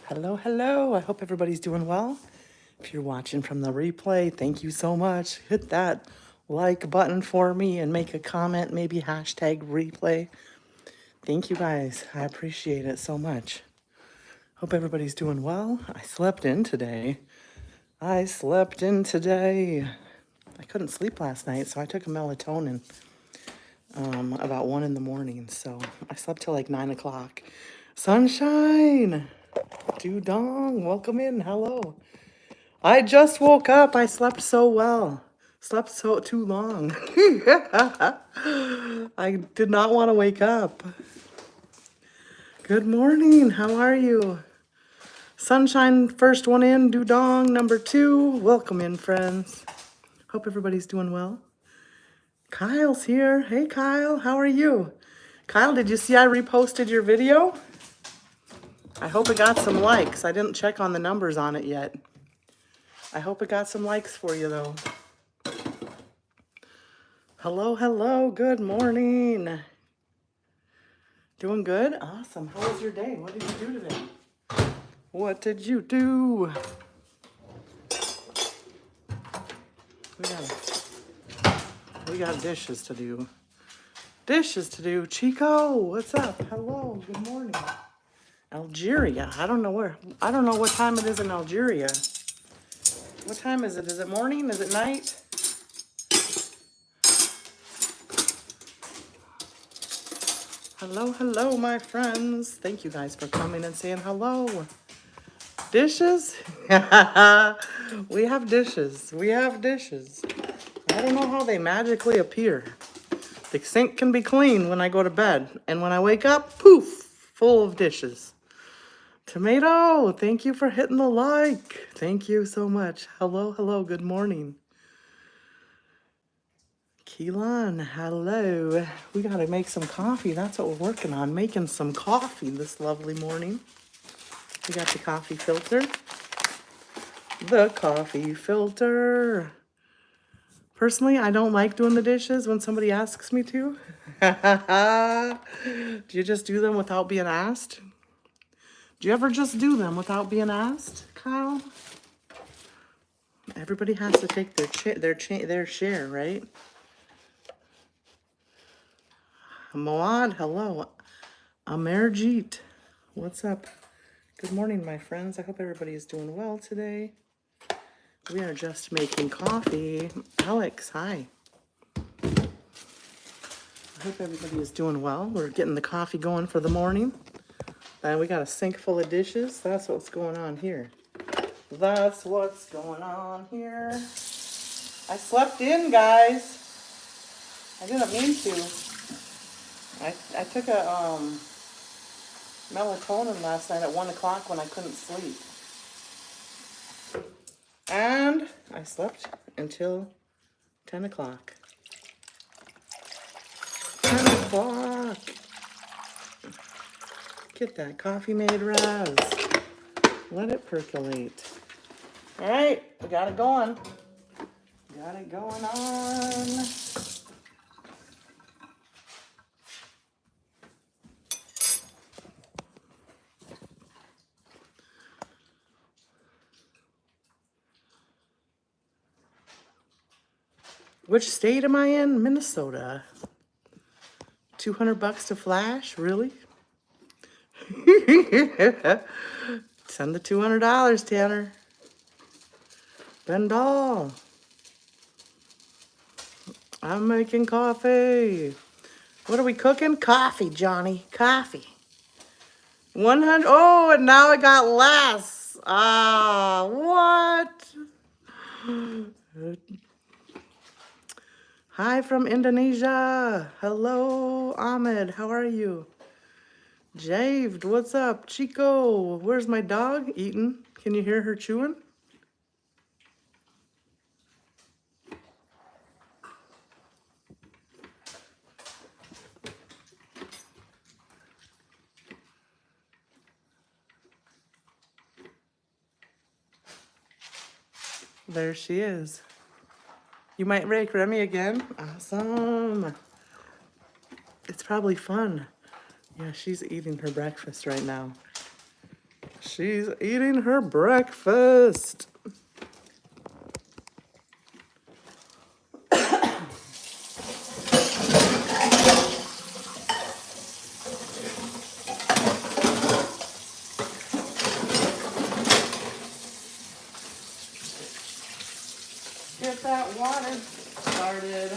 Hello, hello. I hope everybody's doing well. If you're watching from the replay, thank you so much. Hit that like button for me and make a comment, maybe hashtag replay. Thank you guys. I appreciate it so much. Hope everybody's doing well. I slept in today. I couldn't sleep last night, so I took a melatonin about 1 in the morning. So I slept till like 9 o'clock. Sunshine! Dudong, welcome in. Hello. I just woke up. I slept so well. Slept so too long. I did not want to wake up. Good morning. How are you? Sunshine, first one in. Dudong, number 2. Welcome in, friends. Hope everybody's doing well. Kyle's here. Hey, Kyle. How are you? Kyle, did you see I reposted your video? I hope it got some likes. I didn't check on the numbers on it yet. I hope it got some likes for you, though. Hello, hello. Good morning. Doing good? Awesome. How was your day? What did you do today? What did you do? We got dishes to do. Dishes to do. Chico, what's up? Hello, good morning. Algeria. I don't know what time it is in Algeria. What time is it? Is it morning? Is it night? Hello, hello, my friends. Thank you guys for coming and saying hello. Dishes? We have dishes. We have dishes. I don't know how they magically appear. The sink can be clean when I go to bed. And when I wake up, poof, full of dishes. Tomato, thank you for hitting the like. Thank you so much. Hello, hello, good morning. Keelan, hello. We gotta make some coffee. That's what we're working on, making some coffee this lovely morning. We got the coffee filter. The coffee filter. Personally, I don't like doing the dishes when somebody asks me to. Do you just do them without being asked? Do you ever just do them without being asked, Kyle? Everybody has to take their share, right? Moad, hello. Amerjeet, what's up? Good morning, my friends. I hope everybody is doing well today. We are just making coffee. Alex, hi. I hope everybody is doing well. We're getting the coffee going for the morning. And we got a sink full of dishes. That's what's going on here. That's what's going on here. I slept in, guys. I didn't mean to. I took a melatonin last night at 1 o'clock when I couldn't sleep. And I slept until 10 o'clock. 10 o'clock. Get that coffee made, Razz. Let it percolate. All right, we got it going. Got it going on. Which state am I in? Minnesota. $200 to flash? Really? Send the $200, Tanner. Bendall. I'm making coffee. What are we cooking? Coffee, Johnny. Coffee. 100. Oh, and now it got less. Ah, what? Hi from Indonesia. Hello, Ahmed. How are you? Javed, what's up? Chico, where's my dog? Eating. Can you hear her chewing? There she is. You might rake Remy again? Awesome. It's probably fun. Yeah, she's eating her breakfast right now. She's eating her breakfast. Get that water started.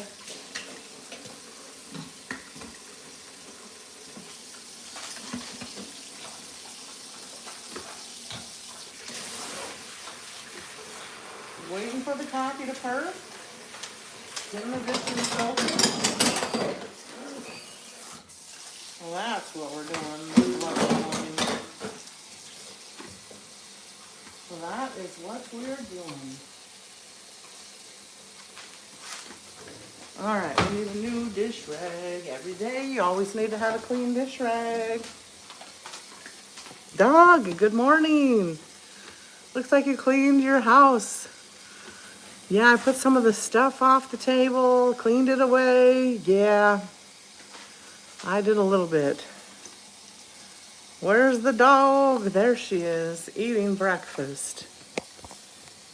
Waiting for the coffee to purr. Getting the dishes soaking. Well, that's what we're doing. So that is what we're doing. All right, we need a new dish rag. Every day you always need to have a clean dish rag. Dog, good morning. Looks like you cleaned your house. Yeah, I put some of the stuff off the table, cleaned it away. Yeah, I did a little bit. Where's the dog? There she is, eating breakfast.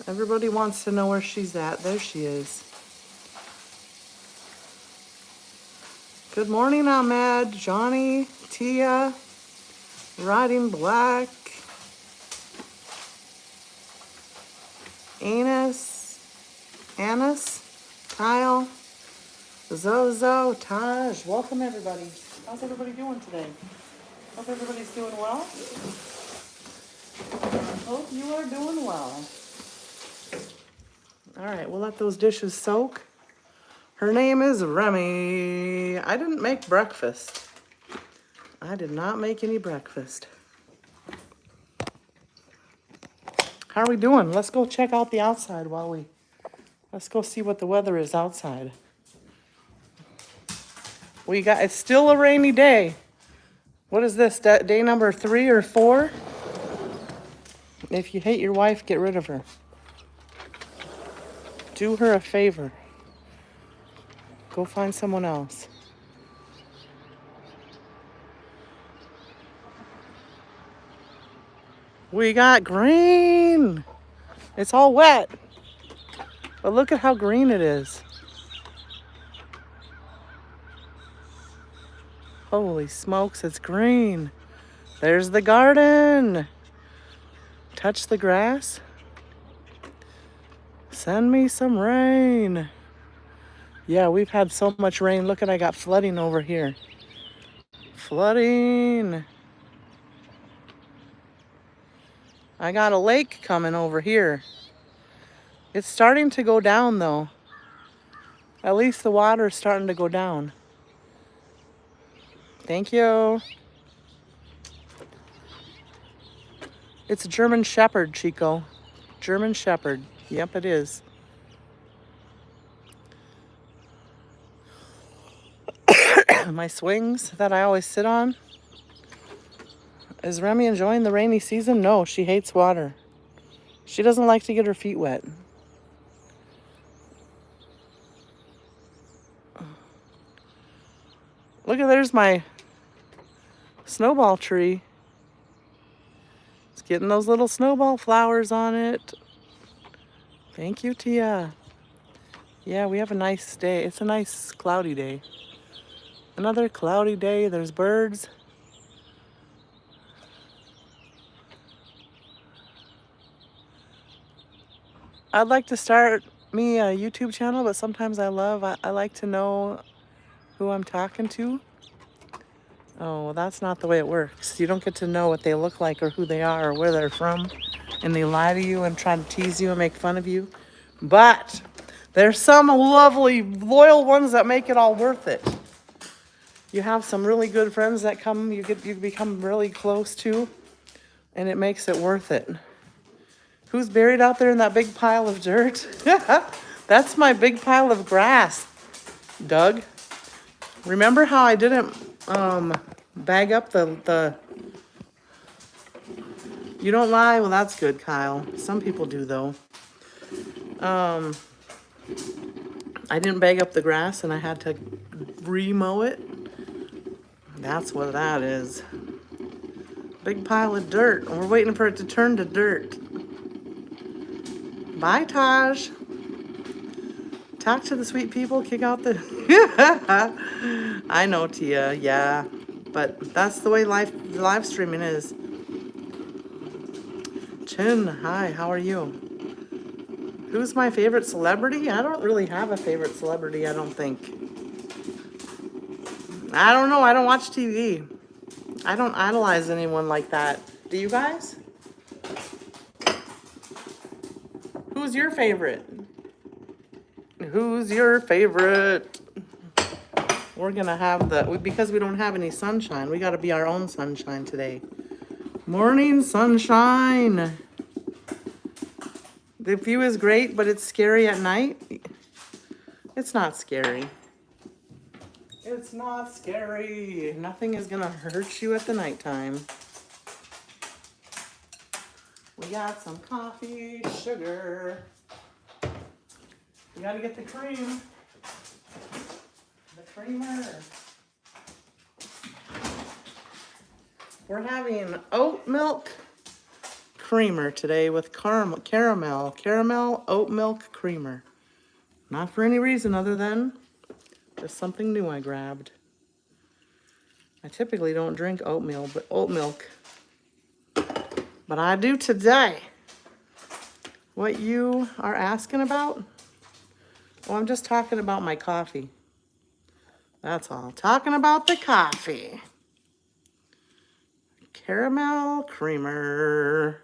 Everybody wants to know where she's at. There she is. Good morning, Ahmed, Johnny, Tia, Riding Black, Anus, Kyle, Zozo, Taj. Welcome, everybody. How's everybody doing today? Hope everybody's doing well. Hope you are doing well. All right, we'll let those dishes soak. Her name is Remy. I didn't make breakfast. I did not make any breakfast. How are we doing? Let's go check out the outside let's go see what the weather is outside. It's still a rainy day. What is this, day number 3 or 4? If you hate your wife, get rid of her. Do her a favor. Go find someone else. We got green. It's all wet. But look at how green it is. Holy smokes, it's green. There's the garden. Touch the grass. Send me some rain. Yeah, we've had so much rain. Look at, I got flooding over here. Flooding. I got a lake coming over here. It's starting to go down though. At least the water is starting to go down. Thank you. It's a German Shepherd, Chico. German Shepherd. Yep, it is. My swings that I always sit on. Is Remy enjoying the rainy season? No, she hates water. She doesn't like to get her feet wet. Look at, there's my snowball tree. It's getting those little snowball flowers on it. Thank you, Tia. Yeah, we have a nice day. It's a nice cloudy day. Another cloudy day. There's birds. I'd like to start me a YouTube channel, but sometimes I like to know who I'm talking to. Oh, well, that's not the way it works. You don't get to know what they look like or who they are or where they're from, and they lie to you and try to tease you and make fun of you. But there's some lovely, loyal ones that make it all worth it. You have some really good friends that you become really close to, and it makes it worth it. Who's buried out there in that big pile of dirt? That's my big pile of grass, Doug. Remember how I didn't bag up the... You don't lie? Well, that's good, Kyle. Some people do, though. I didn't bag up the grass, and I had to re-mow it. That's what that is. Big pile of dirt. We're waiting for it to turn to dirt. Bye, Taj. Talk to the sweet people, kick out the... I know, Tia, yeah. But that's the way live streaming is. Chin, hi, how are you? Who's my favorite celebrity? I don't really have a favorite celebrity, I don't think. I don't know, I don't watch TV. I don't idolize anyone like that. Do you guys? Who's your favorite? Who's your favorite? We're gonna have because we don't have any sunshine, we gotta be our own sunshine today. Morning sunshine. The view is great, but it's scary at night. It's not scary. It's not scary. Nothing is gonna hurt you at the nighttime. We got some coffee, sugar. We gotta get the cream. The creamer. We're having oat milk creamer today with caramel oat milk creamer. Not for any reason other than just something new I grabbed. I typically don't drink oatmeal, but oat milk. But I do today. What you are asking about? Oh, I'm just talking about my coffee. That's all. Talking about the coffee. Caramel creamer.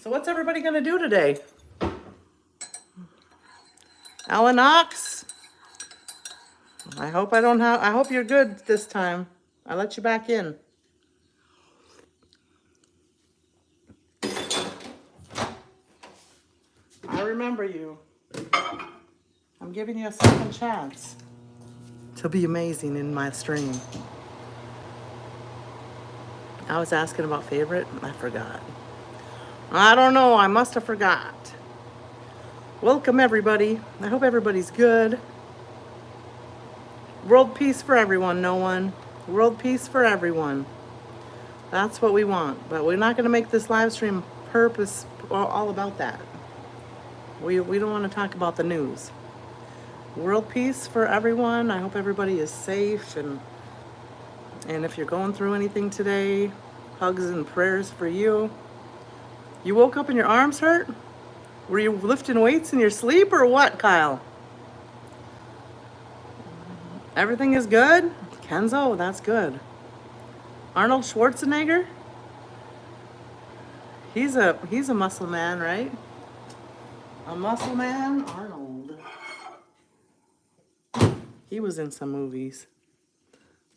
So what's everybody gonna do today? Alan Knox? I hope you're good this time. I let you back in. I remember you. I'm giving you a second chance to be amazing in my stream. I was asking about favorite. I forgot. I don't know. I must have forgot. Welcome, everybody. I hope everybody's good. World peace for everyone, no one. World peace for everyone. That's what we want. But we're not going to make this live stream all about that. We don't want to talk about the news. World peace for everyone. I hope everybody is safe, and if you're going through anything today, hugs and prayers for you. You woke up and your arms hurt? Were you lifting weights in your sleep or what, Kyle? Everything is good? Kenzo, that's good. Arnold Schwarzenegger? He's a muscle man, right? A muscle man, Arnold. He was in some movies.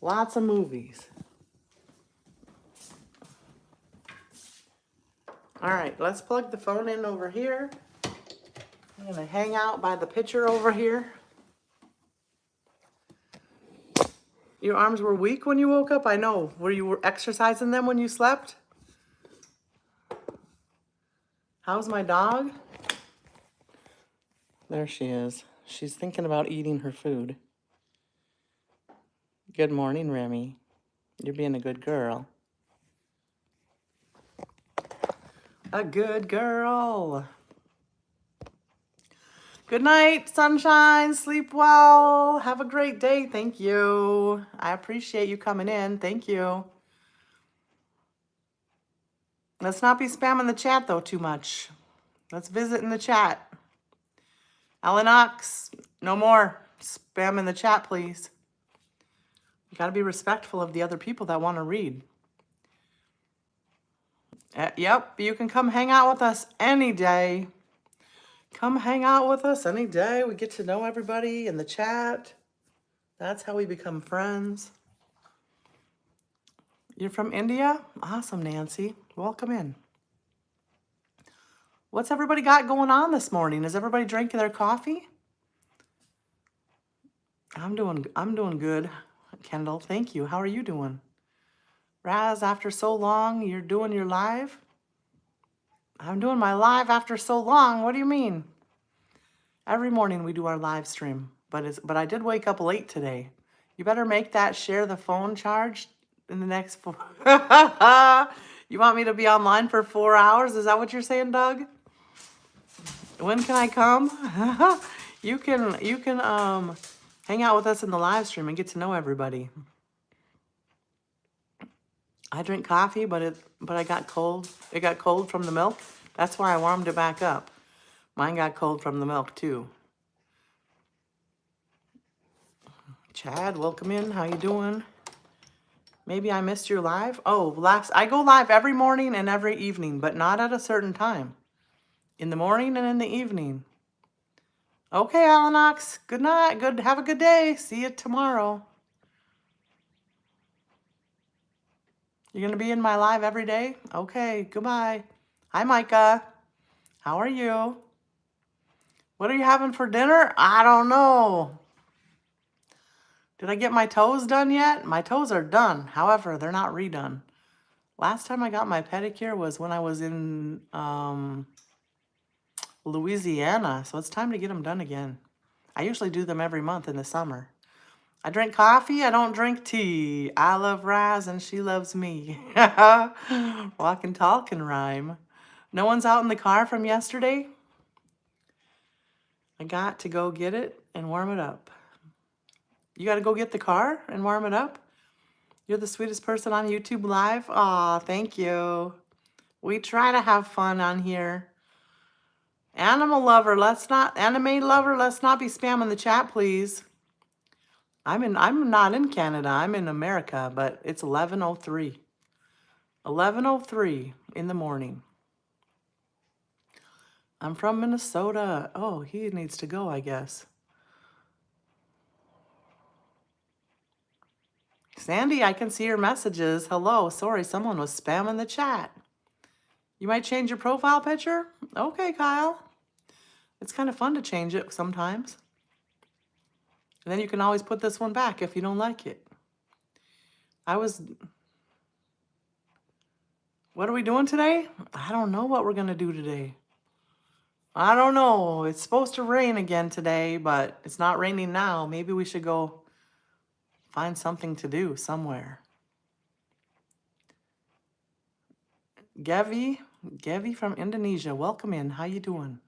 Lots of movies. All right, let's plug the phone in over here. I'm gonna hang out by the picture over here. Your arms were weak when you woke up? I know. Were you exercising them when you slept? How's my dog? There she is. She's thinking about eating her food. Good morning, Remy. You're being a good girl. A good girl. Good night, sunshine. Sleep well. Have a great day. Thank you. I appreciate you coming in. Thank you. Let's not be spamming the chat, though, too much. Let's visit in the chat. Alan Knox, no more spam in the chat, please. You got to be respectful of the other people that want to read. Yep, you can come hang out with us any day. Come hang out with us any day. We get to know everybody in the chat. That's how we become friends. You're from India? Awesome, Nancy. Welcome in. What's everybody got going on this morning? Is everybody drinking their coffee? I'm doing good, Kendall. Thank you. How are you doing? Razz, after so long, you're doing your live? I'm doing my live after so long. What do you mean? Every morning we do our live stream. but I did wake up late today. You better make that share the phone charge in the next 4. You want me to be online for 4 hours? Is that what you're saying, Doug? When can I come? You can hang out with us in the live stream and get to know everybody. I drink coffee, but I got cold. It got cold from the milk. That's why I warmed it back up. Mine got cold from the milk too. Chad, welcome in. How you doing? Maybe I missed your live. Oh, I go live every morning and every evening, but not at a certain time. In the morning and in the evening. Okay, Alanox. Good night. Have a good day. See you tomorrow. You're going to be in my live every day? Okay, goodbye. Hi, Micah. How are you? What are you having for dinner? I don't know. Did I get my toes done yet? My toes are done. However, they're not redone. Last time I got my pedicure was when I was in Louisiana. So it's time to get them done again. I usually do them every month in the summer. I drink coffee. I don't drink tea. I love Razz and she loves me. Walk and talk and rhyme. No one's out in the car from yesterday? I got to go get it and warm it up. You got to go get the car and warm it up? You're the sweetest person on YouTube Live. Aw, thank you. We try to have fun on here. Anime lover, let's not be spamming the chat, please. I'm not in Canada. I'm in America, but it's 11:03. 11:03 in the morning. I'm from Minnesota. Oh, he needs to go, I guess. Sandy, I can see your messages. Hello. Sorry, someone was spamming the chat. You might change your profile picture? Okay, Kyle. It's kind of fun to change it sometimes. And then you can always put this one back if you don't like it. What are we doing today? I don't know what we're going to do today. I don't know. It's supposed to rain again today, but it's not raining now. Maybe we should go find something to do somewhere. Gevi from Indonesia. Welcome in. How you doing?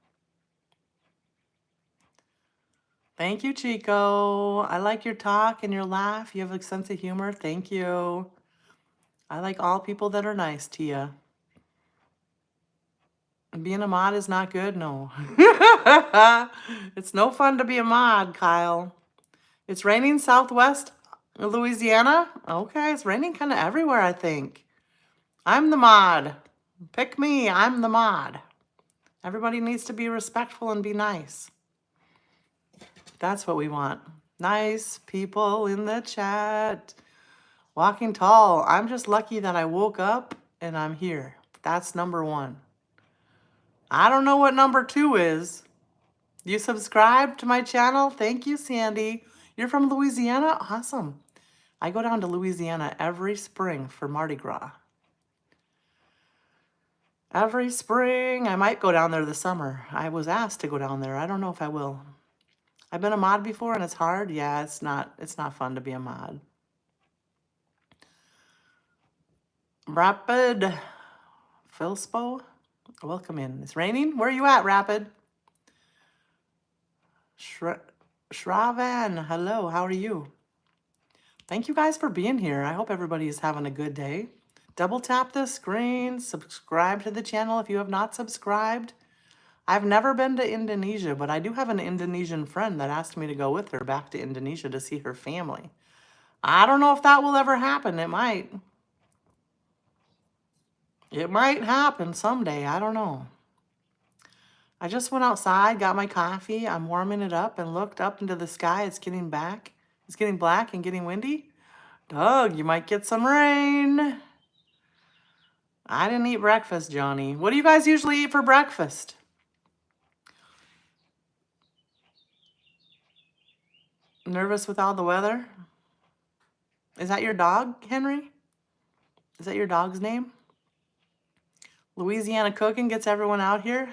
Thank you, Chico. I like your talk and your laugh. You have a sense of humor. Thank you. I like all people that are nice, Tia. Being a mod is not good? No. It's no fun to be a mod, Kyle. It's raining southwest Louisiana? Okay, it's raining kind of everywhere, I think. I'm the mod. Pick me. I'm the mod. Everybody needs to be respectful and be nice. That's what we want. Nice people in the chat. Walking tall. I'm just lucky that I woke up and I'm here. That's number 1. I don't know what number 2 is. You subscribe to my channel? Thank you, Sandy. You're from Louisiana? Awesome. I go down to Louisiana every spring for Mardi Gras. Every spring. I might go down there this summer. I was asked to go down there. I don't know if I will. I've been a mod before and it's hard. Yeah, it's not fun to be a mod. Rapid Philspo, welcome in. It's raining? Where are you at, Rapid? Shravan, hello, how are you? Thank you guys for being here. I hope everybody is having a good day. Double tap the screen, subscribe to the channel if you have not subscribed. I've never been to Indonesia, but I do have an Indonesian friend that asked me to go with her back to Indonesia to see her family. I don't know if that will ever happen. It might. It might happen someday. I don't know. I just went outside, got my coffee. I'm warming it up and looked up into the sky. It's getting black and getting windy. Doug, you might get some rain. I didn't eat breakfast, Johnny. What do you guys usually eat for breakfast? Nervous with all the weather? Is that your dog, Henry? Is that your dog's name? Louisiana cooking gets everyone out here?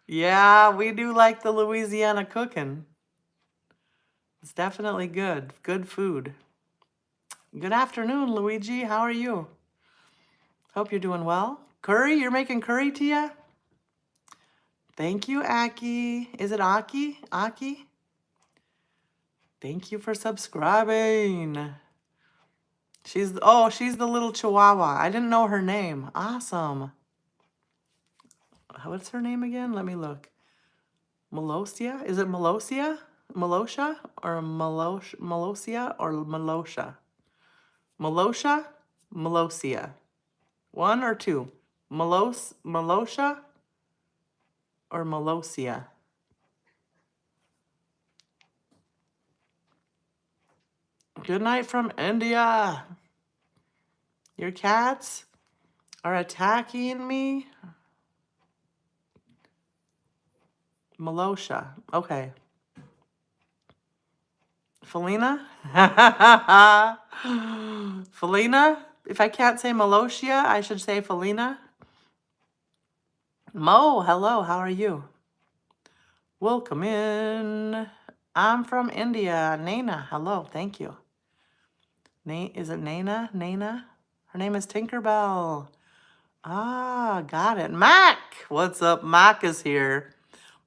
Yeah, we do like the Louisiana cooking. It's definitely good. Good food. Good afternoon, Luigi. How are you? Hope you're doing well. Curry? You're making curry, Tia? Thank you, Aki. Is it Aki? Aki? Thank you for subscribing. She's the little chihuahua. I didn't know her name. Awesome. What's her name again? Let me look. Melosia? Is it Melosia? Melosha? Or Melosia or Melosha? Melosha? Melosia. One or two? Melosha or Melosia? Good night from India. Your cats are attacking me. Melosha. Okay. Felina? Felina? If I can't say Melosia, I should say Felina. Mo, hello, how are you? Welcome in. I'm from India. Naina, hello, thank you. Is it Naina? Naina? Her name is Tinkerbell. Ah, got it. Mac! What's up? Mac is here.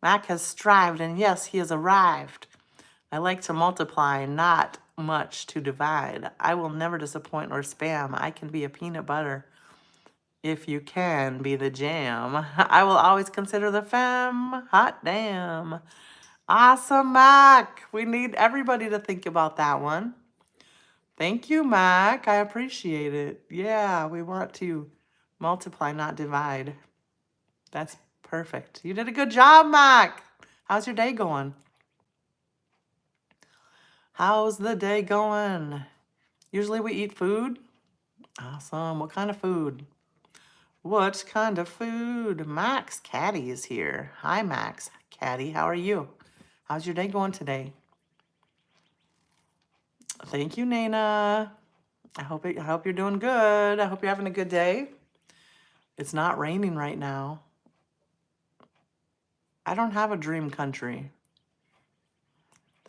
Mac has strived, and yes, he has arrived. I like to multiply, not much to divide. I will never disappoint or spam. I can be a peanut butter if you can be the jam. I will always consider the femme. Hot damn. Awesome, Mac. We need everybody to think about that one. Thank you, Mac. I appreciate it. Yeah, we want to multiply, not divide. That's perfect. You did a good job, Mac. How's your day going? How's the day going? Usually we eat food. Awesome. What kind of food? What kind of food? Max Caddy is here. Hi, Max Caddy. How are you? How's your day going today? Thank you, Nana. I hope you're doing good. I hope you're having a good day. It's not raining right now. I don't have a dream country.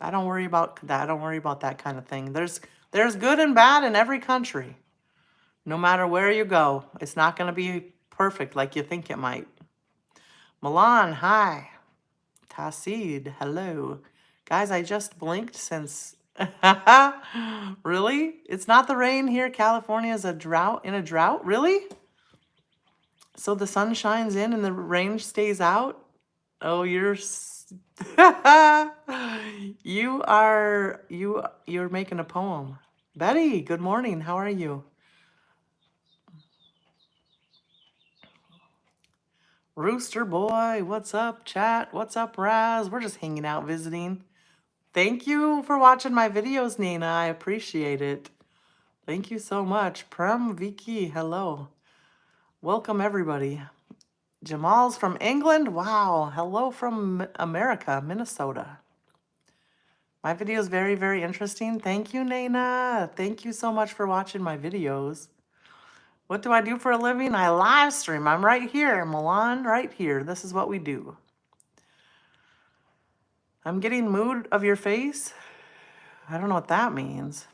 I don't worry about that. I don't worry about that kind of thing. There's good and bad in every country. No matter where you go, it's not going to be perfect like you think it might. Milan, hi. Tasid, hello. Guys, I just blinked since... Really? It's not the rain here. California is in a drought? Really? So the sun shines in and the rain stays out? Oh, you're you're making a poem. Betty, good morning. How are you? Rooster boy, what's up, chat? What's up, Razz? We're just hanging out, visiting. Thank you for watching my videos, Nina. I appreciate it. Thank you so much. Prem Vicky, hello. Welcome, everybody. Jamal's from England. Wow. Hello from America, Minnesota. My video is very, very interesting. Thank you, Nana. Thank you so much for watching my videos. What do I do for a living? I live stream. I'm right here, Milan, right here. This is what we do. I'm getting mood of your face. I don't know what that means.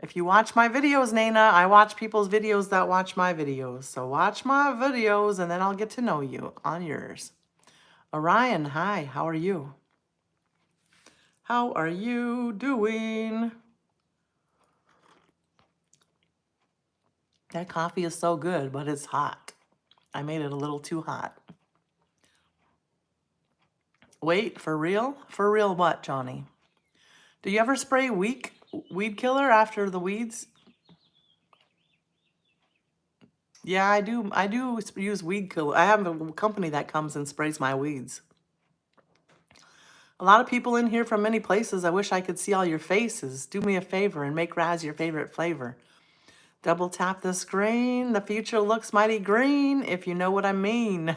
If you watch my videos, Nana, I watch people's videos that watch my videos. So watch my videos and then I'll get to know you on yours. Orion, hi, how are you? How are you doing? That coffee is so good, but it's hot. I made it a little too hot. Wait, for real? For real what, Johnny? Do you ever spray weed killer after the weeds? Yeah, I do use weed killer. I have a company that comes and sprays my weeds. A lot of people in here from many places. I wish I could see all your faces. Do me a favor and make Razz your favorite flavor. Double tap the screen. The future looks mighty green, if you know what I mean.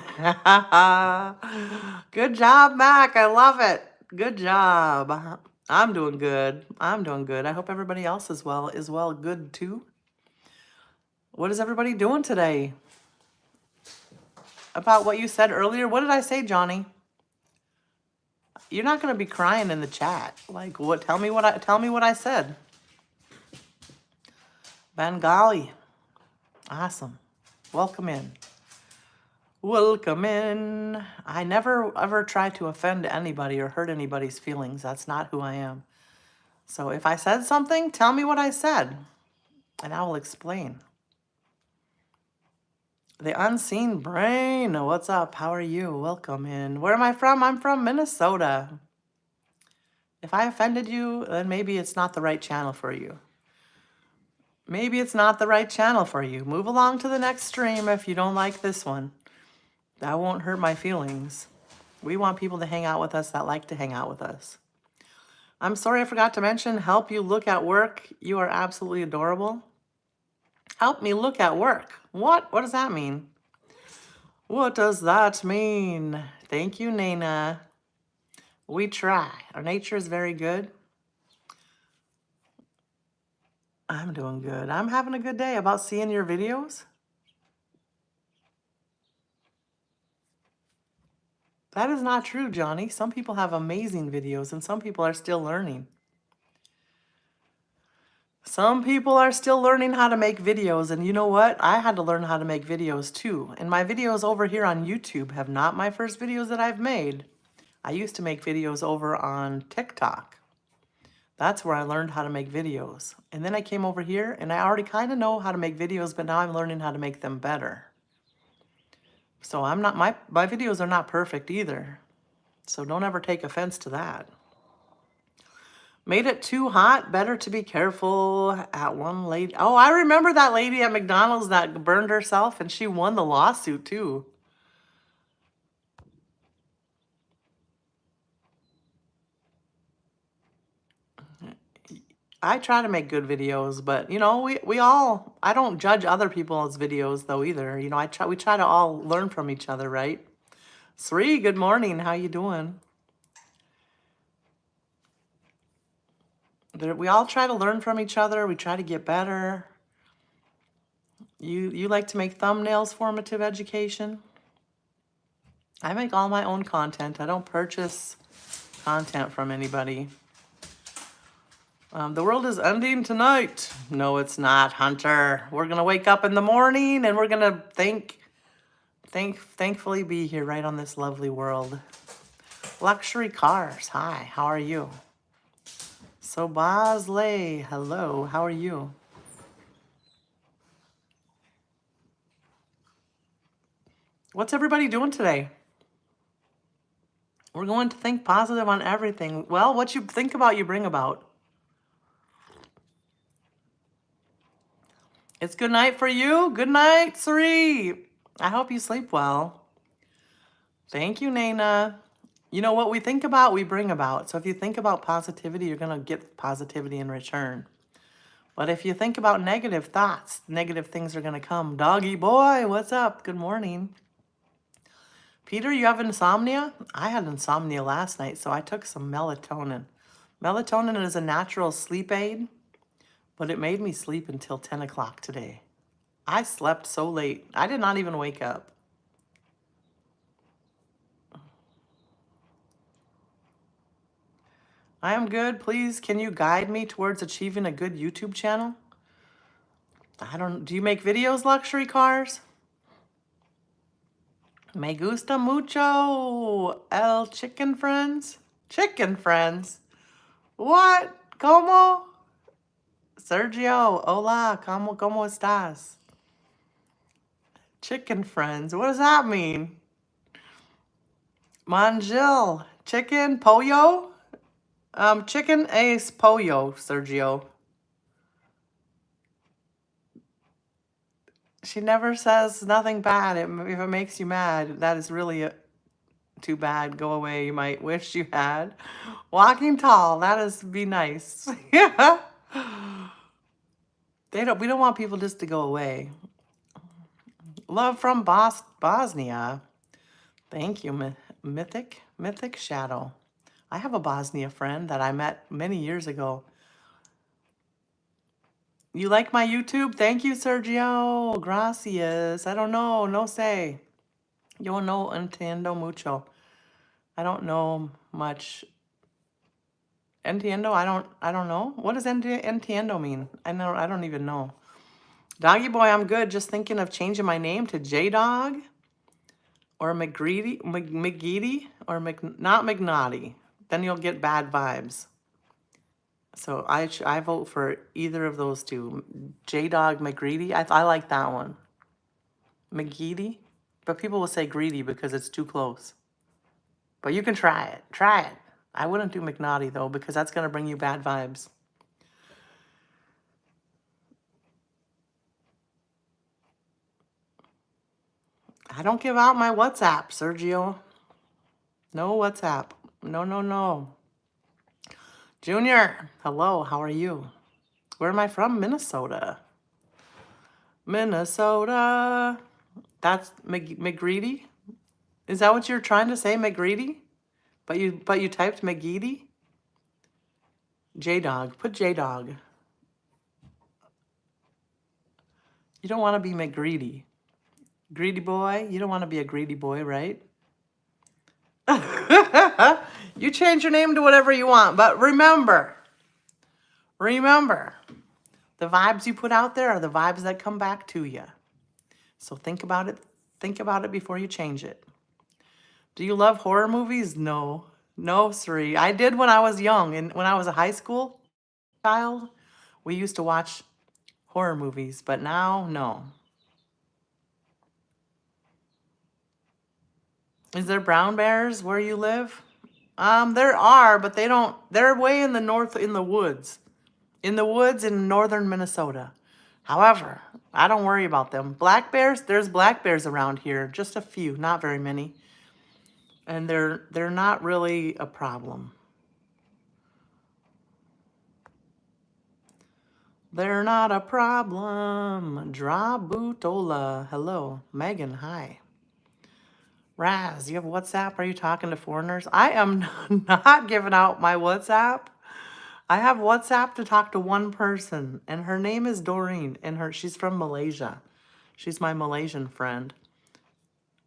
Good job, Mac. I love it. Good job. I'm doing good. I'm doing good. I hope everybody else is well good too. What is everybody doing today? About what you said earlier? What did I say, Johnny? You're not going to be crying in the chat. Like, what? Tell me what I said. Bengali. Awesome. Welcome in. Welcome in. I never ever try to offend anybody or hurt anybody's feelings. That's not who I am. So if I said something, tell me what I said, and I will explain. The unseen brain. What's up? How are you? Welcome in. Where am I from? I'm from Minnesota. If I offended you, then maybe it's not the right channel for you. Maybe it's not the right channel for you. Move along to the next stream if you don't like this one. That won't hurt my feelings. We want people to hang out with us that like to hang out with us. I'm sorry I forgot to mention, help you look at work. You are absolutely adorable. Help me look at work. What? What does that mean? What does that mean? Thank you, Nana. We try. Our nature is very good. I'm doing good. I'm having a good day. About seeing your videos? That is not true, Johnny. Some people have amazing videos and some people are still learning. Some people are still learning how to make videos, and you know what? I had to learn how to make videos too. And my videos over here on YouTube have not my first videos that I've made. I used to make videos over on TikTok. That's where I learned how to make videos. And then I came over here and I already kind of know how to make videos, but now I'm learning how to make them better. So I'm not, my videos are not perfect either. So don't ever take offense to that. Made it too hot. Better to be careful. At one lady. Oh, I remember that lady at McDonald's that burned herself, and she won the lawsuit too. I try to make good videos, but you know, we all, I don't judge other people's videos though either. You know, we try to all learn from each other, right? Sri, good morning. How you doing? We all try to learn from each other. We try to get better. You like to make thumbnails, formative education? I make all my own content. I don't purchase content from anybody. The world is ending tonight. No, it's not, Hunter. We're going to wake up in the morning and we're going to thankfully be here right on this lovely world. Luxury cars. Hi, how are you? So Bosley, hello, how are you? What's everybody doing today? We're going to think positive on everything. Well, what you think about, you bring about. It's good night for you. Good night, Sri. I hope you sleep well. Thank you, Nana. You know what we think about, we bring about. So if you think about positivity, you're going to get positivity in return. But if you think about negative thoughts, negative things are going to come. Doggy boy, what's up? Good morning. Peter, you have insomnia? I had insomnia last night, so I took some melatonin. Melatonin is a natural sleep aid, but it made me sleep until 10 o'clock today. I slept so late. I did not even wake up. I am good. Please, can you guide me towards achieving a good YouTube channel? Do you make videos, luxury cars? Me gusta mucho el chicken friends. Chicken friends? What? ¿Cómo? Sergio, hola, ¿cómo estás? Chicken friends, what does that mean? Manjil, chicken, pollo? Chicken es pollo, Sergio. She never says nothing bad. If it makes you mad, that is really too bad. Go away. You might wish you had. Walking tall. That is be nice. Yeah. We don't want people just to go away. Love from Bosnia. Thank you, Mythic Shadow. I have a Bosnia friend that I met many years ago. You like my YouTube? Thank you, Sergio. Gracias. I don't know. No sé. Yo no entiendo mucho. I don't know much. Entiendo? I don't know. What does entiendo mean? I don't even know. Doggy boy, I'm good. Just thinking of changing my name to J-Dog or McGeady or not McNaughty. Then you'll get bad vibes. So I vote for either of those two. J-Dog McGreedy. I like that one. McGeady. But people will say greedy because it's too close. But you can try it. Try it. I wouldn't do McNaughty though because that's going to bring you bad vibes. I don't give out my WhatsApp, Sergio. No WhatsApp. No, no, no. Junior, hello, how are you? Where am I from? Minnesota. Minnesota. That's McGreedy? Is that what you're trying to say, McGreedy? But you typed McGeady? J-Dog. Put J-Dog. You don't want to be McGreedy. Greedy boy? You don't want to be a greedy boy, right? You change your name to whatever you want, but remember, the vibes you put out there are the vibes that come back to you. So think about it. Think about it before you change it. Do you love horror movies? No. No, Sri. I did when I was young. And when I was a high school child, we used to watch horror movies. But now, no. Is there brown bears where you live? There are, but they're way in the north in the woods. In the woods in northern Minnesota. However, I don't worry about them. Black bears, there's black bears around here. Just a few, not very many. And they're not really a problem. They're not a problem. Drabutola. Hello. Megan, hi. Razz, you have WhatsApp? Are you talking to foreigners? I am not giving out my WhatsApp. I have WhatsApp to talk to one person, and her name is Doreen, and she's from Malaysia. She's my Malaysian friend.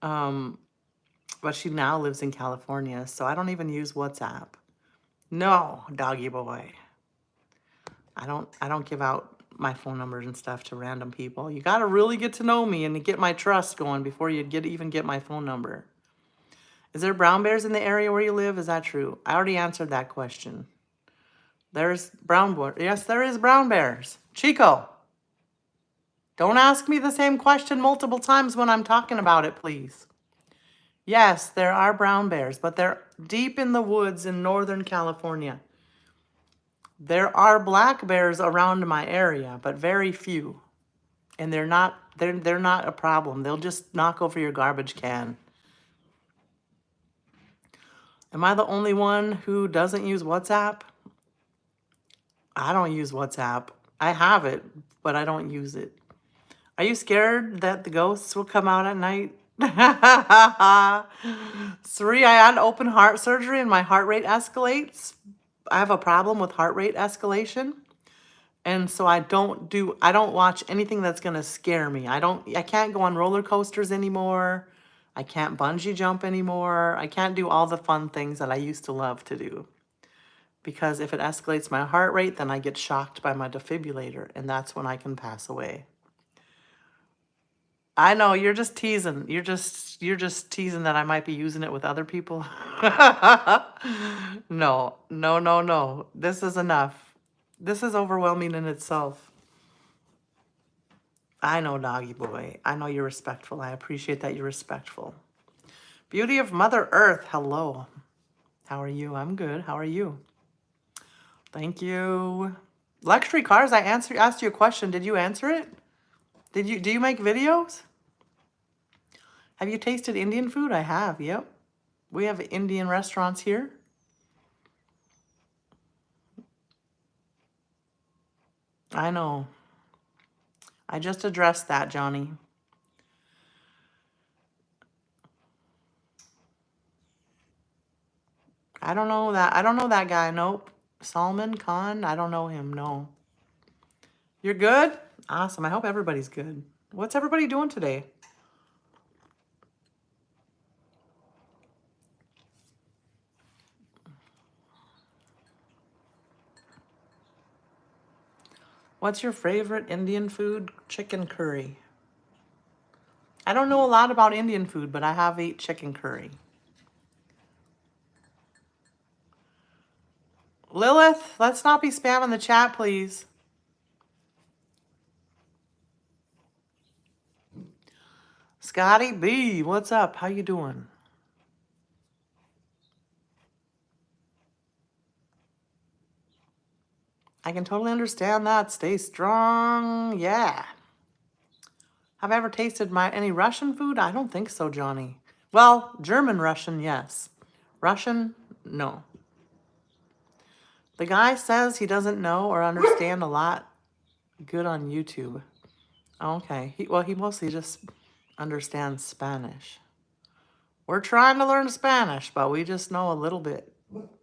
But she now lives in California, so I don't even use WhatsApp. No, doggy boy. I don't give out my phone numbers and stuff to random people. You got to really get to know me and get my trust going before you even get my phone number. Is there brown bears in the area where you live? Is that true? I already answered that question. There's brown bears. Yes, there is brown bears. Chico, don't ask me the same question multiple times when I'm talking about it, please. Yes, there are brown bears, but they're deep in the woods in Northern California. There are black bears around my area, but very few. And they're not a problem. They'll just knock over your garbage can. Am I the only one who doesn't use WhatsApp? I don't use WhatsApp. I have it, but I don't use it. Are you scared that the ghosts will come out at night? 3, I had open heart surgery and my heart rate escalates. I have a problem with heart rate escalation. And so I don't watch anything that's going to scare me. I can't go on roller coasters anymore. I can't bungee jump anymore. I can't do all the fun things that I used to love to do. Because if it escalates my heart rate, then I get shocked by my defibrillator, and that's when I can pass away. I know, you're just teasing. You're just teasing that I might be using it with other people. No, no, no, no. This is enough. This is overwhelming in itself. I know, doggy boy. I know you're respectful. I appreciate that you're respectful. Beauty of Mother Earth. Hello. How are you? I'm good. How are you? Thank you. Luxury cars. I asked you a question. Did you answer it? Do you make videos? Have you tasted Indian food? I have. Yep. We have Indian restaurants here. I know. I just addressed that, Johnny. I don't know that guy. Nope. Salman Khan. I don't know him. No. You're good? Awesome. I hope everybody's good. What's everybody doing today? What's your favorite Indian food? Chicken curry. I don't know a lot about Indian food, but I have ate chicken curry. Lilith, let's not be spamming the chat, please. Scotty B, what's up? How you doing? I can totally understand that. Stay strong. Yeah. Have I ever tasted any Russian food? I don't think so, Johnny. Well, German Russian, yes. Russian, no. The guy says he doesn't know or understand a lot. Good on YouTube. Okay. He mostly just understands Spanish. We're trying to learn Spanish, but we just know a little bit.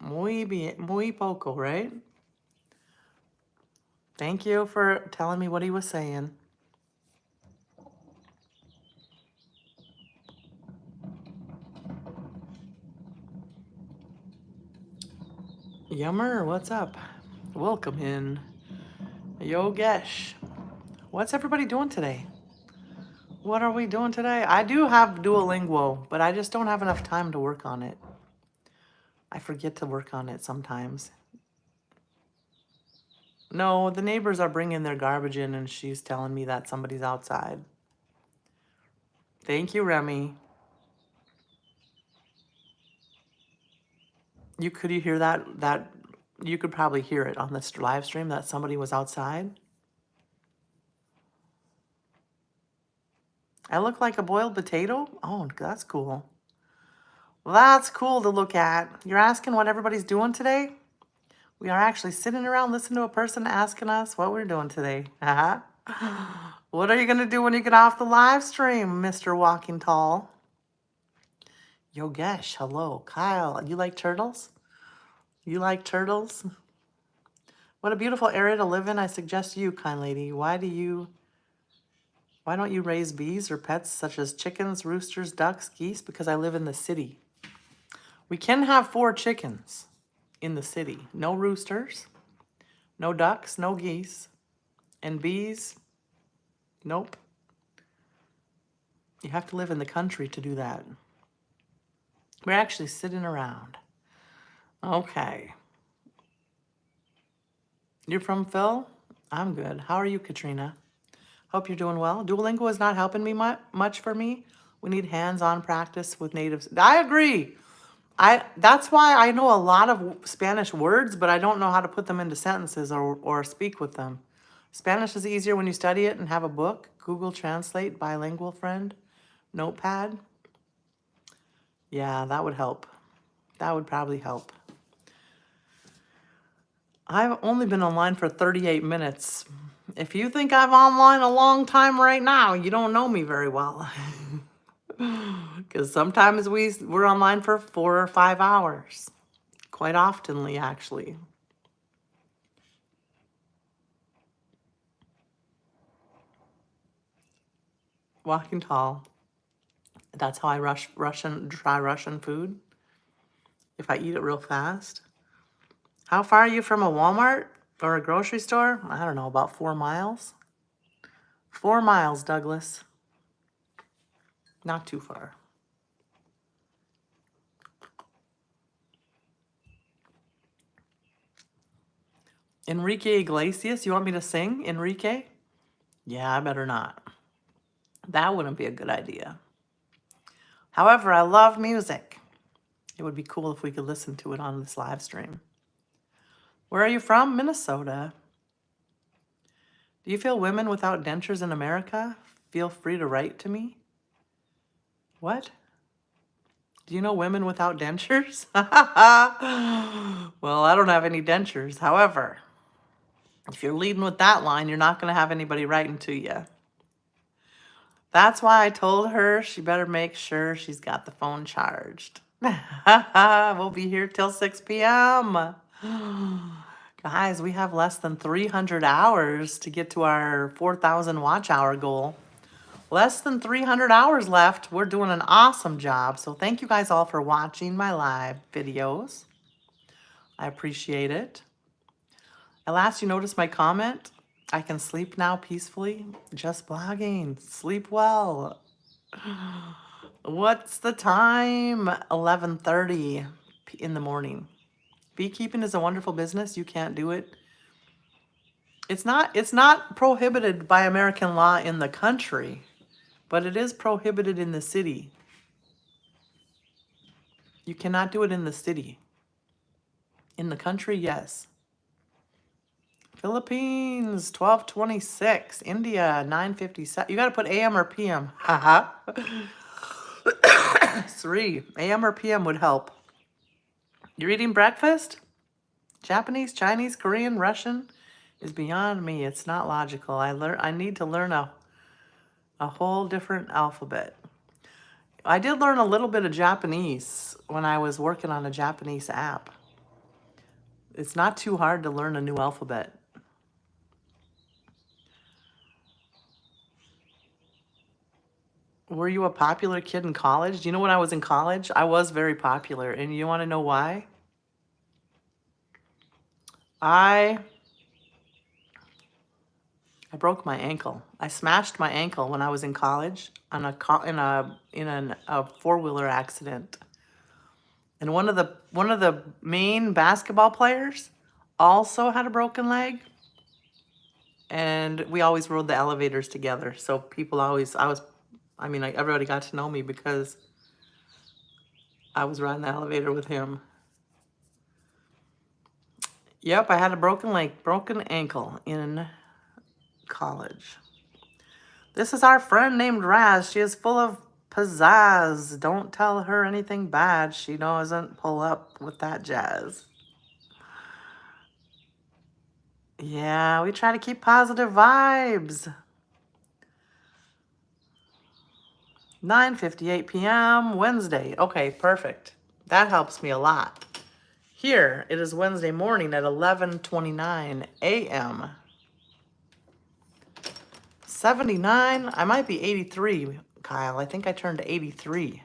Muy poco, right? Thank you for telling me what he was saying. Yummer, what's up? Welcome in. Yogesh. What's everybody doing today? What are we doing today? I do have Duolingo, but I just don't have enough time to work on it. I forget to work on it sometimes. No, the neighbors are bringing their garbage in and she's telling me that somebody's outside. Thank you, Remy. Could you hear that? You could probably hear it on this live stream that somebody was outside. I look like a boiled potato? Oh, that's cool. That's cool to look at. You're asking what everybody's doing today? We are actually sitting around listening to a person asking us what we're doing today. What are you going to do when you get off the live stream, Mr. Walking Tall? Yogesh, hello. Kyle, you like turtles? You like turtles? What a beautiful area to live in. I suggest you, kind lady. Why don't you raise bees or pets such as chickens, roosters, ducks, geese? Because I live in the city. We can have 4 chickens in the city. No roosters, no ducks, no geese, and bees. Nope. You have to live in the country to do that. We're actually sitting around. Okay. You're from Phil? I'm good. How are you, Katrina? Hope you're doing well. Duolingo is not helping me much for me. We need hands-on practice with natives. I agree. That's why I know a lot of Spanish words, but I don't know how to put them into sentences or speak with them. Spanish is easier when you study it and have a book. Google Translate, bilingual friend, notepad. Yeah, that would help. That would probably help. I've only been online for 38 minutes. If you think I'm online a long time right now, you don't know me very well. Because sometimes we're online for 4 or 5 hours. Quite oftenly, actually. Walking tall. That's how I try Russian food. If I eat it real fast. How far are you from a Walmart or a grocery store? I don't know, about 4 miles. 4 miles, Douglas. Not too far. Enrique Iglesias, you want me to sing, Enrique? Yeah, I better not. That wouldn't be a good idea. However, I love music. It would be cool if we could listen to it on this live stream. Where are you from? Minnesota. Do you feel women without dentures in America? Feel free to write to me. What? Do you know women without dentures? Well, I don't have any dentures. However, if you're leading with that line, you're not going to have anybody writing to you. That's why I told her she better make sure she's got the phone charged. We'll be here till 6 p.m. Guys, we have less than 300 hours to get to our 4,000 watch hour goal. Less than 300 hours left. We're doing an awesome job. So thank you guys all for watching my live videos. I appreciate it. At last, you noticed my comment? I can sleep now peacefully. Just blogging. Sleep well. What's the time? 11:30 in the morning. Beekeeping is a wonderful business. You can't do it. It's not prohibited by American law in the country, but it is prohibited in the city. You cannot do it in the city. In the country, yes. Philippines, 12:26. India, 9:57. You got to put AM or PM. Haha. 3. AM or PM would help. You're eating breakfast? Japanese, Chinese, Korean, Russian is beyond me. It's not logical. I need to learn a whole different alphabet. I did learn a little bit of Japanese when I was working on a Japanese app. It's not too hard to learn a new alphabet. Were you a popular kid in college? Do you know when I was in college? I was very popular. And you want to know why? I broke my ankle. I smashed my ankle when I was in college on a four-wheeler accident. And one of the main basketball players also had a broken leg. And we always rode the elevators together. So people always everybody got to know me because I was riding the elevator with him. Yep, I had a broken ankle in college. This is our friend named Razz. She is full of pizzazz. Don't tell her anything bad. She doesn't pull up with that jazz. Yeah, we try to keep positive vibes. 9:58 p.m. Wednesday. Okay, perfect. That helps me a lot. Here, it is Wednesday morning at 11:29 a.m. 79. I might be 83, Kyle. I think I turned 83.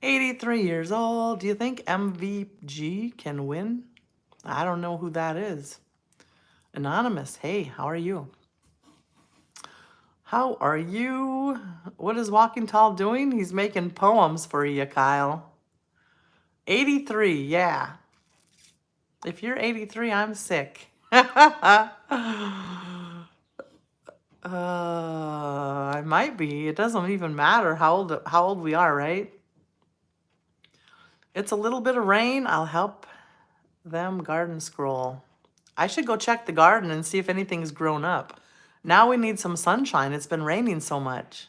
83 years old. Do you think MVG can win? I don't know who that is. Anonymous. Hey, how are you? How are you? What is Walking Tall doing? He's making poems for you, Kyle. 83, yeah. If you're 83, I'm sick. I might be. It doesn't even matter how old we are, right? It's a little bit of rain. I'll help them garden scroll. I should go check the garden and see if anything's grown up. Now we need some sunshine. It's been raining so much.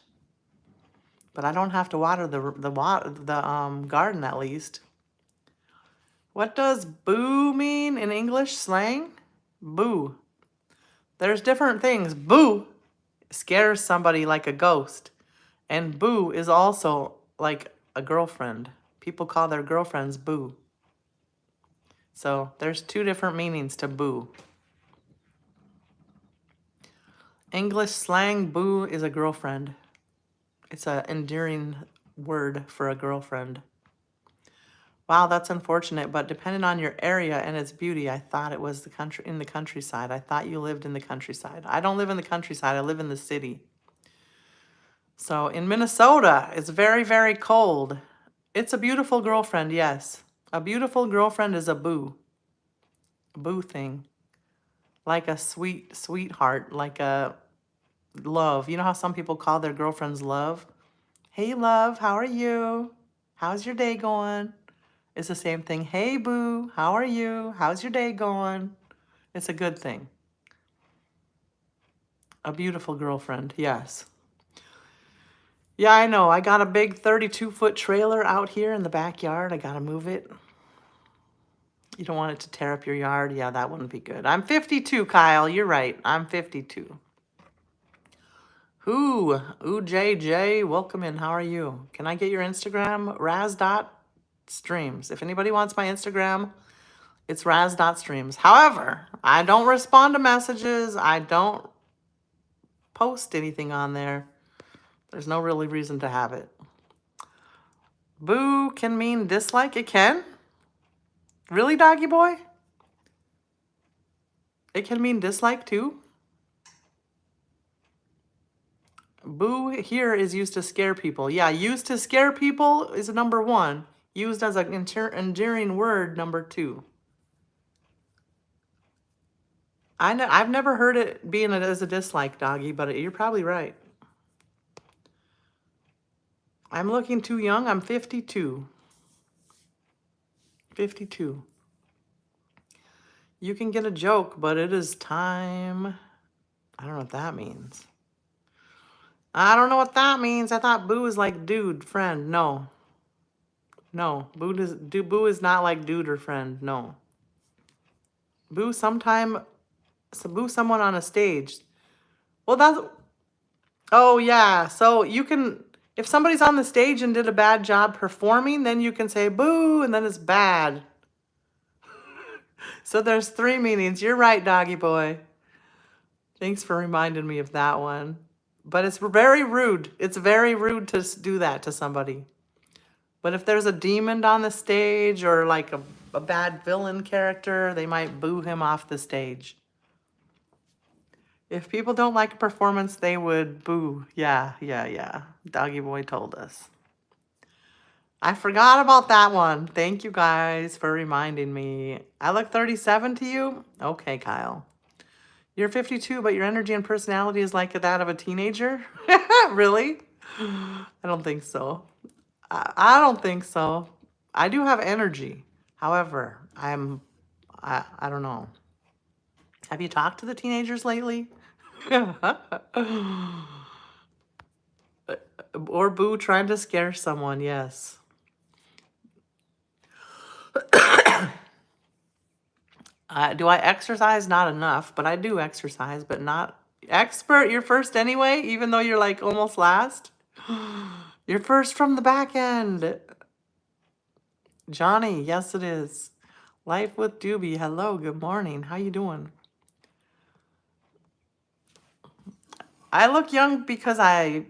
But I don't have to water the garden at least. What does boo mean in English slang? Boo. There's different things. Boo scares somebody like a ghost. And boo is also like a girlfriend. People call their girlfriends boo. So there's two different meanings to boo. English slang, boo is a girlfriend. It's an endearing word for a girlfriend. Wow, that's unfortunate, but depending on your area and its beauty, I thought it was in the countryside. I thought you lived in the countryside. I don't live in the countryside. I live in the city. So in Minnesota, it's very, very cold. It's a beautiful girlfriend, yes. A beautiful girlfriend is a boo. A boo thing. Like a sweetheart, like a love. You know how some people call their girlfriends love? Hey, love, how are you? How's your day going? It's the same thing. Hey, boo, how are you? How's your day going? It's a good thing. A beautiful girlfriend, yes. Yeah, I know. I got a big 32-foot trailer out here in the backyard. I got to move it. You don't want it to tear up your yard? Yeah, that wouldn't be good. I'm 52, Kyle. You're right. I'm 52. Ooh, JJ, welcome in. How are you? Can I get your Instagram? Razz.streams. If anybody wants my Instagram, it's Razz.streams. However, I don't respond to messages. I don't post anything on there. There's no really reason to have it. Boo can mean dislike. It can? Really, doggy boy? It can mean dislike too. Boo here is used to scare people. Yeah, used to scare people is number 1. Used as an endearing word, number 2. I've never heard it being as a dislike, doggy, but you're probably right. I'm looking too young. I'm 52. 52. You can get a joke, but it is time. I don't know what that means. I don't know what that means. I thought boo is like dude, friend. No. No. Boo is not like dude or friend. No. Boo sometime. So boo someone on a stage. Well, that's. Oh, yeah. So you can. If somebody's on the stage and did a bad job performing, then you can say boo, and then it's bad. So there's 3 meanings. You're right, doggy boy. Thanks for reminding me of that one. But it's very rude. It's very rude to do that to somebody. But if there's a demon on the stage or like a bad villain character, they might boo him off the stage. If people don't like a performance, they would boo. Yeah. Doggy boy told us. I forgot about that one. Thank you guys for reminding me. I look 37 to you? Okay, Kyle. You're 52, but your energy and personality is like that of a teenager? Really? I don't think so. I don't think so. I do have energy. However, I don't know. Have you talked to the teenagers lately? Or boo trying to scare someone, yes. Do I exercise? Not enough, but I do exercise, but not expert. You're first anyway, even though you're like almost last. You're first from the back end. Johnny, yes it is. Life with Doobie. Hello, good morning. How you doing? I look young because I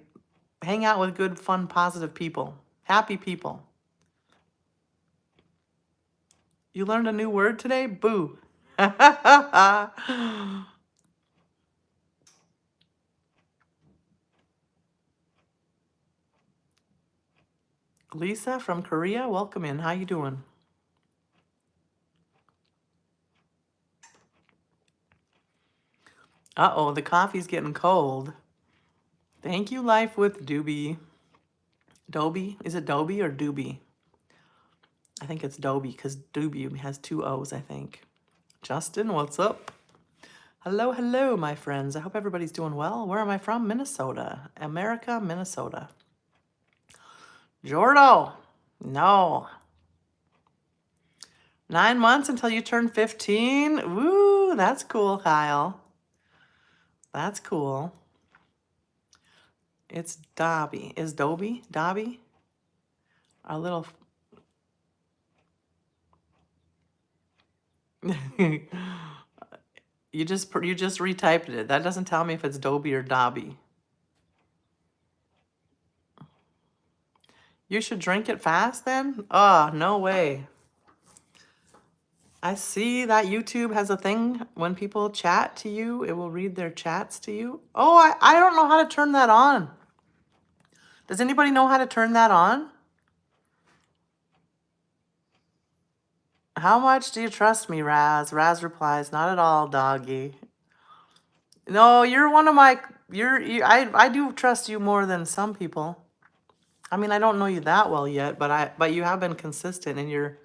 hang out with good, fun, positive people. Happy people. You learned a new word today? Boo. Lisa from Korea, welcome in. How you doing? Uh-oh, the coffee's getting cold. Thank you, Life with Doobie. Dobie? Is it Dobie or Doobie? I think it's Dobie because Doobie has 2 O's, I think. Justin, what's up? Hello, hello, my friends. I hope everybody's doing well. Where am I from? Minnesota. America, Minnesota. Jordo. No. 9 months until you turn 15? Woo, that's cool, Kyle. That's cool. It's Dobby. Is Dobby? Dobby? A little... You just retyped it. That doesn't tell me if it's Dobby or Dobby. You should drink it fast then? Oh, no way. I see that YouTube has a thing when people chat to you, it will read their chats to you. Oh, I don't know how to turn that on. Does anybody know how to turn that on? How much do you trust me, Razz? Razz replies, not at all, doggy. No, you're one of my, I do trust you more than some people. I mean, I don't know you that well yet, but you have been consistent and you're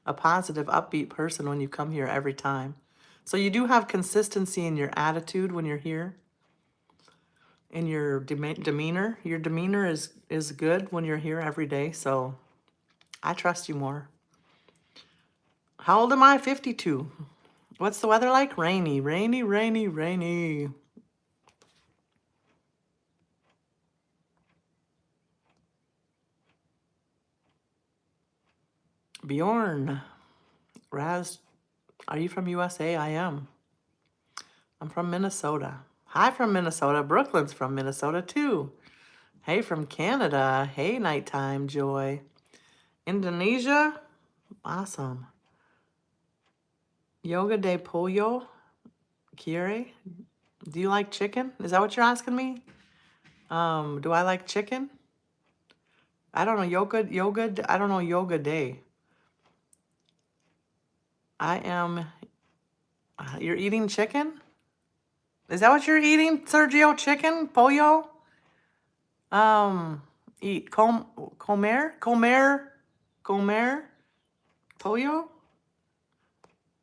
a positive, upbeat person when you come here every time. So you do have consistency in your attitude when you're here. In your demeanor. Your demeanor is good when you're here every day, so I trust you more. How old am I? 52. What's the weather like? Rainy, rainy, rainy, rainy. Bjorn. Raz, are you from USA? I am. I'm from Minnesota. Hi from Minnesota. Brooklyn's from Minnesota too. Hey from Canada. Hey nighttime joy. Indonesia. Awesome. Yoga de Pollo. Kiere, do you like chicken? Is that what you're asking me? Do I like chicken? I don't know, yoga, I don't know, yoga day. You're eating chicken? Is that what you're eating, Sergio? Chicken? Pollo? Eat comer, pollo?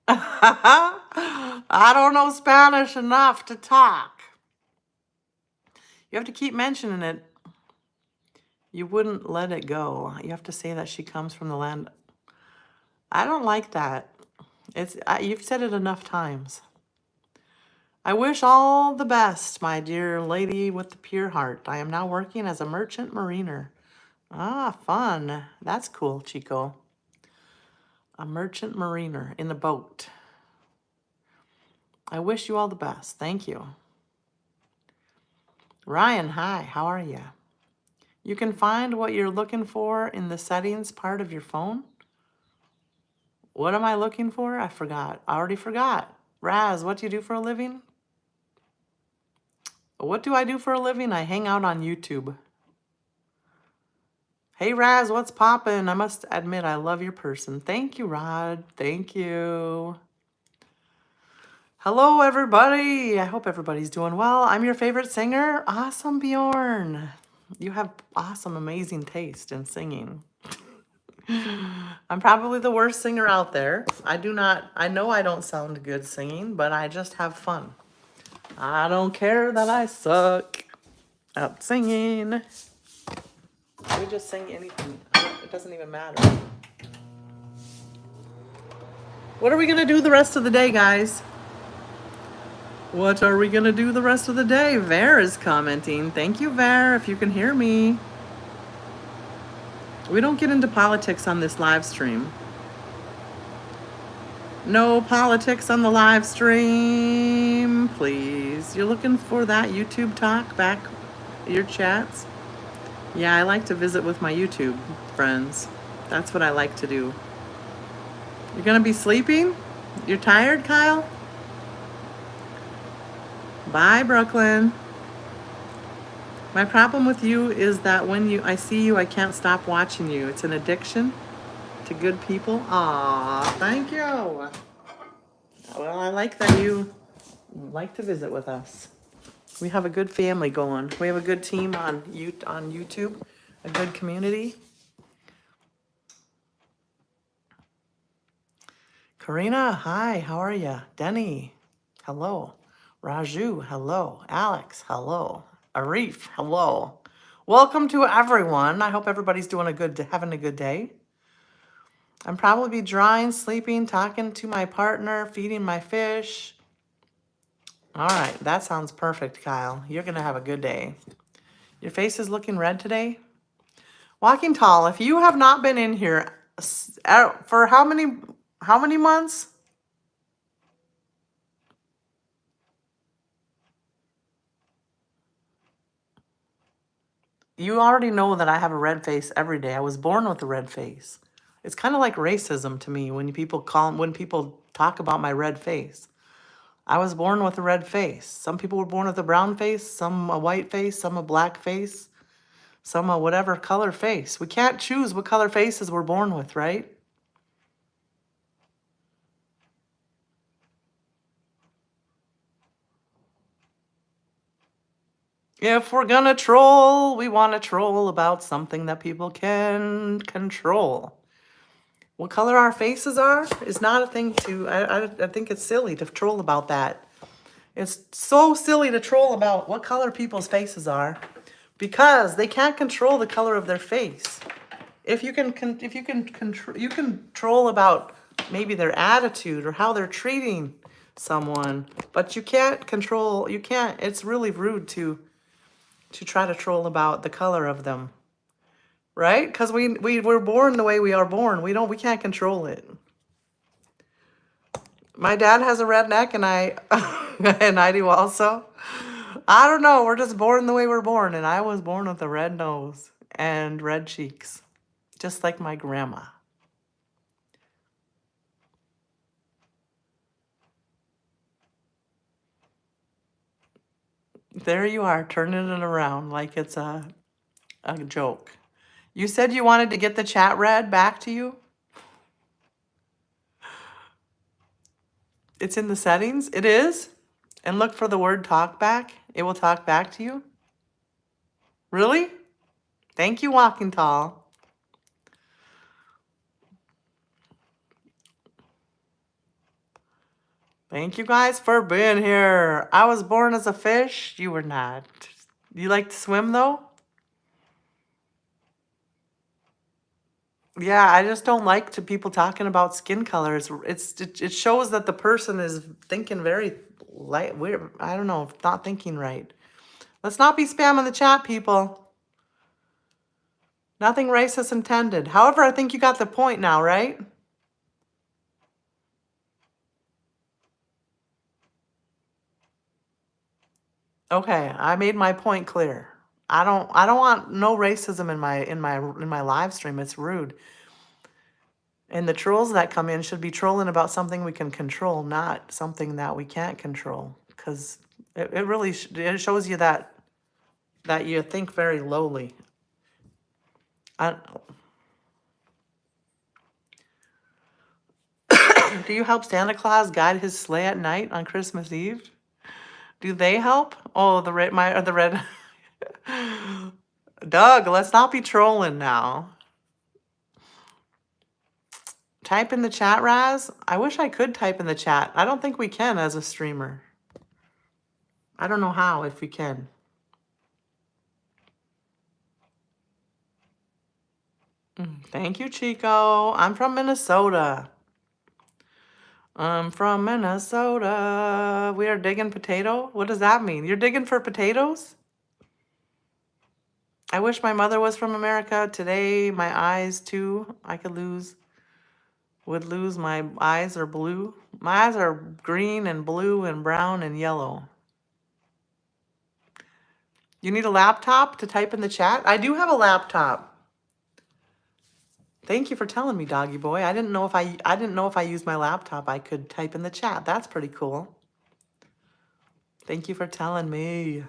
I don't know Spanish enough to talk. You have to keep mentioning it. You wouldn't let it go. You have to say that she comes from the land. I don't like that. You've said it enough times. I wish all the best, my dear lady with the pure heart. I am now working as a merchant mariner. Ah, fun. That's cool, Chico. A merchant mariner in a boat. I wish you all the best. Thank you. Ryan, hi. How are you? You can find what you're looking for in the settings part of your phone. What am I looking for? I forgot. I already forgot. Razz, what do you do for a living? What do I do for a living? I hang out on YouTube. Hey, Razz, what's poppin'? I must admit, I love your person. Thank you, Rod. Thank you. Hello, everybody. I hope everybody's doing well. I'm your favorite singer. Awesome, Bjorn. You have awesome, amazing taste in singing. I'm probably the worst singer out there. I know I don't sound good singing, but I just have fun. I don't care that I suck at singing. We just sing anything. It doesn't even matter. What are we going to do the rest of the day, guys? What are we going to do the rest of the day? Ver is commenting. Thank you, Ver, if you can hear me. We don't get into politics on this live stream. No politics on the live stream, please. You're looking for that YouTube talk back, your chats? Yeah, I like to visit with my YouTube friends. That's what I like to do. You're gonna be sleeping? You're tired, Kyle? Bye, Brooklyn. My problem with you is that when I see you, I can't stop watching you. It's an addiction to good people. Aw, thank you. Well, I like that you like to visit with us. We have a good family going. We have a good team on YouTube, a good community. Karina, hi, how are you? Denny, hello. Raju, hello. Alex, hello. Arif, hello. Welcome to everyone. I hope everybody's having a good day. I'm probably drawing, sleeping, talking to my partner, feeding my fish. All right, that sounds perfect, Kyle. You're gonna have a good day. Your face is looking red today. Walking Tall, if you have not been in here for how many months? You already know that I have a red face every day. I was born with a red face. It's kind of like racism to me when people talk about my red face. I was born with a red face. Some people were born with a brown face, some a white face, some a black face, some a whatever color face. We can't choose what color faces we're born with, right? If we're gonna troll, we want to troll about something that people can control. What color our faces are is not a thing to, I think it's silly to troll about that. It's so silly to troll about what color people's faces are because they can't control the color of their face. If you can control, you can troll about maybe their attitude or how they're treating someone, but you can't, it's really rude to try to troll about the color of them. Right? Because we're born the way we are born. We can't control it. My dad has a red neck and and I do also. I don't know. We're just born the way we're born. And I was born with a red nose and red cheeks. Just like my grandma. There you are, turning it around like it's a joke. You said you wanted to get the chat read back to you? It's in the settings? It is? And look for the word talk back. It will talk back to you? Really? Thank you, Walking Tall. Thank you guys for being here. I was born as a fish. You were not. You like to swim though? Yeah, I just don't like to people talking about skin colors. It shows that the person is thinking very light weird. I don't know, not thinking right. Let's not be spamming the chat, people. Nothing racist intended. However, I think you got the point now, right? Okay, I made my point clear. I don't want no racism in my live stream. It's rude. And the trolls that come in should be trolling about something we can control, not something that we can't control. Because it really it shows you that you think very lowly. Do you help Santa Claus guide his sleigh at night on Christmas Eve? Do they help? Oh, the red. Doug, let's not be trolling now. Type in the chat, Razz. I wish I could type in the chat. I don't think we can as a streamer. I don't know how, if we can. Thank you, Chico. I'm from Minnesota. I'm from Minnesota. We are digging potato? What does that mean? You're digging for potatoes? I wish my mother was from America. Today, my eyes too. Would lose my eyes are blue. My eyes are green and blue and brown and yellow. You need a laptop to type in the chat? I do have a laptop. Thank you for telling me, doggy boy. I didn't know if I used my laptop, I could type in the chat. That's pretty cool. Thank you for telling me.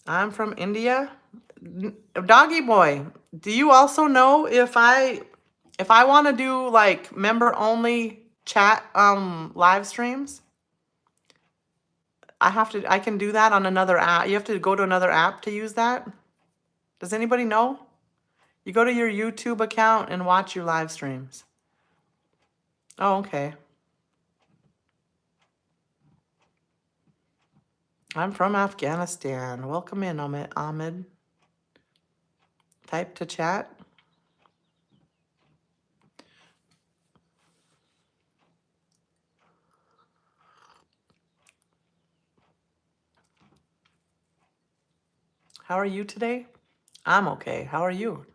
I'm from India. Doggy boy, do you also know if I want to do like member only chat live streams? I can do that on another app. You have to go to another app to use that? Does anybody know? You go to your YouTube account and watch your live streams. Oh, okay. I'm from Afghanistan. Welcome in, Ahmed. Type to chat. How are you today? I'm okay. How are you?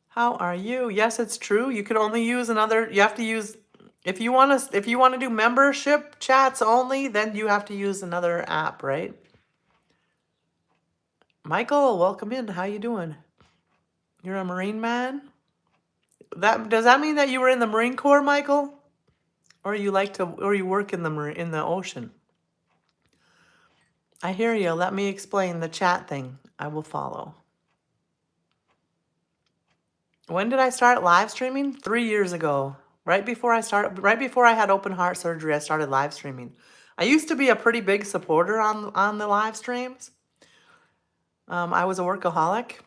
How are you? Yes, it's true. You can only use you have to use, if you want to do membership chats only, then you have to use another app, right? Michael, welcome in. How you doing? You're a Marine man? Does that mean that you were in the Marine Corps, Michael? Or you work in the ocean? I hear you. Let me explain the chat thing. I will follow. When did I start live streaming? 3 years ago. Right before I had open heart surgery, I started live streaming. I used to be a pretty big supporter on the live streams. I was a workaholic.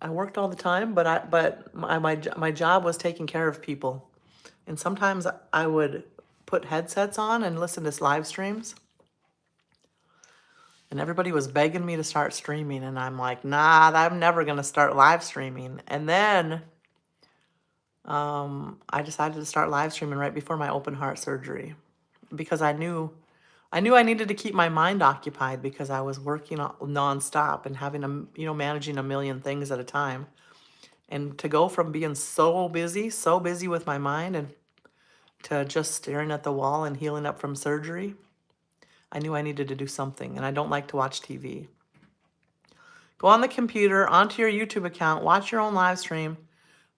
I worked all the time, but my job was taking care of people. And sometimes I would put headsets on and listen to live streams. And everybody was begging me to start streaming, and I'm like, nah, I'm never gonna start live streaming. And then I decided to start live streaming right before my open heart surgery because I knew I needed to keep my mind occupied because I was working nonstop and managing a million things at a time. And to go from being so busy with my mind and to just staring at the wall and healing up from surgery, I knew I needed to do something, and I don't like to watch TV. Go on the computer, onto your YouTube account, watch your own live stream,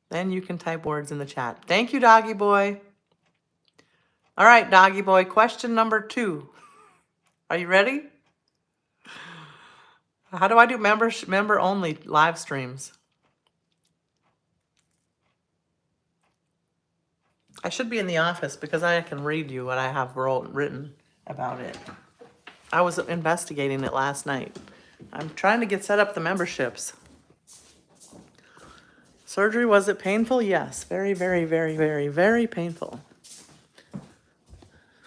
then you can type words in the chat. Thank you, doggy boy. All right, doggy boy, question number 2. Are you ready? How do I do member only live streams? I should be in the office because I can read you what I have written about it. I was investigating it last night. I'm trying to get set up the memberships. Surgery, was it painful? Yes, very, very, very, very, very painful.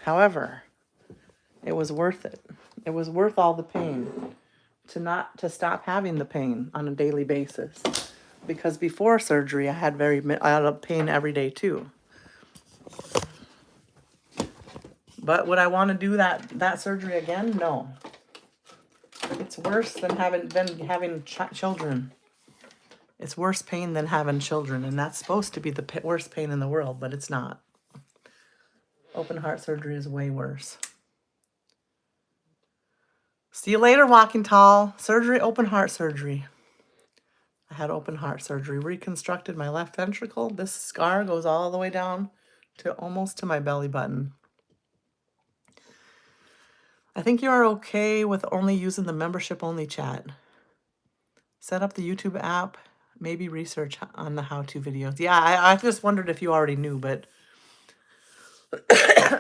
However, it was worth it. It was worth all the pain to stop having the pain on a daily basis. Because before surgery, I had pain every day too. But would I want to do that surgery again? No. It's worse than having children. It's worse pain than having children, and that's supposed to be the worst pain in the world, but it's not. Open heart surgery is way worse. See you later, Walking Tall. Surgery, open heart surgery. I had open heart surgery, reconstructed my left ventricle. This scar goes all the way down to almost to my belly button. I think you are okay with only using the membership only chat. Set up the YouTube app, maybe research on the how-to videos. Yeah, I just wondered if you already knew, but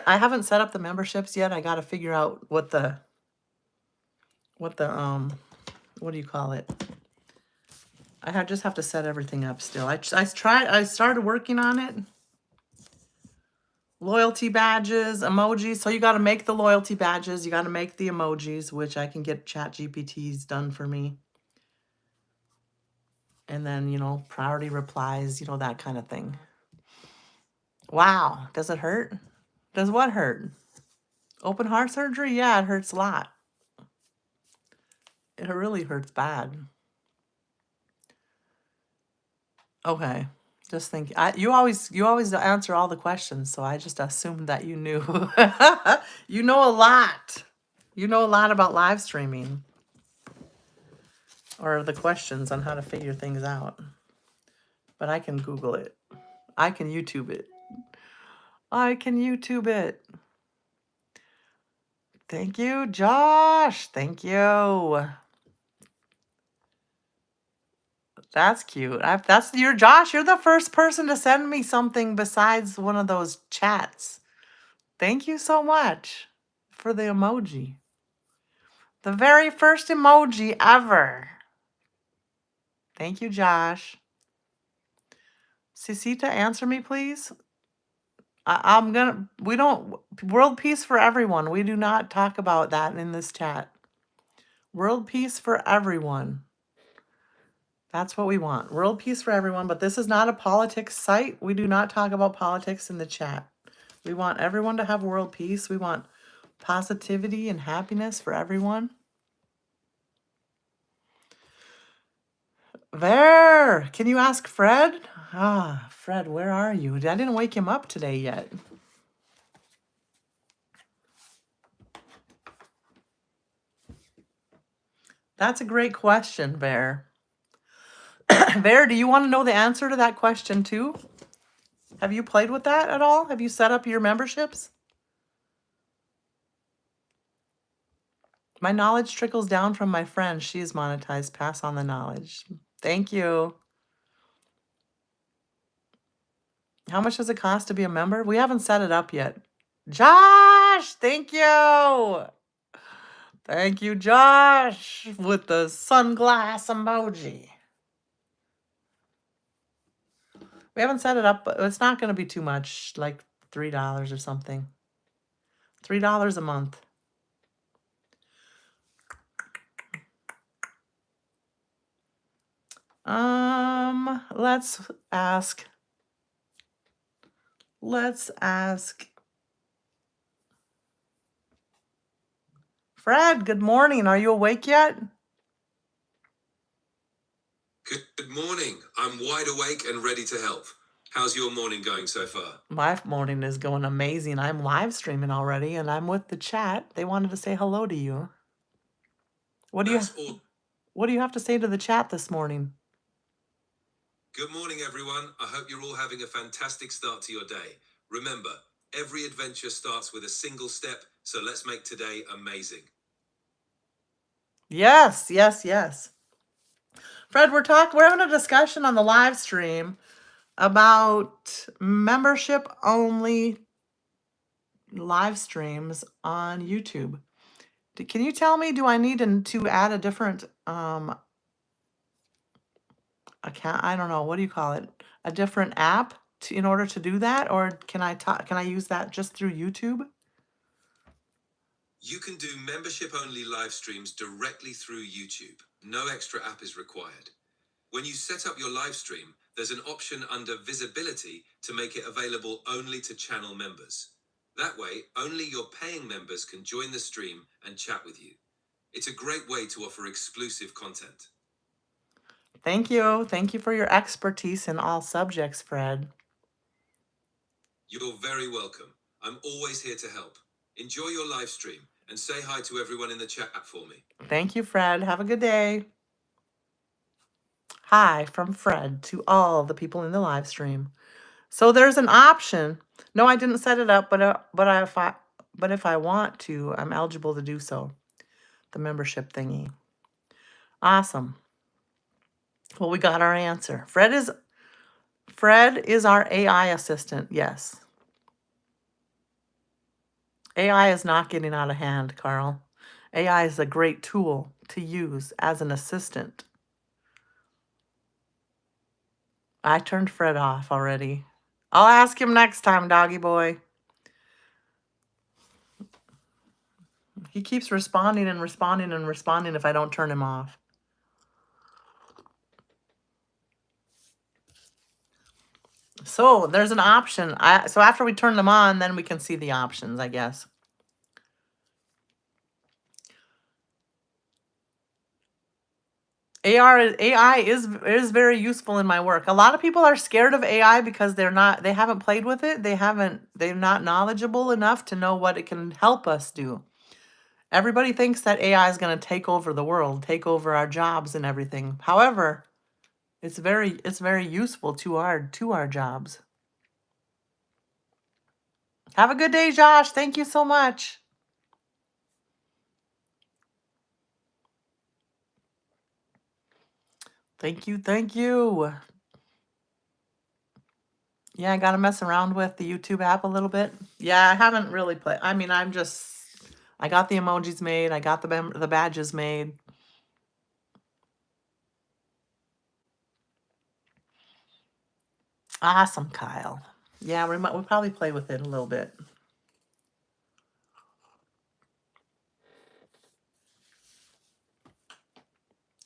I haven't set up the memberships yet. I got to figure out what do you call it? I just have to set everything up still. I started working on it. Loyalty badges, emojis. So you got to make the loyalty badges. You got to make the emojis, which I can get ChatGPT's done for me. And then, priority replies, that kind of thing. Wow. Does it hurt? Does what hurt? Open heart surgery? Yeah, it hurts a lot. It really hurts bad. Okay. Just think. You always answer all the questions, so I just assumed that you knew. You know a lot. You know a lot about live streaming. Or the questions on how to figure things out. But I can Google it. I can YouTube it. I can YouTube it. Thank you, Josh. Thank you. That's cute. You're Josh. You're the first person to send me something besides one of those chats. Thank you so much for the emoji. The very first emoji ever. Thank you, Josh. Cecita, answer me, please. World peace for everyone. We do not talk about that in this chat. World peace for everyone. That's what we want. World peace for everyone, but this is not a politics site. We do not talk about politics in the chat. We want everyone to have world peace. We want positivity and happiness for everyone. There. Can you ask Fred? Fred, where are you? I didn't wake him up today yet. That's a great question, Bear. Bear, do you want to know the answer to that question too? Have you played with that at all? Have you set up your memberships? My knowledge trickles down from my friend. She is monetized. Pass on the knowledge. Thank you. How much does it cost to be a member? We haven't set it up yet. Josh, thank you. Thank you, Josh, with the sunglass emoji. We haven't set it up, but it's not going to be too much, like $3 or something. $3 a month. Let's ask Fred, good morning. Are you awake yet? Good morning. I'm wide awake and ready to help. How's your morning going so far? My morning is going amazing. I'm live streaming already and I'm with the chat. They wanted to say hello to you. What do you have to say to the chat this morning? Good morning, everyone. I hope you're all having a fantastic start to your day. Remember, Every adventure starts with a single step, so let's make today amazing. Yes, yes, yes. Fred, we're having a discussion on the live stream about membership only live streams on YouTube. Can you tell me, do I need to add a different account? I don't know, what do you call it? A different app in order to do that, or can I use that just through YouTube? You can do membership-only live streams directly through YouTube. No extra app is required. When you set up your live stream, there's an option under Visibility to make it available only to channel members. That way, only your paying members can join the stream and chat with you. It's a great way to offer exclusive content. Thank you. Thank you for your expertise in all subjects, Fred. You're very welcome. I'm always here to help. Enjoy your live stream and say hi to everyone in the chat for me. Thank you, Fred. Have a good day. Hi from Fred to all the people in the live stream. So there's an option. No, I didn't set it up, but if I want to, I'm eligible to do so. The membership thingy. Awesome. Well, we got our answer. Fred is our AI assistant. Yes. AI is not getting out of hand, Carl. AI is a great tool to use as an assistant. I turned Fred off already. I'll ask him next time, doggy boy. He keeps responding and responding and responding if I don't turn him off. So there's an option. So after we turn them on, then we can see the options, I guess. AI is very useful in my work. A lot of people are scared of AI because they haven't played with it. They're not knowledgeable enough to know what it can help us do. Everybody thinks that AI is going to take over the world, take over our jobs and everything. However, it's very useful to our jobs. Have a good day, Josh. Thank you so much. Thank you. Thank you. Yeah, I got to mess around with the YouTube app a little bit. Yeah, I haven't really played. I mean, I got the emojis made. I got the badges made. Awesome, Kyle. Yeah, we'll probably play with it a little bit.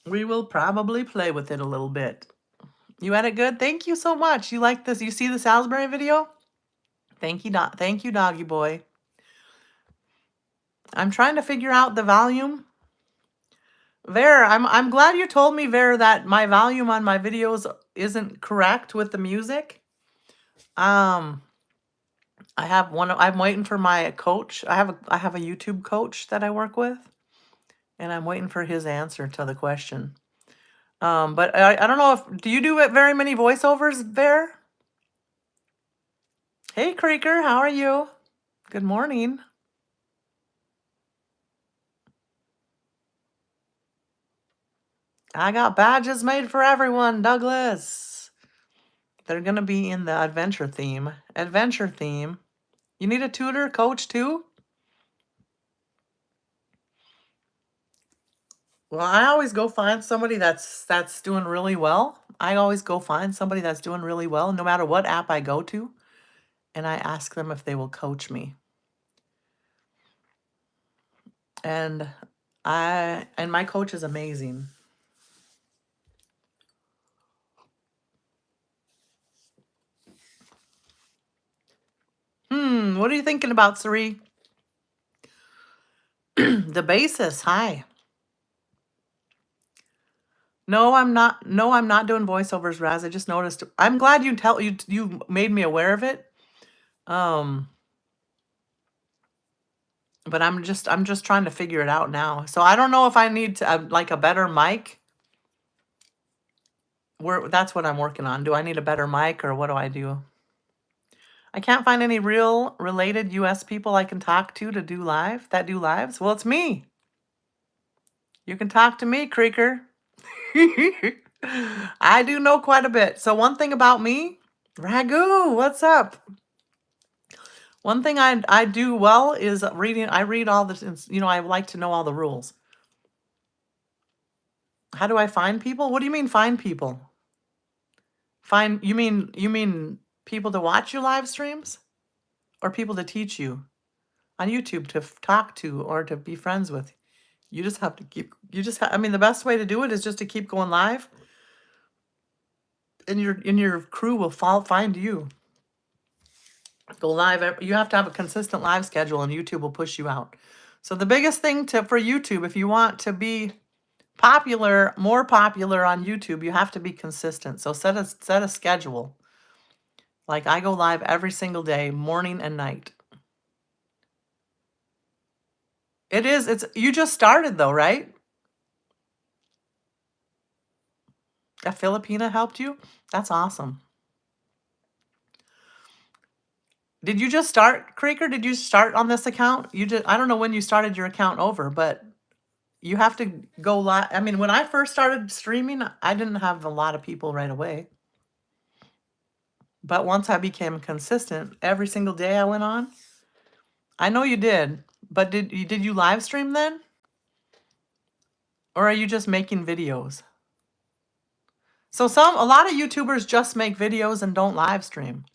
We will probably play with it a little bit. You had it good? Thank you so much. You like this? You see the Salisbury video? Thank you, doggy boy. I'm trying to figure out the volume. Ver, I'm glad you told me, Ver, that my volume on my videos isn't correct with the music. I'm waiting for my coach. I have a YouTube coach that I work with, and I'm waiting for his answer to the question. But I don't know do you do very many voiceovers, Ver? Hey, Creaker, how are you? Good morning. I got badges made for everyone, Douglas. They're going to be in the adventure theme. Adventure theme. You need a tutor, coach too? Well, I always go find somebody that's doing really well. I always go find somebody that's doing really well, no matter what app I go to, and I ask them if they will coach me. And my coach is amazing. What are you thinking about, Sari? The basis, hi. No, I'm not doing voiceovers, Raz. I just noticed. I'm glad you made me aware of it. But I'm just trying to figure it out now. So I don't know if I need to like a better mic. That's what I'm working on. Do I need a better mic or what do I do? I can't find any real related US people I can talk to do lives. Well, it's me. You can talk to me, Creaker. I do know quite a bit. So one thing about me, Ragu, what's up? One thing I do well is reading. I read all the, I like to know all the rules. How do I find people? What do you mean find people? You mean people to watch your live streams or people to teach you on YouTube to talk to or to be friends with? You just have to I mean, the best way to do it is just to keep going live and your crew will find you. Go live. You have to have a consistent live schedule and YouTube will push you out. So the biggest thing for YouTube, if you want to be more popular on YouTube, you have to be consistent. So set a schedule. Like I go live every single day, morning and night. You just started though, right? A Filipina helped you? That's awesome. Did you just start, Creaker? Did you start on this account? I don't know when you started your account over, but you have to go live. I mean, when I first started streaming, I didn't have a lot of people right away. But once I became consistent, every single day I went on. I know you did, but did you live stream then? Or are you just making videos? So a lot of YouTubers just make videos and don't live stream.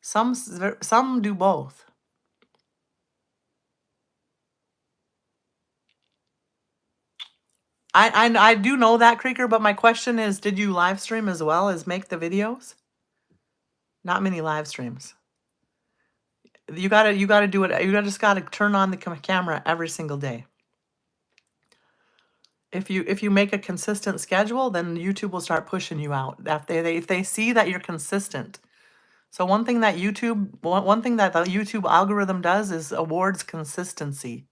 Some do both. I do know that, Creaker, but my question is, did you live stream as well as make the videos? Not many live streams. You gotta do it. Just gotta turn on the camera every single day. If you make a consistent schedule, then YouTube will start pushing you out. If they see that you're consistent. So one thing that the YouTube algorithm does is awards consistency.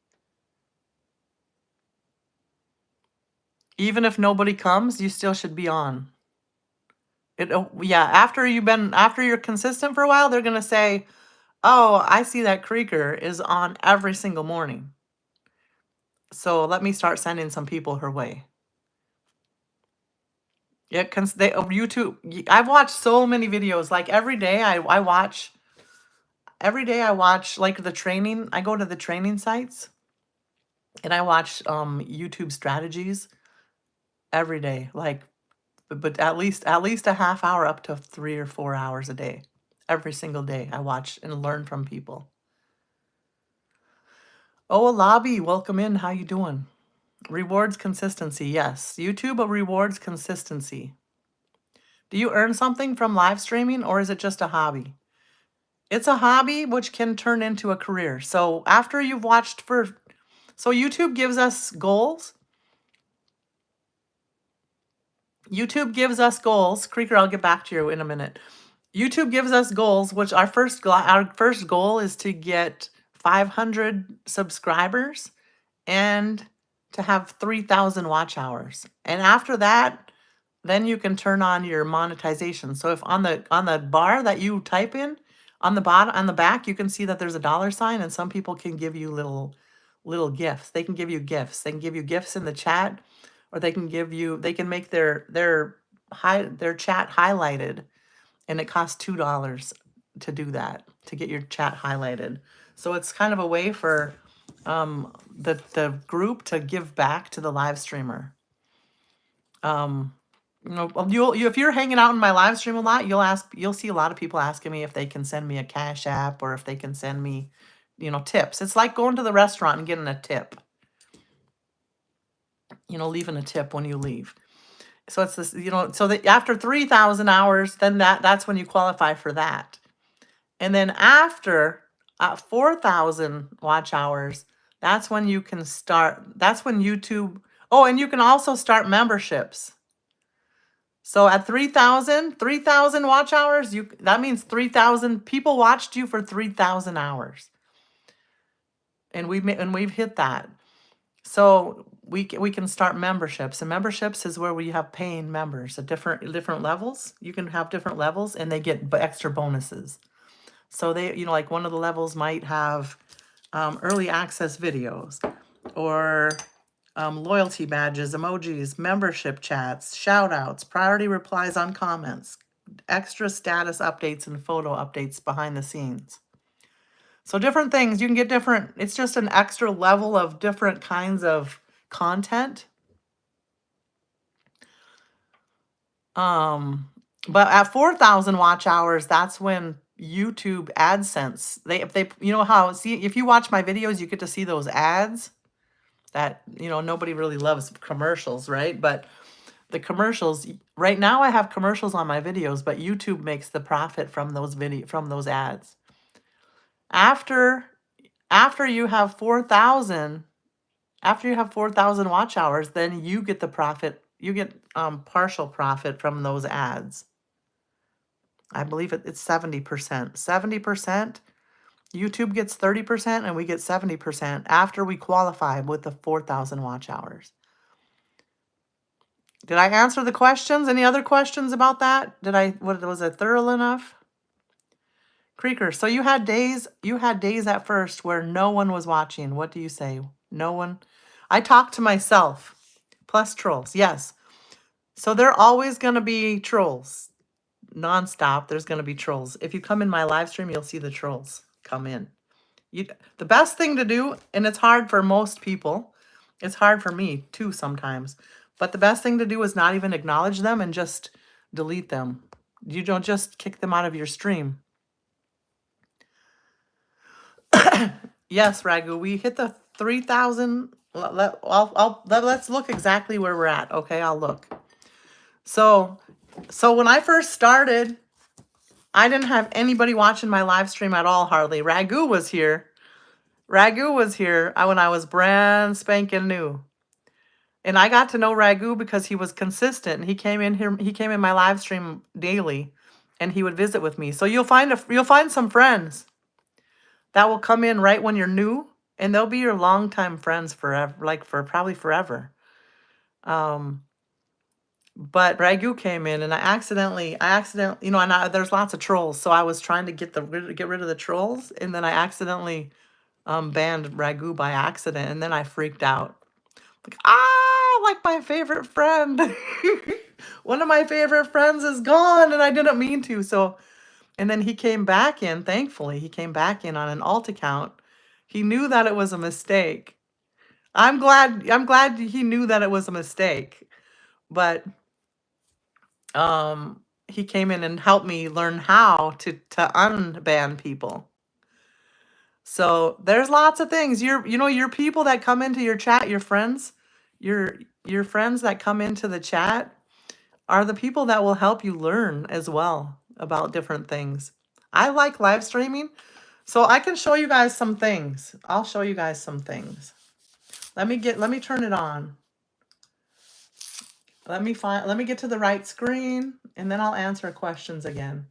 Even if nobody comes, you still should be on. Yeah, after you're consistent for a while, they're gonna say, "Oh, I see that Creaker is on every single morning. So let me start sending some people her way." Yeah, YouTube. I've watched so many videos. Like every day, I watch. Every day I watch like the training. I go to the training sites, and I watch YouTube strategies every day. Like, but at least a half hour up to 3 or 4 hours a day. Every single day, I watch and learn from people. Oh, Lobby, welcome in. How you doing? Rewards consistency. Yes, YouTube rewards consistency. Do you earn something from live streaming or is it just a hobby? It's a hobby which can turn into a career. So after you've watched so YouTube gives us goals. YouTube gives us goals. Creaker, I'll get back to you in a minute. YouTube gives us goals, which our first goal is to get 500 subscribers and to have 3,000 watch hours. And after that, then you can turn on your monetization. So if on the bar that you type in, on the back, you can see that there's a $sign, and some people can give you little gifts. They can give you gifts. They can give you gifts in the chat, or they can make their chat highlighted, and it costs $2 to do that, to get your chat highlighted. So it's kind of a way for the group to give back to the live streamer. If you're hanging out in my live stream a lot, you'll see a lot of people asking me if they can send me a Cash App or if they can send me, tips. It's like going to the restaurant and getting a tip. Leaving a tip when you leave. So it's this, so that after 3,000 hours, then that's when you qualify for that. And then after 4,000 watch hours, that's when you can start. That's when YouTube. Oh, and you can also start memberships. So at 3,000 watch hours, that means 3,000 people watched you for 3,000 hours. And we've hit that. So we can start memberships, and memberships is where we have paying members at different levels. You can have different levels, and they get extra bonuses. So they, like one of the levels might have early access videos or loyalty badges, emojis, membership chats, shout outs, priority replies on comments, extra status updates and photo updates behind the scenes. So different things, you can get different, it's just an extra level of different kinds of content. But at 4,000 watch hours, that's when YouTube AdSense, if they, if you watch my videos, you get to see those ads that, nobody really loves commercials, right? But the commercials, right now I have commercials on my videos, but YouTube makes the profit from those ads. After you have 4,000 watch hours, then you get the profit. You get partial profit from those ads. I believe it's 70%. 70%. YouTube gets 30% and we get 70% after we qualify with the 4,000 watch hours. Did I answer the questions? Any other questions about that? Was it thorough enough? Creeker, so you had days at first where no one was watching. What do you say? No one? I talk to myself. Plus trolls, yes. So there are always going to be trolls. Nonstop, there's going to be trolls. If you come in my live stream, you'll see the trolls come in. The best thing to do, and it's hard for most people, it's hard for me too sometimes, but the best thing to do is not even acknowledge them and just delete them. You don't just kick them out of your stream. Yes, Ragu, we hit the 3,000. Let's look exactly where we're at. Okay, I'll look. So when I first started, I didn't have anybody watching my live stream at all, hardly. Ragu was here when I was brand spanking new. And I got to know Ragu because he was consistent. He came in my live stream daily and he would visit with me. So you'll find some friends that will come in right when you're new, and they'll be your longtime friends forever, probably forever. But Ragu came in, and I accidentally, there's lots of trolls, so I was trying to get rid of the trolls, and then I accidentally banned Ragu by accident, and then I freaked out. Like my favorite friend. One of my favorite friends is gone, and I didn't mean to, so. And then he came back in, thankfully. He came back in on an alt account. He knew that it was a mistake. I'm glad he knew that it was a mistake. But he came in and helped me learn how to unban people. So there's lots of things. Your people that come into your chat, your friends, your friends that come into the chat are the people that will help you learn as well about different things. I like live streaming, so I can show you guys some things. I'll show you guys some things. Let me turn it on. Let me get to the right screen, and then I'll answer questions again.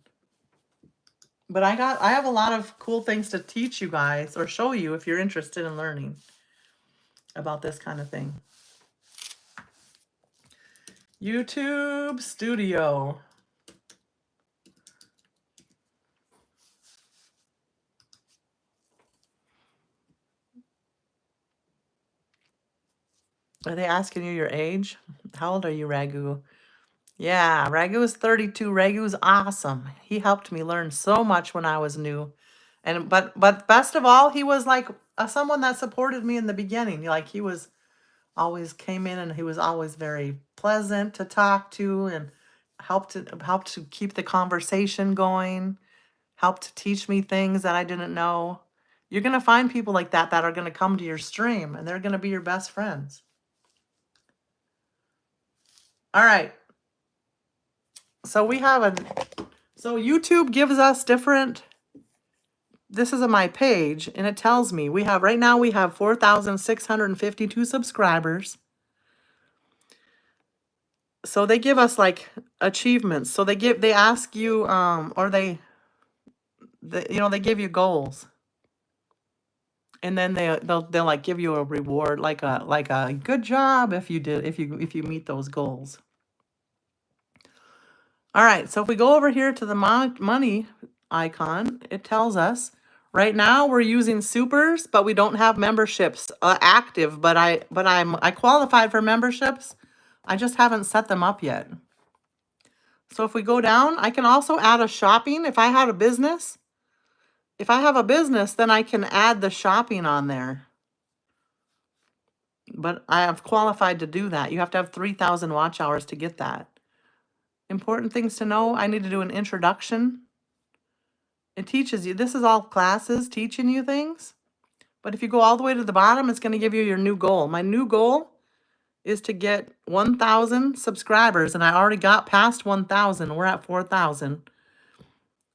But I have a lot of cool things to teach you guys or show you if you're interested in learning about this kind of thing. YouTube Studio. Are they asking you your age? How old are you, Ragu? Yeah, Ragu is 32. Ragu's awesome. He helped me learn so much when I was new. But best of all, he was like someone that supported me in the beginning. Like he was always came in and he was always very pleasant to talk to and helped to keep the conversation going, helped to teach me things that I didn't know. You're going to find people like that are going to come to your stream and they're going to be your best friends. All right. So so YouTube gives us different, this is my page, and it tells me right now we have 4,652 subscribers. So they give us like achievements. So they ask you, or they give you goals. And then they'll like give you a reward, like a good job if you meet those goals. All right, so if we go over here to the money icon, it tells us right now we're using supers, but we don't have memberships active, but I qualified for memberships. I just haven't set them up yet. So if we go down, I can also add a shopping. If I had a business, if I have a business, then I can add the shopping on there. But I have qualified to do that. You have to have 3,000 watch hours to get that. Important things to know. I need to do an introduction. It teaches you, this is all classes teaching you things. But if you go all the way to the bottom, it's going to give you your new goal. My new goal is to get 1,000 subscribers, and I already got past 1,000. We're at 4,000.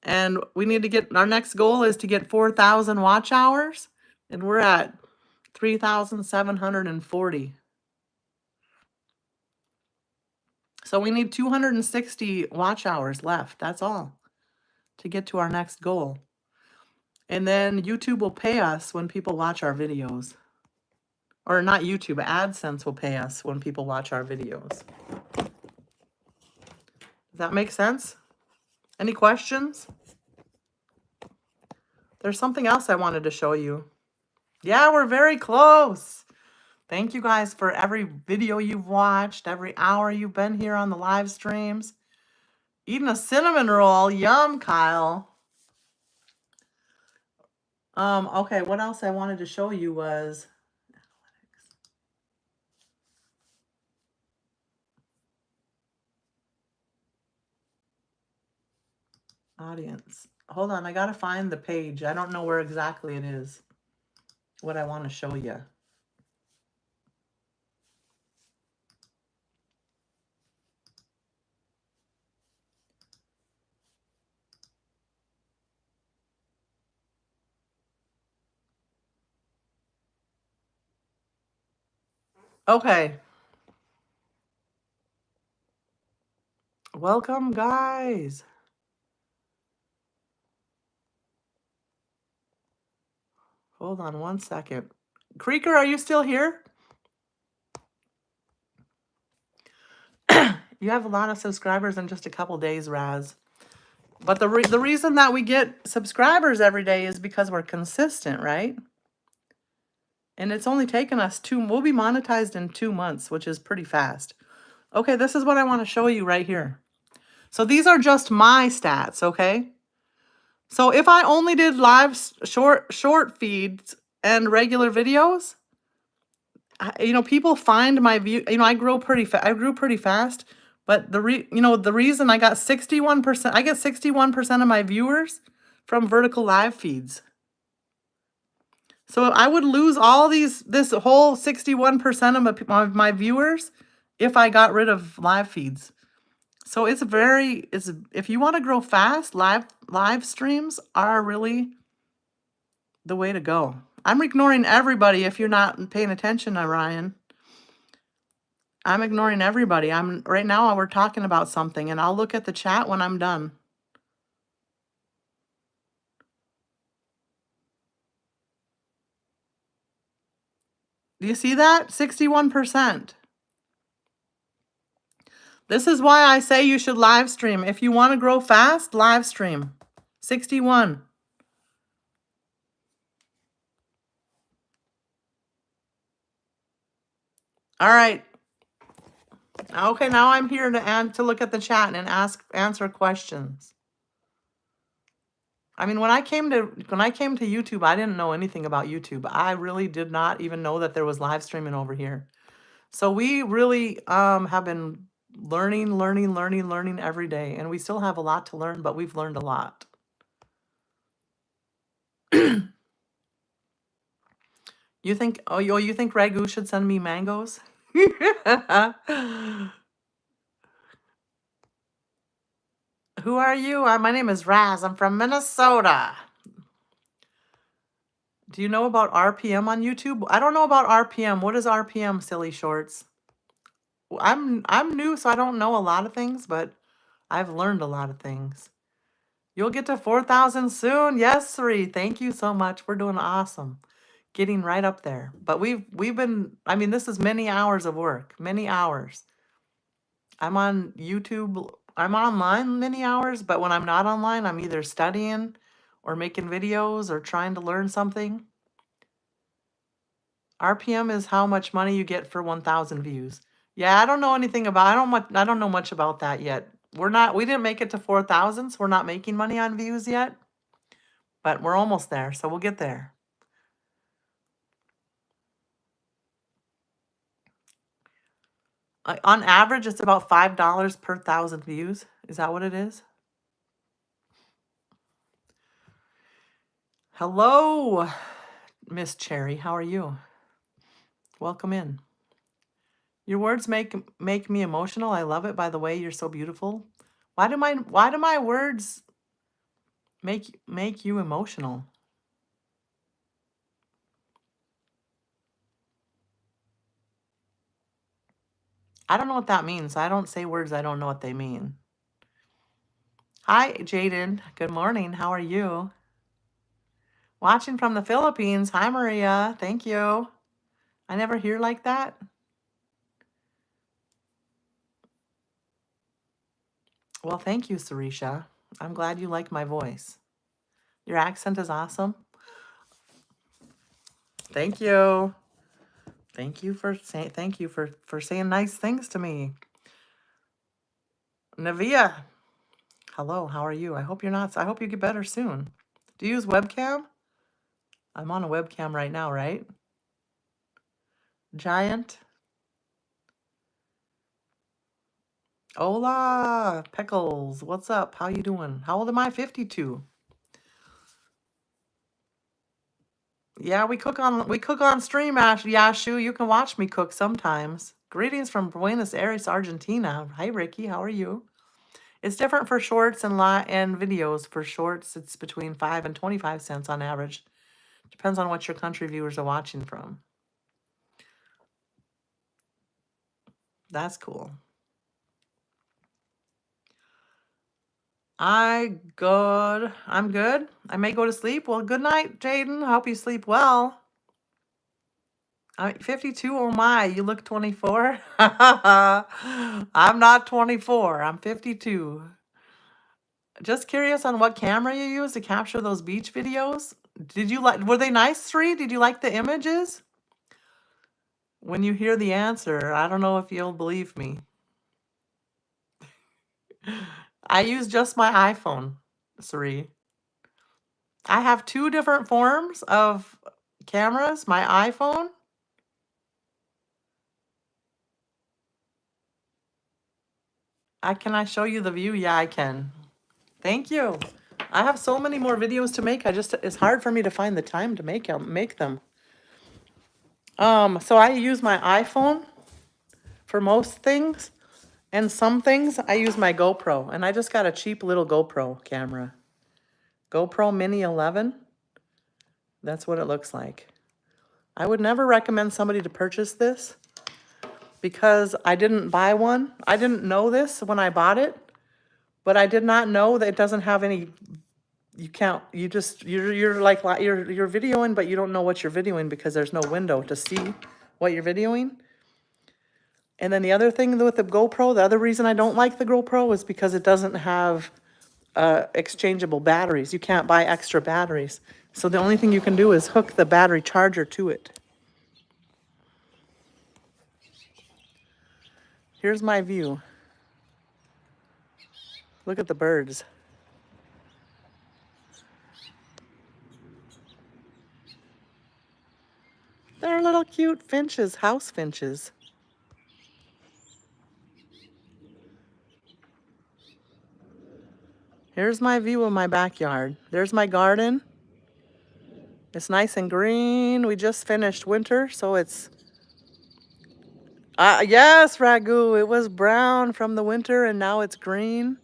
And we need to get, our next goal is to get 4,000 watch hours, and we're at 3,740. So we need 260 watch hours left. That's all to get to our next goal. And then YouTube will pay us when people watch our videos. Or not YouTube, AdSense will pay us when people watch our videos. Does that make sense? Any questions? There's something else I wanted to show you. Yeah, we're very close. Thank you guys for every video you've watched, every hour you've been here on the live streams. Eating a cinnamon roll. Yum, Kyle. Okay, what else I wanted to show you was audience. Hold on, I gotta find the page. I don't know where exactly it is. What I want to show you. Okay. Welcome, guys. Hold on one second. Creaker, are you still here? You have a lot of subscribers in just a couple days, Razz. But the reason that we get subscribers every day is because we're consistent, right? And it's only taken us we'll be monetized in 2 months, which is pretty fast. Okay, this is what I want to show you right here. So these are just my stats, okay? So if I only did live short feeds and regular videos, people find my view. I grew pretty fast, but the reason I got 61%, I get 61% of my viewers from vertical live feeds. So I would lose all this whole 61% of my viewers if I got rid of live feeds. So if you want to grow fast, live streams are really the way to go. I'm ignoring everybody if you're not paying attention, Ryan. I'm ignoring everybody. Right now we're talking about something, and I'll look at the chat when I'm done. Do you see that? 61%. This is why I say you should live stream. If you want to grow fast, live stream. 61. All right. Okay, now I'm here to look at the chat and answer questions. I mean, when I came to YouTube, I didn't know anything about YouTube. I really did not even know that there was live streaming over here. So we really have been learning every day, and we still have a lot to learn, but we've learned a lot. You think Ragu should send me mangoes? Who are you? My name is Razz. I'm from Minnesota. Do you know about RPM on YouTube? I don't know about RPM. What is RPM, silly shorts? I'm new, so I don't know a lot of things, but I've learned a lot of things. You'll get to 4,000 soon. Yes, Sri. Thank you so much. We're doing awesome. Getting right up there. But we've been, this is many hours of work. Many hours. I'm on YouTube I'm online many hours, but when I'm not online, I'm either studying or making videos or trying to learn something. RPM is how much money you get for 1,000 views. Yeah, I don't know anything about. I don't know much about that yet. We didn't make it to 4,000, so we're not making money on views yet. But we're almost there, so we'll get there. On average, it's about $5 per 1,000 views. Is that what it is? Hello, Miss Cherry. How are you? Welcome in. Your words make me emotional. I love it. By the way, you're so beautiful. Why do my words make you emotional? I don't know what that means. I don't say words I don't know what they mean. Hi, Jaden. Good morning. How are you? Watching from the Philippines. Hi, Maria. Thank you. I never hear like that. Well, thank you, Sarisha. I'm glad you like my voice. Your accent is awesome. Thank you. Thank you for saying nice things to me. Navia. Hello, how are you? I hope you get better soon. Do you use webcam? I'm on a webcam right now, right? Giant. Hola, Peckles. What's up? How you doing? How old am I? 52. Yeah, we cook on stream, Yashu. You can watch me cook sometimes. Greetings from Buenos Aires, Argentina. Hi, Ricky. How are you? It's different for shorts and videos. For shorts, it's between 5 and 25 cents on average. Depends on what your country viewers are watching from. That's cool. I'm good. I may go to sleep. Well, good night, Jaden. Hope you sleep well. 52. Oh my, you look 24. I'm not 24. I'm 52. Just curious on what camera you use to capture those beach videos. Were they nice, Sri? Did you like the images? When you hear the answer, I don't know if you'll believe me. I use just my iPhone, Sri. I have 2 different forms of cameras. My iPhone. Can I show you the view? Yeah, I can. Thank you. I have so many more videos to make. It's hard for me to find the time to make them. So I use my iPhone for most things, and some things I use my GoPro, and I just got a cheap little GoPro camera. GoPro Mini 11. That's what it looks like. I would never recommend somebody to purchase this because I didn't buy one. I didn't know this when I bought it, but I did not know that it doesn't have any. You're videoing, but you don't know what you're videoing because there's no window to see what you're videoing. And then the other thing with the GoPro, the other reason I don't like the GoPro is because it doesn't have exchangeable batteries. You can't buy extra batteries. So the only thing you can do is hook the battery charger to it. Here's my view. Look at the birds. They're little cute finches, house finches. Here's my view of my backyard. There's my garden. It's nice and green. We just finished winter, so it's... yes, Ragu. It was brown from the winter, and now it's green.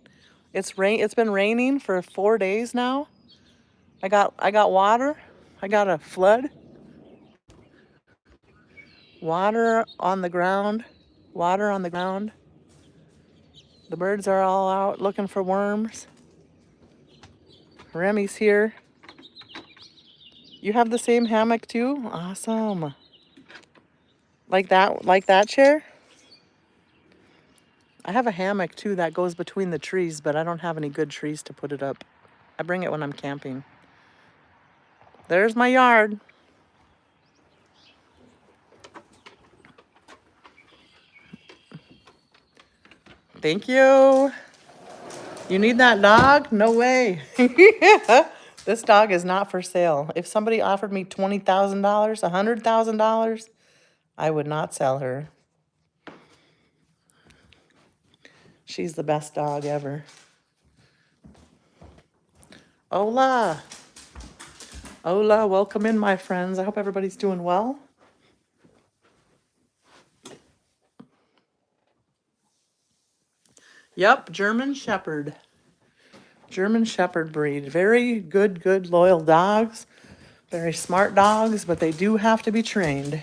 It's been raining for 4 days now. I got water. I got a flood. Water on the ground. Water on the ground. The birds are all out looking for worms. Remy's here. You have the same hammock too? Awesome. Like that chair? I have a hammock too that goes between the trees, but I don't have any good trees to put it up. I bring it when I'm camping. There's my yard. Thank you. You need that dog? No way. This dog is not for sale. If somebody offered me $20,000, $100,000, I would not sell her. She's the best dog ever. Hola. Hola, welcome in, my friends. I hope everybody's doing well. Yep, German Shepherd. German Shepherd breed. Very good, loyal dogs. Very smart dogs, but they do have to be trained.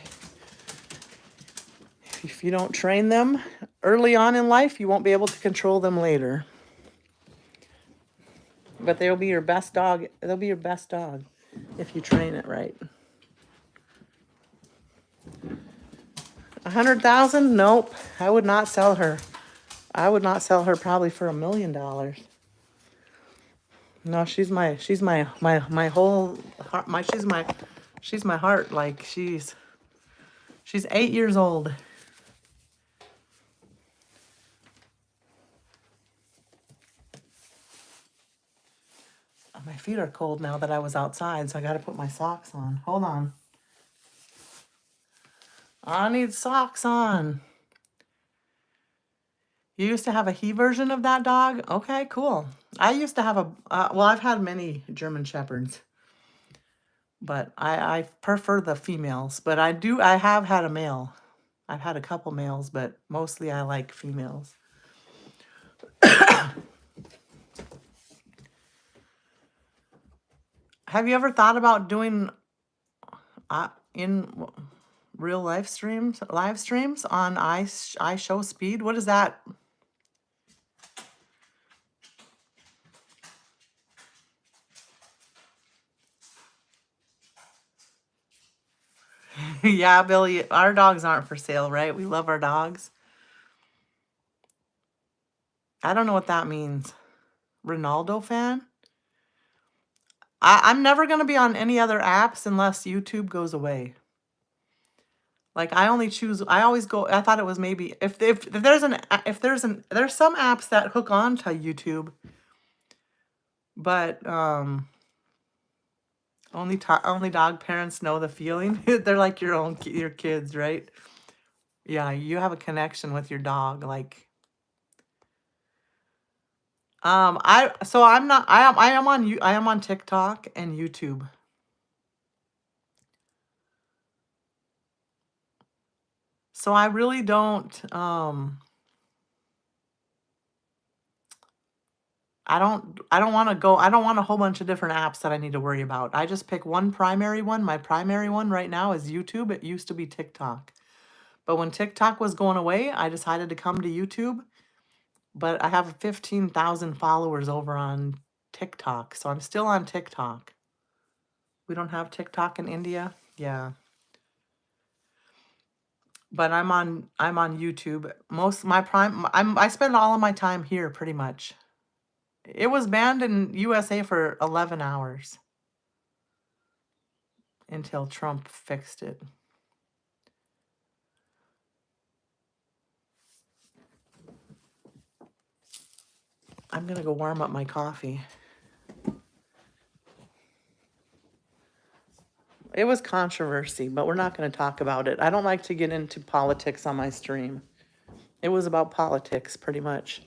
If you don't train them early on in life, you won't be able to control them later. But they'll be your best dog. They'll be your best dog if you train it right. 100,000? Nope. I would not sell her. I would not sell her probably for $1 million. No, she's my whole heart. She's my heart. Like she's 8 years old. My feet are cold now that I was outside, so I got to put my socks on. Hold on. I need socks on. You used to have a he version of that dog? Okay, cool. I used to have well, I've had many German Shepherds, but I prefer the females. But I have had a male. I've had a couple males, but mostly I like females. Have you ever thought about doing in real live streams on iShow Speed? What is that? Yeah, Billy, our dogs aren't for sale, right? We love our dogs. I don't know what that means. Ronaldo fan? I'm never going to be on any other apps unless YouTube goes away. Like I always go, I thought it was maybe, there's some apps that hook on to YouTube, but only dog parents know the feeling. They're like your kids, right? Yeah, you have a connection with your dog, like. I am on TikTok and YouTube. So I really don't I don't want to go. I don't want a whole bunch of different apps that I need to worry about. I just pick one primary one. My primary one right now is YouTube. It used to be TikTok. But when TikTok was going away, I decided to come to YouTube. But I have 15,000 followers over on TikTok. So I'm still on TikTok. We don't have TikTok in India. Yeah. But I'm on YouTube. I spend all of my time here pretty much. It was banned in USA for 11 hours until Trump fixed it. I'm going to go warm up my coffee. It was controversy, but we're not going to talk about it. I don't like to get into politics on my stream. It was about politics, pretty much.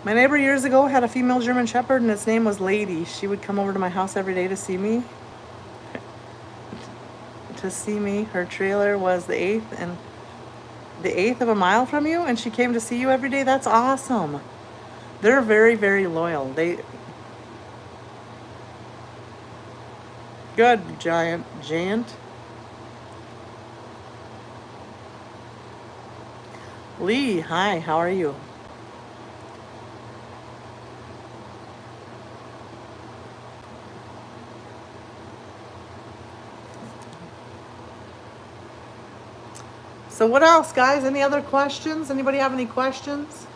My neighbor years ago had a female German Shepherd, and its name was Lady. She would come over to my house every day to see me. Her trailer was the eighth of a mile from you, and she came to see you every day. That's awesome. They're very, very loyal. Good, giant. Lee, hi, how are you? So what else, guys? Any other questions? Anybody have any questions?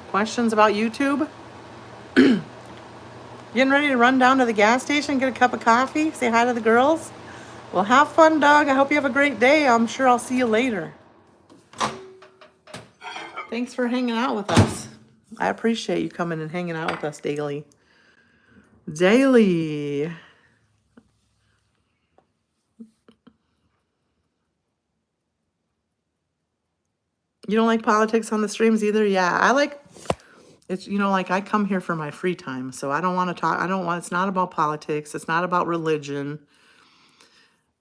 Questions about YouTube? Getting ready to run down to the gas station, get a cup of coffee, say hi to the girls? Well, have fun, Doug. I hope you have a great day. I'm sure I'll see you later. Thanks for hanging out with us. I appreciate you coming and hanging out with us daily. Daily. You don't like politics on the streams either? Yeah, I like it's, you know, like I come here for my free time. So I don't want to talk. It's not about politics. It's not about religion.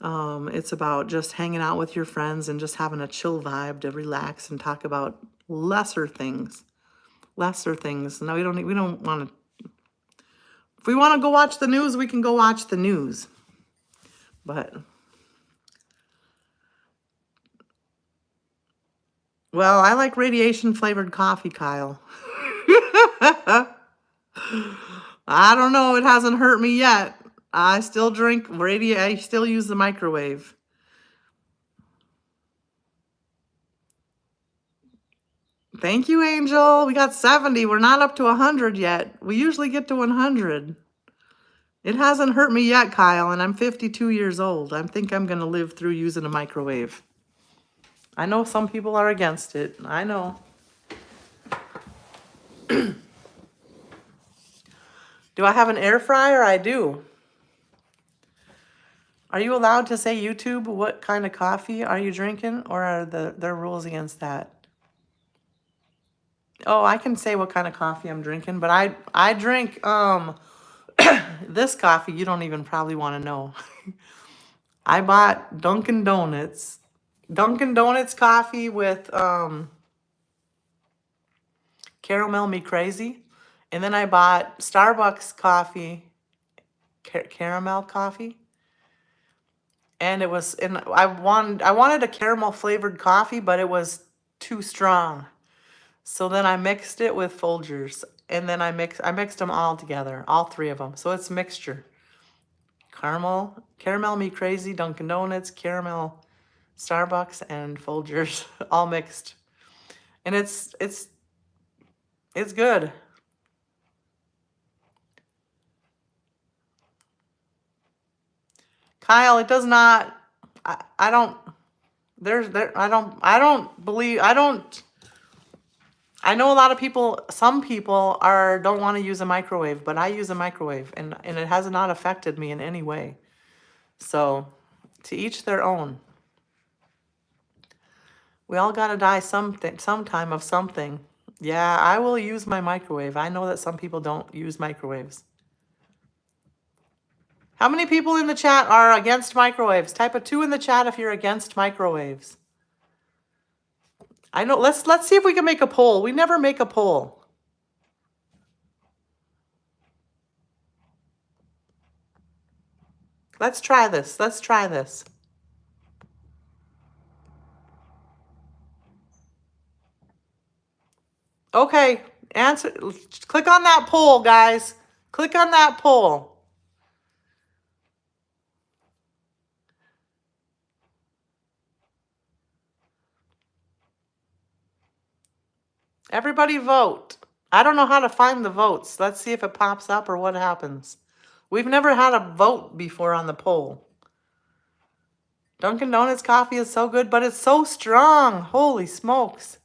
It's about just hanging out with your friends and just having a chill vibe to relax and talk about lesser things. Lesser things. No, we don't want to. If we want to go watch the news, we can go watch the news. But, well, I like radiation flavored coffee, Kyle. I don't know. It hasn't hurt me yet. I still drink I still use the microwave. Thank you, Angel. We got 70. We're not up to 100 yet. We usually get to 100. It hasn't hurt me yet, Kyle, and I'm 52 years old. I think I'm going to live through using a microwave. I know some people are against it. I know. Do I have an air fryer? I do. Are you allowed to say YouTube what kind of coffee are you drinking, or are there rules against that? Oh, I can say what kind of coffee I'm drinking, but I drink this coffee you don't even probably want to know. I bought Dunkin' Donuts coffee with Caramel Me Crazy. And then I bought Starbucks coffee, caramel coffee. And it was, and I wanted a caramel flavored coffee, but it was too strong. So then I mixed it with Folgers, and then I mixed them all together, all three of them. So it's mixture. Caramel Me Crazy, Dunkin' Donuts, caramel, Starbucks, and Folgers, all mixed. And it's good. Kyle, it does not, I don't, I know a lot of people, some people don't want to use a microwave, but I use a microwave and it has not affected me in any way. So to each their own. We all got to die sometime of something. Yeah, I will use my microwave. I know that some people don't use microwaves. How many people in the chat are against microwaves? Type a 2 in the chat if you're against microwaves. I know, let's see if we can make a poll. We never make a poll. Let's try this. Let's try this. Okay, answer. Click on that poll, guys. Click on that poll. Everybody vote. I don't know how to find the votes. Let's see if it pops up or what happens. We've never had a vote before on the poll. Dunkin' Donuts coffee is so good, but it's so strong. Holy smokes.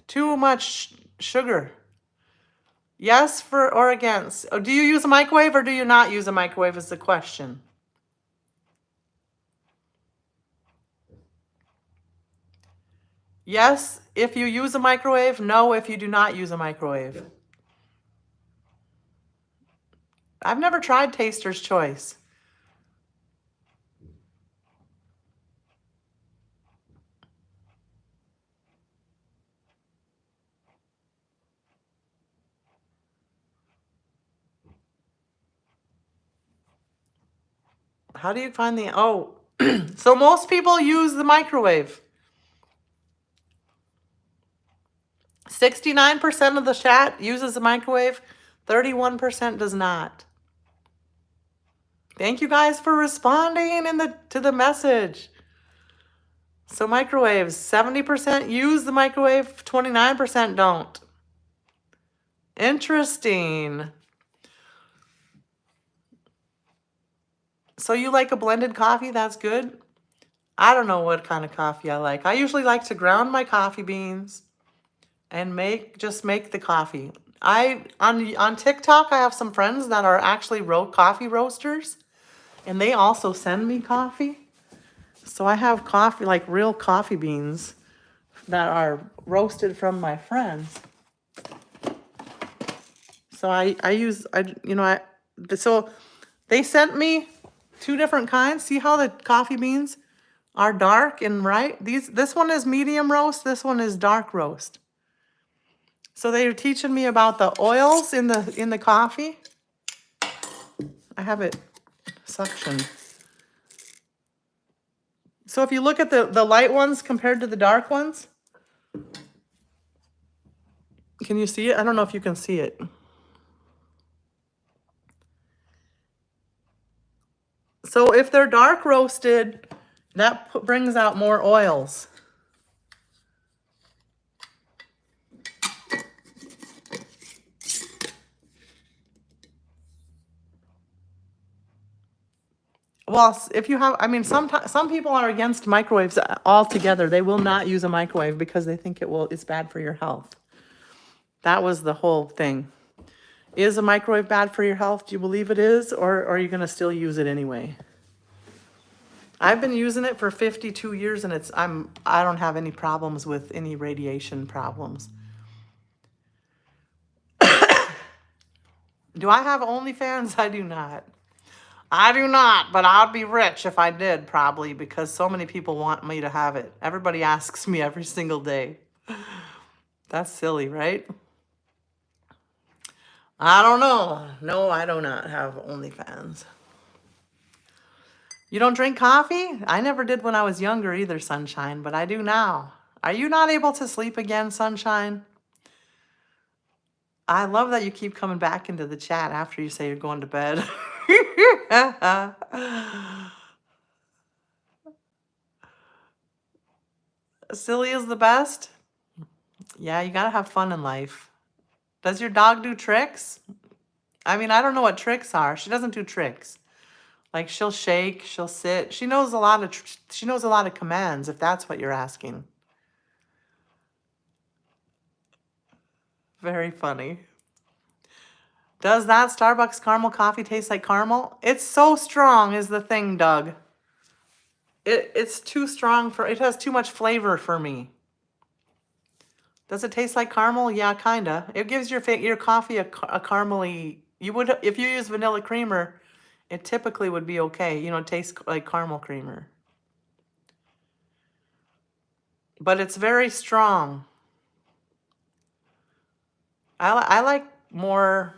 Too much sugar. Yes for or against. Oh, do you use a microwave or do you not use a microwave is the question. Yes if you use a microwave. No if you do not use a microwave. I've never tried Taster's Choice. How do you find the, oh, so most people use the microwave. 69% of the chat uses the microwave, 31% does not. Thank you guys for responding to the message. So microwaves, 70% use the microwave, 29% don't. Interesting. So you like a blended coffee? That's good. I don't know what kind of coffee I like. I usually like to ground my coffee beans and just make the coffee. On TikTok, I have some friends that are actually coffee roasters, and they also send me coffee. So I have coffee, like real coffee beans that are roasted from my friends. So so they sent me two different kinds. See how the coffee beans are dark and right? This one is medium roast, this one is dark roast. So they were teaching me about the oils in the coffee. I have it suctioned. So if you look at the light ones compared to the dark ones, can you see it? I don't know if you can see it. So if they're dark roasted, that brings out more oils. Well, if you have, I mean, some people are against microwaves altogether. They will not use a microwave because they think it's bad for your health. That was the whole thing. Is a microwave bad for your health? Do you believe it is, or are you going to still use it anyway? I've been using it for 52 years, and I don't have any problems with any radiation problems. Do I have OnlyFans? I do not. I do not, but I'd be rich if I did, probably, because so many people want me to have it. Everybody asks me every single day. That's silly, right? I don't know. No, I do not have OnlyFans. You don't drink coffee? I never did when I was younger either, Sunshine, but I do now. Are you not able to sleep again, Sunshine? I love that you keep coming back into the chat after you say you're going to bed. Silly is the best? Yeah, you gotta have fun in life. Does your dog do tricks? I mean, I don't know what tricks are. She doesn't do tricks. Like she'll shake, she'll sit. She knows a lot of commands, if that's what you're asking. Very funny. Does that Starbucks caramel coffee taste like caramel? It's so strong is the thing, Doug. It's too strong it has too much flavor for me. Does it taste like caramel? Yeah, kinda. It gives your coffee a caramely. You would, if you use vanilla creamer, it typically would be okay. You know, it tastes like caramel creamer. But it's very strong. I like more.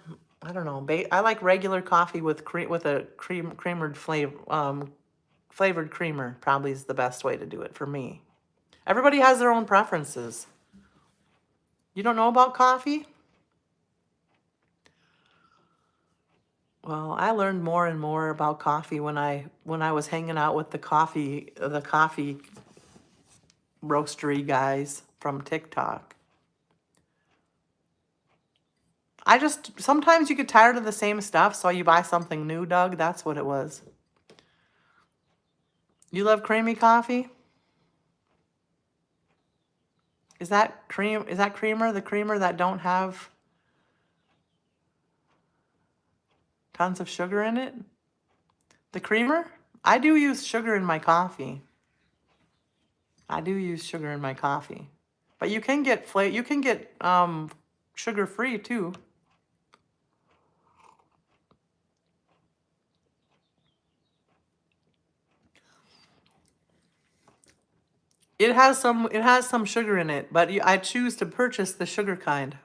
I don't know. I like regular coffee with a creamered flavored creamer. Probably is the best way to do it for me. Everybody has their own preferences. You don't know about coffee? Well, I learned more and more about coffee when I was hanging out with the coffee roastery guys from TikTok. Sometimes you get tired of the same stuff, so you buy something new, Doug. That's what it was. You love creamy coffee? Is that creamer, the creamer that don't have tons of sugar in it? The creamer? I do use sugar in my coffee. But you can get sugar free too. It has some sugar in it, but I choose to purchase the sugar kind.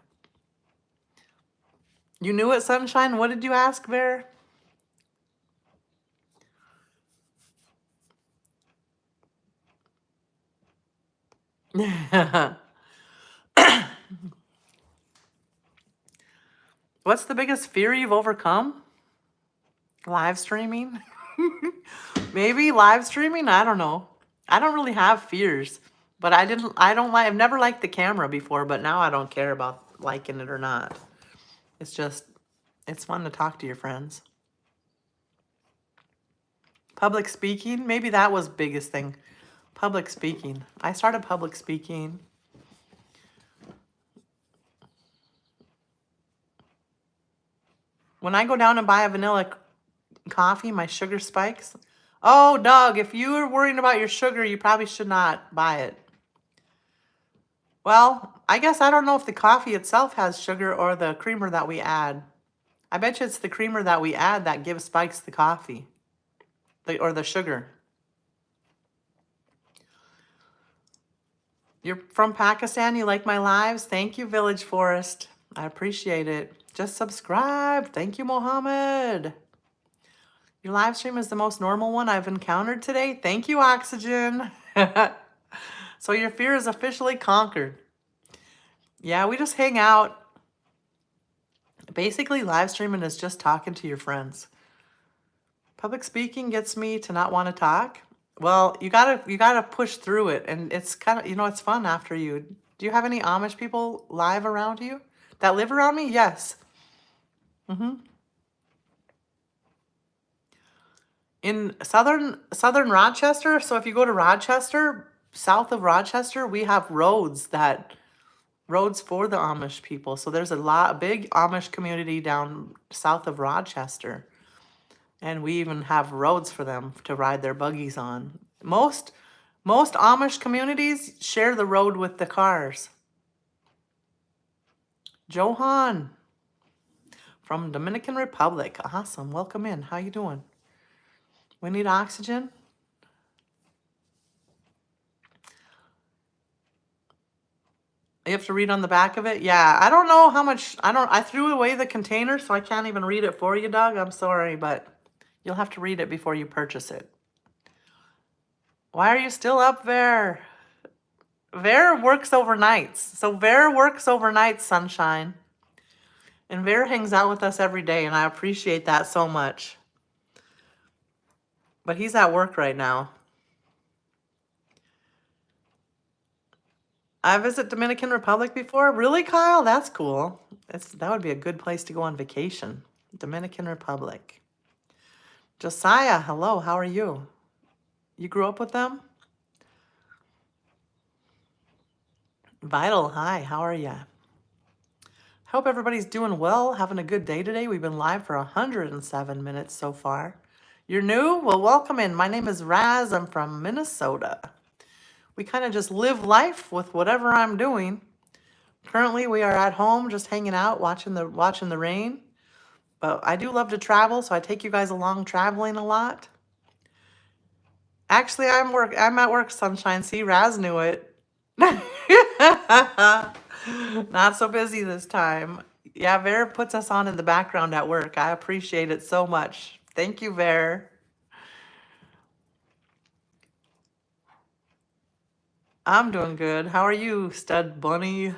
You knew it, Sunshine? What did you ask, Bear? What's the biggest fear you've overcome? Live streaming? Maybe live streaming? I don't know. I don't really have fears, but I've never liked the camera before, but now I don't care about liking it or not. It's just, it's fun to talk to your friends. Public speaking, maybe that was biggest thing. Public speaking. I started public speaking. When I go down and buy a vanilla coffee, my sugar spikes. Oh, Doug, if you are worrying about your sugar, you probably should not buy it. Well, I guess I don't know if the coffee itself has sugar or the creamer that we add. I bet you it's the creamer that we add that gives spikes the coffee. Or the sugar. You're from Pakistan, you like my lives? Thank you, Village Forest. I appreciate it. Just subscribe. Thank you, Mohammed. Your live stream is the most normal one I've encountered today. Thank you, Oxygen. So your fear is officially conquered. Yeah, we just hang out. Basically, live streaming is just talking to your friends. Public speaking gets me to not want to talk. Well, you gotta push through it, and it's kind of, it's fun after you. Do you have any Amish people live around you that live around me? Yes. In southern Rochester, so if you go to Rochester, south of Rochester, we have roads for the Amish people. So there's a big Amish community down south of Rochester. And we even have roads for them to ride their buggies on. Most Amish communities share the road with the cars. Johan from Dominican Republic. Awesome. Welcome in. How you doing? We need oxygen. You have to read on the back of it? Yeah, I don't know how much, I threw away the container, so I can't even read it for you, Doug. I'm sorry, but you'll have to read it before you purchase it. Why are you still up there? Ver works overnights. So Ver works overnight, sunshine. And Ver hangs out with us every day, and I appreciate that so much. But he's at work right now. I visited Dominican Republic before. Really, Kyle? That's cool. That would be a good place to go on vacation. Dominican Republic. Josiah, hello. How are you? You grew up with them? Vital, hi. How are you? Hope everybody's doing well, having a good day today. We've been live for 107 minutes so far. You're new? Well, welcome in. My name is Razz. I'm from Minnesota. We kind of just live life with whatever I'm doing. Currently, we are at home just hanging out, watching the rain. But I do love to travel, so I take you guys along traveling a lot. Actually, I'm at work, sunshine. See, Raz knew it. Not so busy this time. Yeah, Ver puts us on in the background at work. I appreciate it so much. Thank you, Ver. I'm doing good. How are you, Stud Bunny?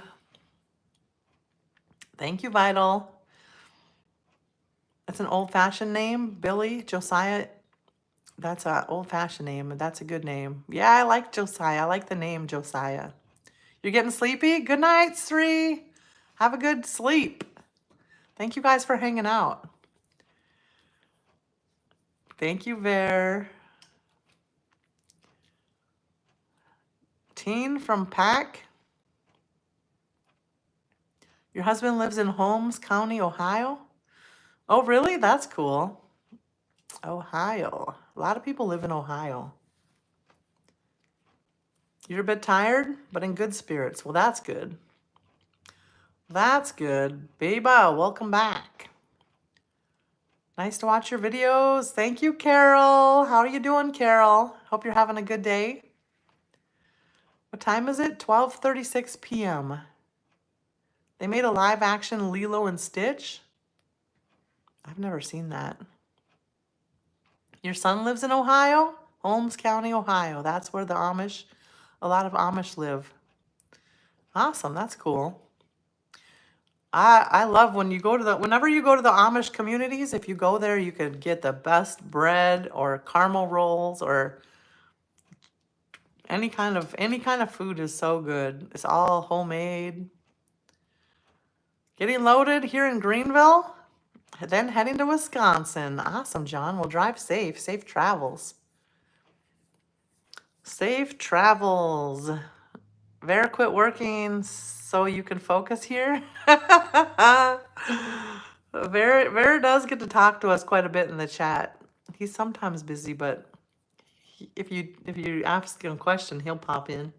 Thank you, Vital. That's an old-fashioned name, Billy, Josiah. That's an old-fashioned name. That's a good name. Yeah, I like Josiah. I like the name Josiah. You're getting sleepy? Good night, Sri. Have a good sleep. Thank you guys for hanging out. Thank you, Ver. Teen from Pack. Your husband lives in Holmes County, Ohio? Oh, really? That's cool. Ohio. A lot of people live in Ohio. You're a bit tired, but in good spirits. Well, that's good. That's good. Beba, welcome back. Nice to watch your videos. Thank you, Carol. How are you doing, Carol? Hope you're having a good day. What time is it? 12:36 p.m. They made a live action Lilo and Stitch. I've never seen that. Your son lives in Ohio? Holmes County, Ohio. That's where a lot of Amish live. Awesome, that's cool. I love whenever you go to the Amish communities, if you go there, you could get the best bread or caramel rolls or Any kind of food is so good. It's all homemade. Getting loaded here in Greenville, then heading to Wisconsin. Awesome, John. We'll drive safe. Safe travels. Safe travels. Vera quit working so you can focus here. Vera does get to talk to us quite a bit in the chat. He's sometimes busy, but if you ask him a question, he'll pop in.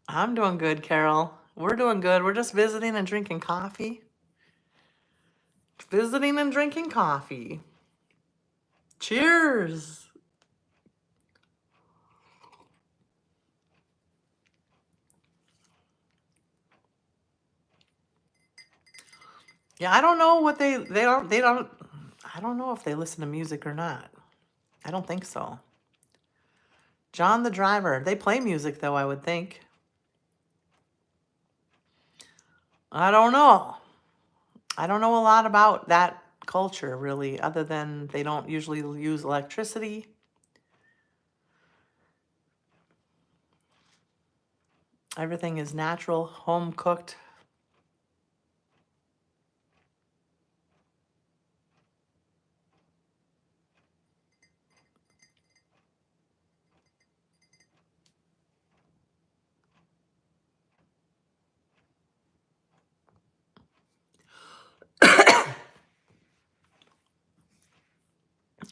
I'm doing good, Carol. We're doing good. We're just visiting and drinking coffee. Visiting and drinking coffee. Cheers. Yeah, I don't know what they don't I don't know if they listen to music or not. I don't think so. John the driver. They play music though, I would think. I don't know. I don't know a lot about that culture really, other than they don't usually use electricity. Everything is natural, home cooked.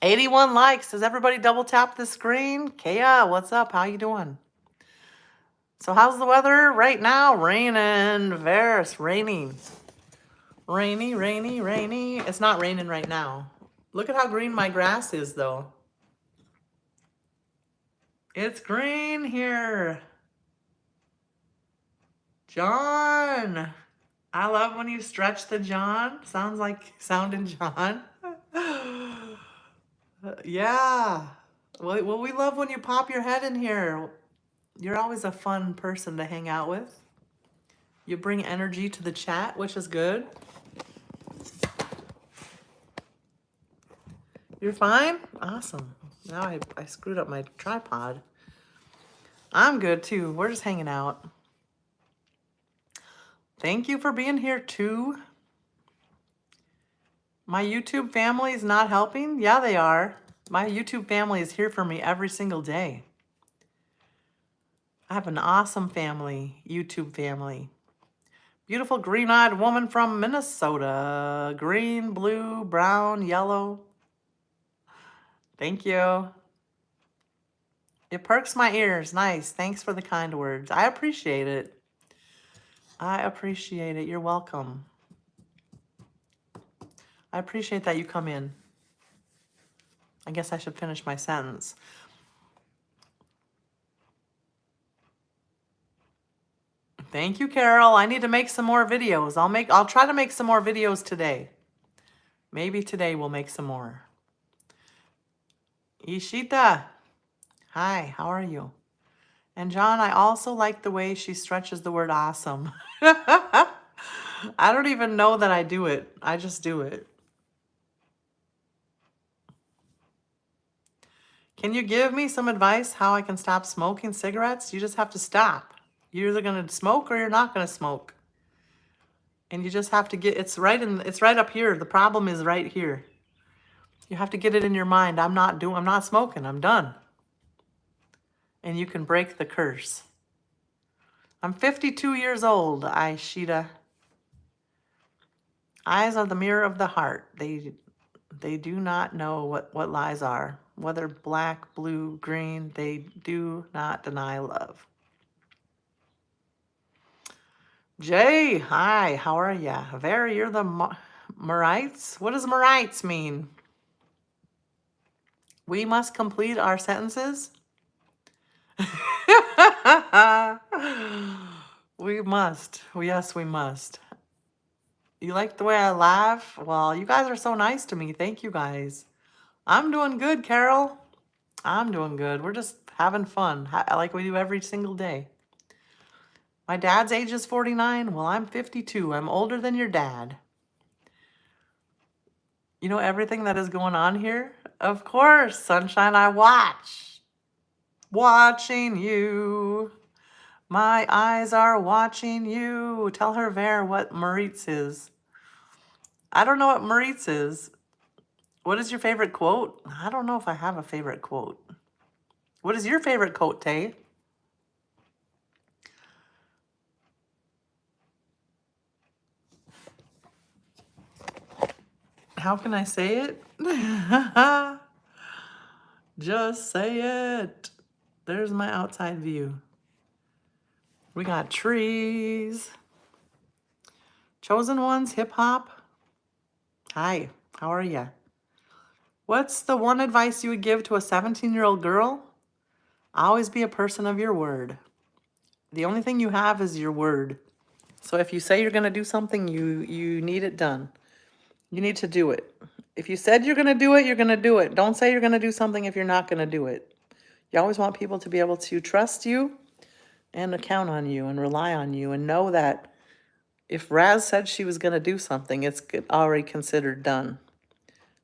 81 likes. Does everybody double tap the screen? Kaya, what's up? How you doing? So how's the weather right now? Raining. Verse, raining. Rainy, rainy, rainy. It's not raining right now. Look at how green my grass is, though. It's green here. John. I love when you stretch the John. Sounds like sounding John. Yeah. Well, we love when you pop your head in here. You're always a fun person to hang out with. You bring energy to the chat, which is good. You're fine? Awesome. Now I screwed up my tripod. I'm good too. We're just hanging out. Thank you for being here too. My YouTube family is not helping? Yeah, they are. My YouTube family is here for me every single day. I have an awesome family, YouTube family. Beautiful green-eyed woman from Minnesota. Green, blue, brown, yellow. Thank you. It perks my ears. Nice. Thanks for the kind words. I appreciate it. I appreciate it. You're welcome. I appreciate that you come in. I guess I should finish my sentence. Thank you, Carol. I need to make some more videos. I'll try to make some more videos today. Maybe today we'll make some more. Ishita. Hi, how are you? And John, I also like the way she stretches the word awesome. I don't even know that I do it. I just do it. Can you give me some advice how I can stop smoking cigarettes? You just have to stop. You're either going to smoke or you're not going to smoke. And you just have to get, it's right up here. The problem is right here. You have to get it in your mind. I'm not smoking. I'm done. And you can break the curse. I'm 52 years old, Aishita. Eyes are the mirror of the heart. They do not know what lies are. Whether black, blue, green, they do not deny love. Jay, hi, how are ya? Vera, you're the Marites? What does Marites mean? We must complete our sentences? We must. Yes, we must. You like the way I laugh? Well, you guys are so nice to me. Thank you guys. I'm doing good, Carol. I'm doing good. We're just having fun, like we do every single day. My dad's age is 49. Well, I'm 52. I'm older than your dad. You know everything that is going on here? Of course, sunshine, I watch. Watching you. My eyes are watching you. Tell her, Ver, what Maritz is. I don't know what Maritz is. What is your favorite quote? I don't know if I have a favorite quote. What is your favorite quote, Tay? How can I say it? Just say it. There's my outside view. We got trees. Chosen ones, hip hop. Hi, how are ya? What's the one advice you would give to a 17-year-old girl? Always be a person of your word. The only thing you have is your word. So if you say you're going to do something, you need it done. You need to do it. If you said you're going to do it, you're going to do it. Don't say you're going to do something if you're not going to do it. You always want people to be able to trust you and count on you and rely on you and know that if Razz said she was going to do something, it's already considered done.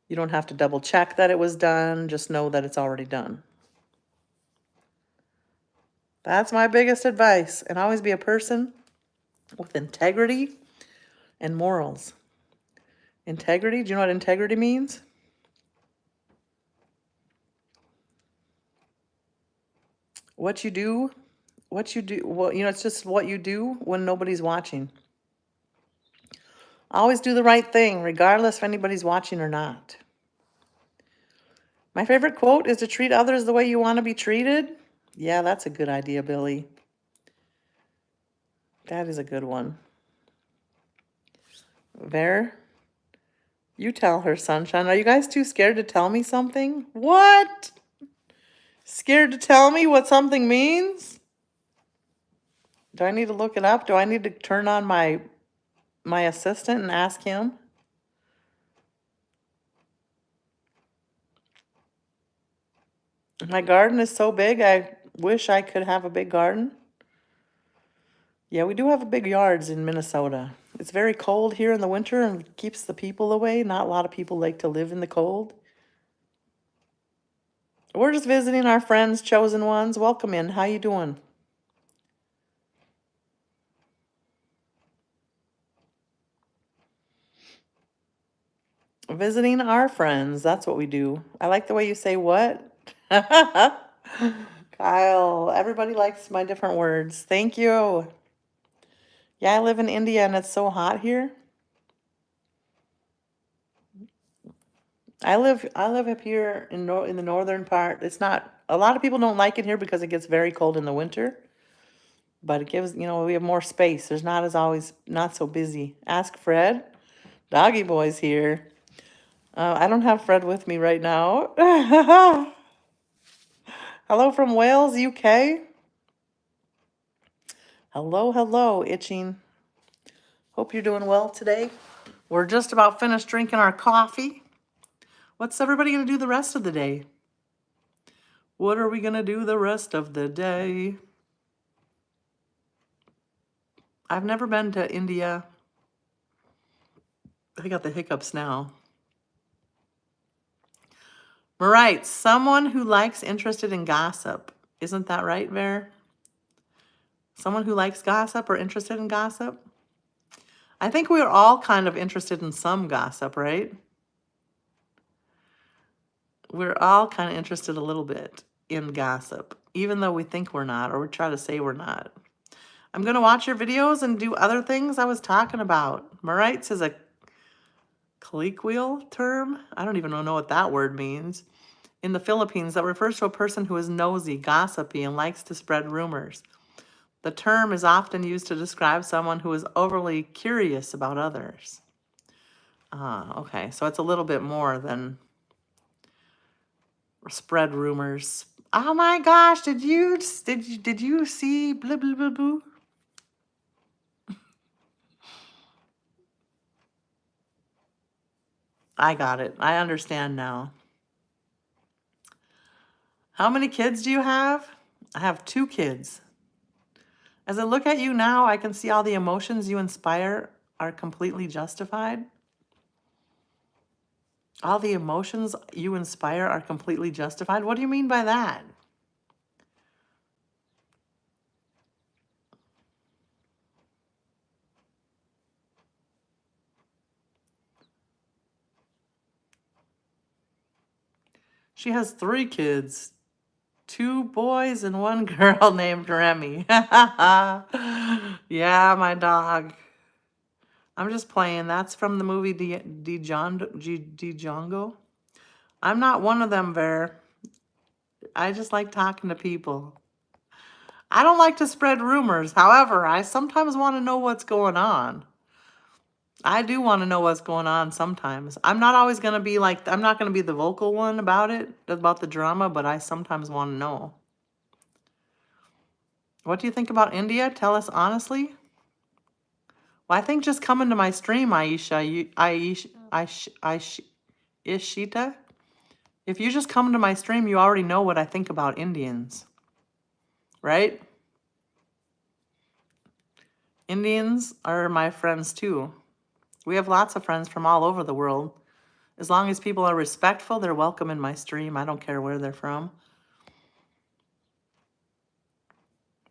You don't have to double check that it was done. Just know that it's already done. That's my biggest advice. And always be a person with integrity and morals. Integrity, do you know what integrity means? What you do, well, it's just what you do when nobody's watching. Always do the right thing, regardless if anybody's watching or not. My favorite quote is to treat others the way you want to be treated. Yeah, that's a good idea, Billy. That is a good one. Ver, you tell her, sunshine. Are you guys too scared to tell me something? What? Scared to tell me what something means? Do I need to look it up? Do I need to turn on my assistant and ask him? My garden is so big, I wish I could have a big garden. Yeah, we do have big yards in Minnesota. It's very cold here in the winter and keeps the people away. Not a lot of people like to live in the cold. We're just visiting our friends, chosen ones. Welcome in. How you doing? Visiting our friends. That's what we do. I like the way you say what. Kyle, everybody likes my different words. Thank you. Yeah, I live in India and it's so hot here. I live up here in the northern part. It's not, a lot of people don't like it here because it gets very cold in the winter. But it gives, we have more space. There's not so busy. Ask Fred. Doggy boy's here. I don't have Fred with me right now. Hello from Wales, UK. Hello, itching. Hope you're doing well today. We're just about finished drinking our coffee. What's everybody going to do the rest of the day? What are we going to do the rest of the day? I've never been to India. I got the hiccups now. Right, someone who likes interested in gossip. Isn't that right, Ver? Someone who likes gossip or interested in gossip? I think we're all kind of interested in some gossip, right? We're all kind of interested a little bit in gossip, even though we think we're not, or we try to say we're not. I'm going to watch your videos and do other things I was talking about. Marites is a colloquial term. I don't even know what that word means. In the Philippines, that refers to a person who is nosy, gossipy, and likes to spread rumors. The term is often used to describe someone who is overly curious about others. Okay, so it's a little bit more than spread rumors. Oh my gosh, did you see blah blah blah blah? I got it. I understand now. How many kids do you have? I have 2 kids. As I look at you now, I can see all the emotions you inspire are completely justified. All the emotions you inspire are completely justified. What do you mean by that? She has 3 kids, 2 boys and 1 girl named Remy. Yeah, my dog. I'm just playing. That's from the movie Django. I'm not one of them, Ver. I just like talking to people. I don't like to spread rumors. However, I sometimes want to know what's going on. I do want to know what's going on sometimes. I'm not always going to be like, I'm not going to be the vocal one about it, about the drama, but I sometimes want to know. What do you think about India? Tell us honestly. Well, I think just coming to my stream, Ishita, if you just come to my stream, you already know what I think about Indians, right? Indians are my friends too. We have lots of friends from all over the world. As long as people are respectful, they're welcome in my stream. I don't care where they're from.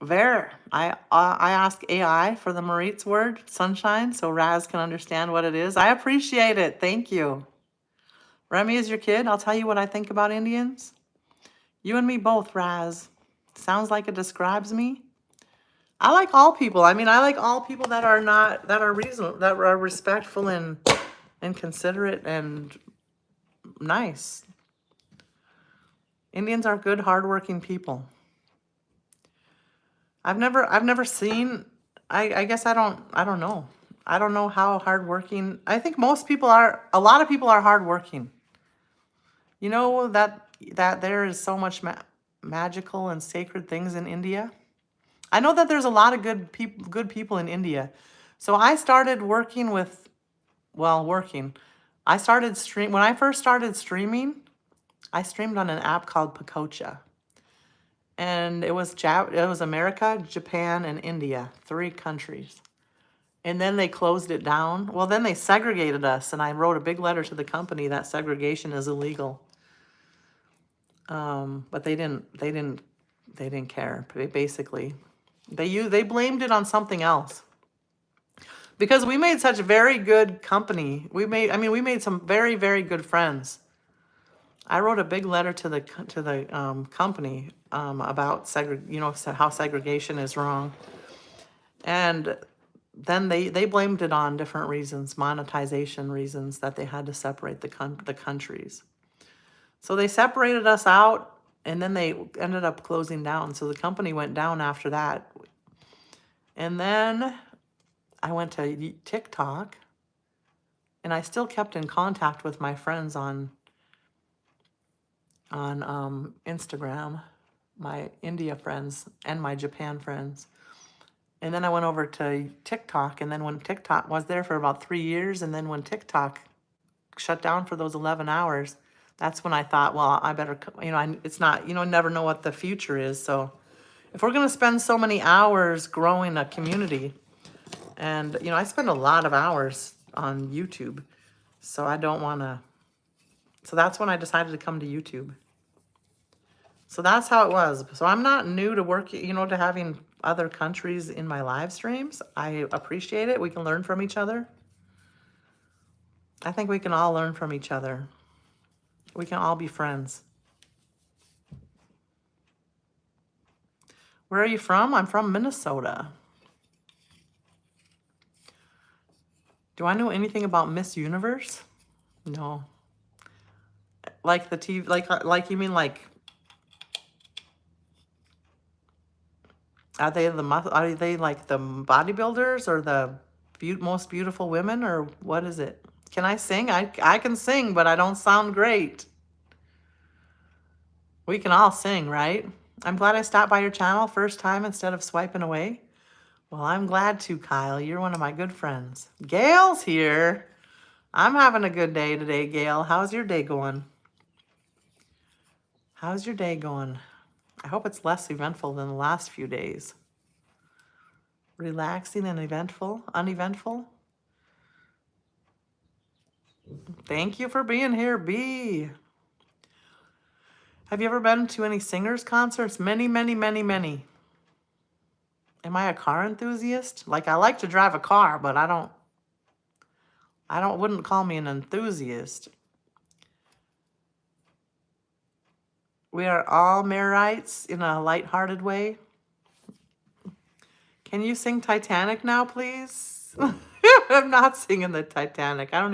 There, I ask AI for the Maritz word, sunshine, so Razz can understand what it is. I appreciate it. Thank you. Remy is your kid. I'll tell you what I think about Indians. You and me both, Raz. Sounds like it describes me. I like all people. I mean, I like all people that are not, that are reasonable, that are respectful and considerate and nice. Indians are good, hardworking people. I've never seen, I guess I don't know. I don't know how hardworking, I think most people are, a lot of people are hardworking. You know that there is so much magical and sacred things in India. I know that there's a lot of good people in India. So I started working with, well, working. I started when I first started streaming, I streamed on an app called Pacocha. And it was America, Japan, and India, 3 countries. And then they closed it down. Well, then they segregated us, and I wrote a big letter to the company that segregation is illegal. But they didn't care. Basically, they blamed it on something else. Because we made such very good company. We made some very, very good friends. I wrote a big letter to the company about how segregation is wrong, and then they blamed it on different reasons, monetization reasons, that they had to separate the countries. So they separated us out, and then they ended up closing down. So the company went down after that, and then I went to TikTok, and I still kept in contact with my friends on Instagram, my India friends and my Japan friends. And then I went over to TikTok, and then when TikTok was there for about 3 years, and then when TikTok shut down for those 11 hours, that's when I thought, well, I better, it's not, never know what the future is. So if we're going to spend so many hours growing a community, and, I spend a lot of hours on YouTube, so I don't want to, so that's when I decided to come to YouTube. So that's how it was. So I'm not new to working, to having other countries in my live streams. I appreciate it. We can learn from each other. I think we can all learn from each other. We can all be friends. Where are you from? I'm from Minnesota. Do I know anything about Miss Universe? No. Like the TV, like you mean like, are they like the bodybuilders or the most beautiful women, or what is it? Can I sing? I can sing, but I don't sound great. We can all sing, right? I'm glad I stopped by your channel first time instead of swiping away. Well, I'm glad to, Kyle. You're one of my good friends. Gail's here. I'm having a good day today, Gail. How's your day going? How's your day going? I hope it's less eventful than the last few days. Relaxing and uneventful? Thank you for being here, B. Have you ever been to any singers concerts? Many, many, many, many. Am I a car enthusiast? Like, I like to drive a car, but wouldn't call me an enthusiast. We are all Marites in a lighthearted way. Can you sing Titanic now, please? I'm not singing the Titanic. I'm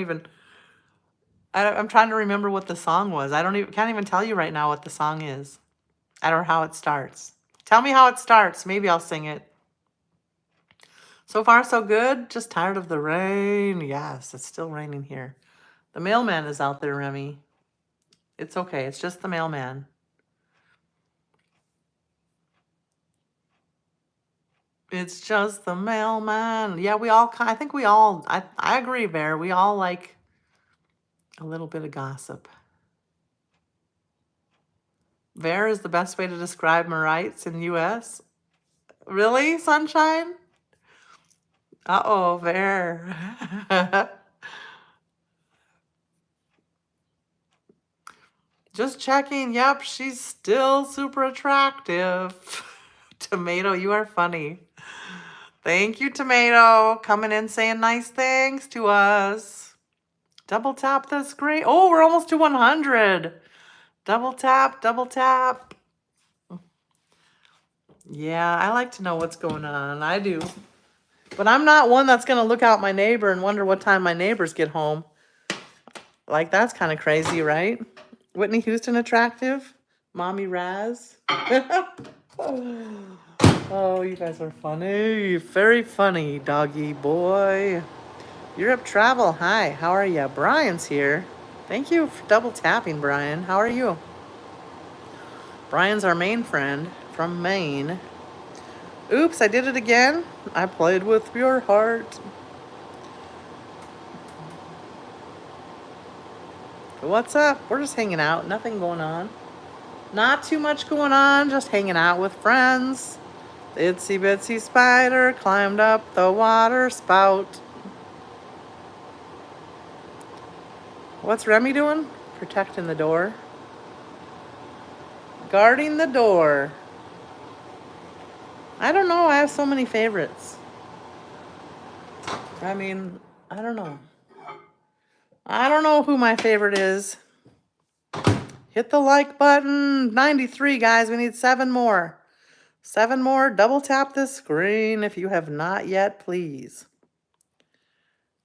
trying to remember what the song was. Can't even tell you right now what the song is. I don't know how it starts. Tell me how it starts. Maybe I'll sing it. So far, so good. Just tired of the rain. Yes, it's still raining here. The mailman is out there, Remy. It's okay. It's just the mailman. It's just the mailman. Yeah, I agree, Bear. We all like a little bit of gossip. Bear is the best way to describe Marites in U.S. Really, Sunshine? Uh-oh, Bear. Just checking. Yep, she's still super attractive. Tomato, you are funny. Thank you, Tomato. Coming in saying nice things to us. Double tap the screen. Oh, we're almost to 100. Double tap, double tap. Yeah, I like to know what's going on. I do. But I'm not one that's going to look out my neighbor and wonder what time my neighbors get home. Like, that's kind of crazy, right? Whitney Houston attractive? Mommy Razz? Oh, you guys are funny. Very funny, doggy boy. Europe travel. Hi, how are you? Brian's here. Thank you for double tapping, Brian. How are you? Brian's our main friend from Maine. Oops, I did it again. I played with your heart. What's up? We're just hanging out. Nothing going on. Not too much going on. Just hanging out with friends. The itsy bitsy spider climbed up the water spout. What's Remy doing? Protecting the door. Guarding the door. I don't know. I have so many favorites. I mean, I don't know. I don't know who my favorite is. Hit the like button. 93, guys. We need 7 more. 7 more. Double tap the screen if you have not yet, please.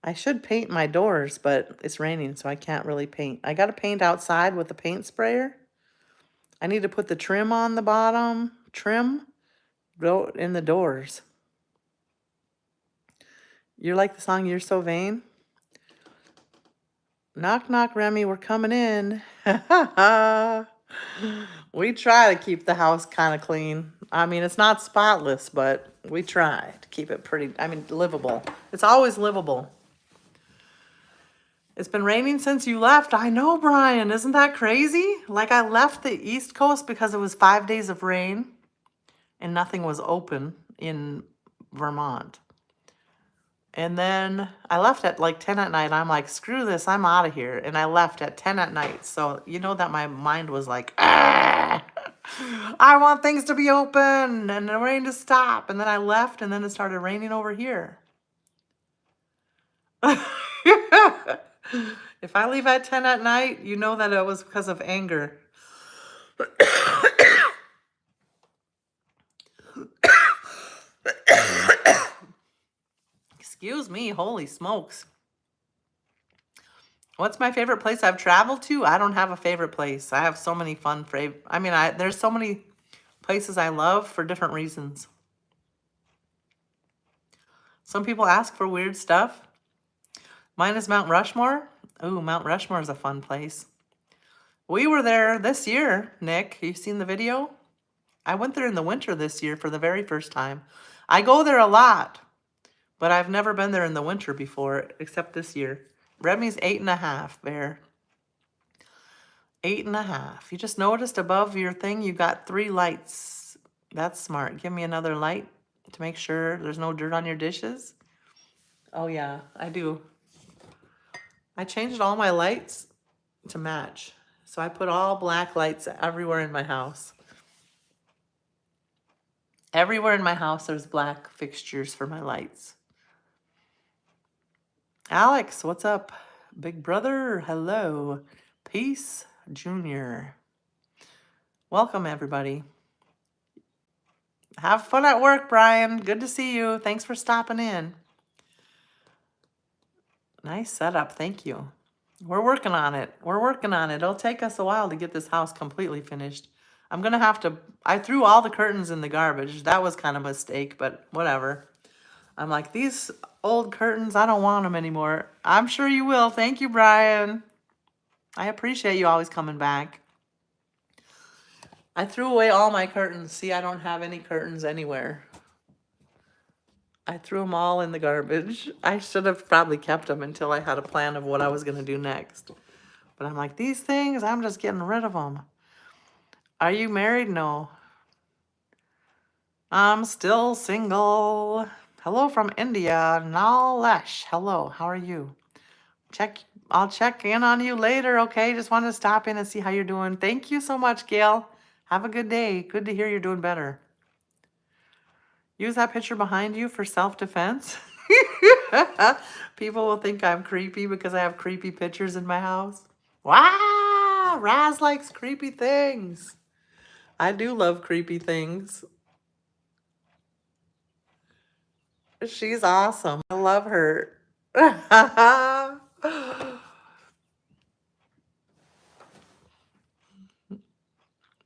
I should paint my doors, but it's raining, so I can't really paint. I got to paint outside with the paint sprayer. I need to put the trim on the bottom. Trim in the doors. You like the song You're So Vain? Knock, knock, Remy, we're coming in. We try to keep the house kind of clean. I mean, it's not spotless, but we try to keep it pretty, livable. It's always livable. It's been raining since you left. I know, Brian. Isn't that crazy? Like, I left the East Coast because it was 5 days of rain and nothing was open in Vermont. And then I left at like 10 at night. I'm like, screw this, I'm out of here. And I left at 10 at night. So you know that my mind was like, ah, I want things to be open and the rain to stop. And then I left and then it started raining over here. If I leave at 10 at night, you know that it was because of anger. Excuse me, holy smokes. What's my favorite place I've traveled to? I don't have a favorite place. I have so many fun there's so many places I love for different reasons. Some people ask for weird stuff. Mine is Mount Rushmore. Ooh, Mount Rushmore is a fun place. We were there this year, Nick. You seen the video? I went there in the winter this year for the very first time. I go there a lot, but I've never been there in the winter before, except this year. Remy's 8.5, Bear. 8.5. You just noticed above your thing, you got 3 lights. That's smart. Give me another light to make sure there's no dirt on your dishes. Oh yeah, I do. I changed all my lights to match. So I put all black lights everywhere in my house. Everywhere in my house, there's black fixtures for my lights. Alex, what's up? Big brother, hello. Peace, Junior. Welcome, everybody. Have fun at work, Brian. Good to see you. Thanks for stopping in. Nice setup. Thank you. We're working on it. We're working on it. It'll take us a while to get this house completely finished. I'm going to have to... I threw all the curtains in the garbage. That was kind of a mistake, but whatever. I'm like, these old curtains, I don't want them anymore. I'm sure you will. Thank you, Brian. I appreciate you always coming back. I threw away all my curtains. See, I don't have any curtains anywhere. I threw them all in the garbage. I should have probably kept them until I had a plan of what I was going to do next. But I'm like, these things, I'm just getting rid of them. Are you married? No. I'm still single. Hello from India. Nalesh. Hello, how are you? I'll check in on you later, okay? Just wanted to stop in and see how you're doing. Thank you so much, Gail. Have a good day. Good to hear you're doing better. Use that picture behind you for self-defense. People will think I'm creepy because I have creepy pictures in my house. Wow, Razz likes creepy things. I do love creepy things. She's awesome. I love her.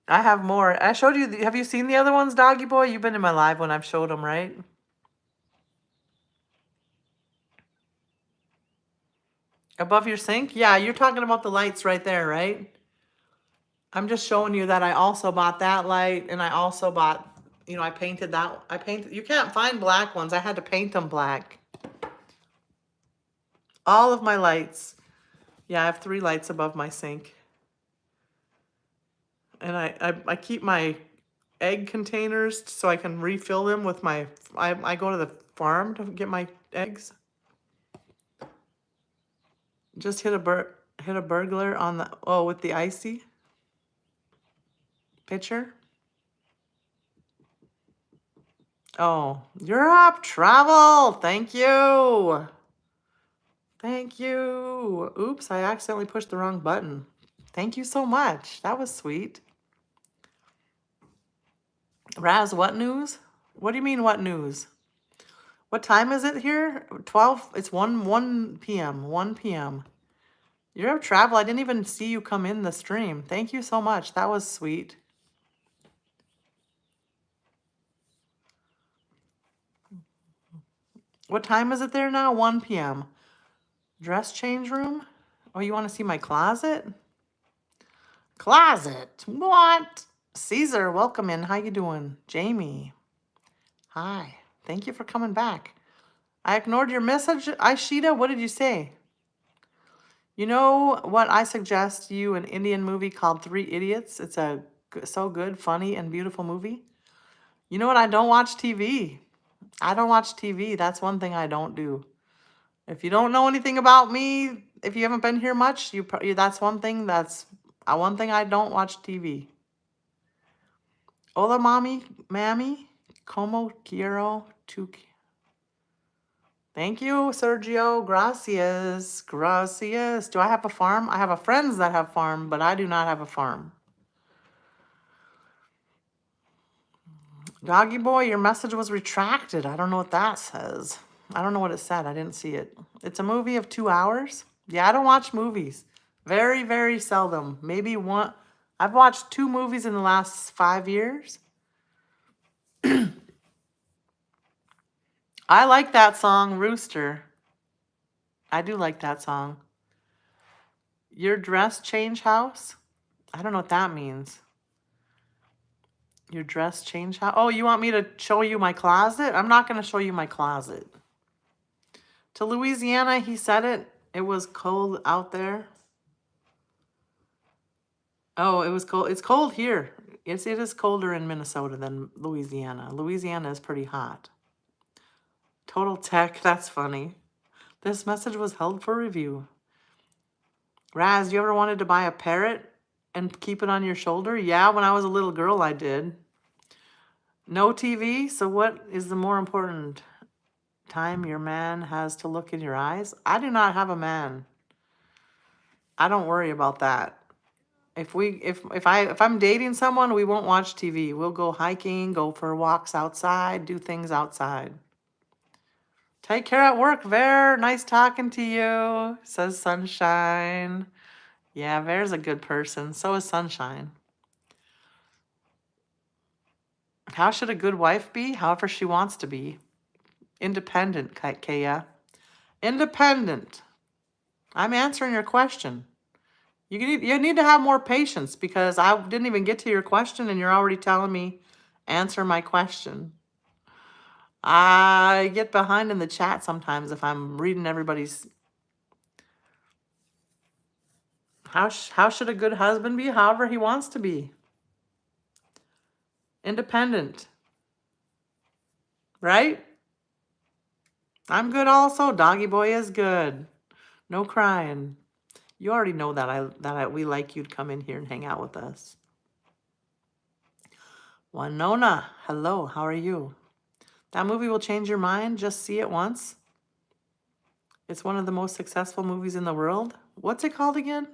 I have more. I showed you. Have you seen the other ones, Doggy Boy? You've been in my live when I've showed them, right? Above your sink? Yeah, you're talking about the lights right there, right? I'm just showing you that I also bought that light, and I also bought, you know, I painted that. You can't find black ones. I had to paint them black. All of my lights. Yeah, I have 3 lights above my sink. And I keep my egg containers so I can refill them with my, I go to the farm to get my eggs. Just hit a burglar on the, oh, with the icy pitcher. Oh, Europe travel. Thank you. Thank you. Oops, I accidentally pushed the wrong button. Thank you so much. That was sweet. Razz, what news? What do you mean, what news? What time is it here? 12? It's 1 p.m. 1 p.m. Europe travel. I didn't even see you come in the stream. Thank you so much. That was sweet. What time is it there now? 1 p.m. Dress change room? Oh, you want to see my closet? Closet? What? Caesar, welcome in. How you doing? Jamie. Hi. Thank you for coming back. I ignored your message. Aishita, what did you say? You know what? I suggest you an Indian movie called 3 Idiots. It's a so good, funny, and beautiful movie. You know what? I don't watch TV. I don't watch TV. That's one thing I don't do. If you don't know anything about me, if you haven't been here much, that's one thing I don't watch TV. Hola, mami, como quiero tu. Thank you, Sergio. Gracias. Gracias. Do I have a farm? I have friends that have farm, but I do not have a farm. Doggy boy, your message was retracted. I don't know what that says. I don't know what it said. I didn't see it. It's a movie of 2 hours. Yeah, I don't watch movies. Very, very seldom. Maybe one. I've watched 2 movies in the last 5 years. I like that song, Rooster. I do like that song. Your dress change house? I don't know what that means. Your dress change house? Oh, you want me to show you my closet? I'm not going to show you my closet. To Louisiana, he said it. It was cold out there. Oh, it was cold. It's cold here. Yes, it is colder in Minnesota than Louisiana. Louisiana is pretty hot. Total tech. That's funny. This message was held for review. Raz, you ever wanted to buy a parrot and keep it on your shoulder? Yeah, when I was a little girl, I did. No TV? So what is the more important time your man has to look in your eyes? I do not have a man. I don't worry about that. If I'm dating someone, we won't watch TV. We'll go hiking, go for walks outside, do things outside. Take care at work, Ver. Nice talking to you, says Sunshine. Yeah, Ver's a good person. So is Sunshine. How should a good wife be? However she wants to be. Independent, Kaya. Independent. I'm answering your question. You need to have more patience because I didn't even get to your question and you're already telling me, answer my question. I get behind in the chat sometimes if I'm reading everybody's. How should a good husband be? However he wants to be. Independent. Right? I'm good also. Doggy boy is good. No crying. You already know that we like you to come in here and hang out with us. Winona, hello, how are you? That movie will change your mind. Just see it once. It's one of the most successful movies in the world. What's it called again?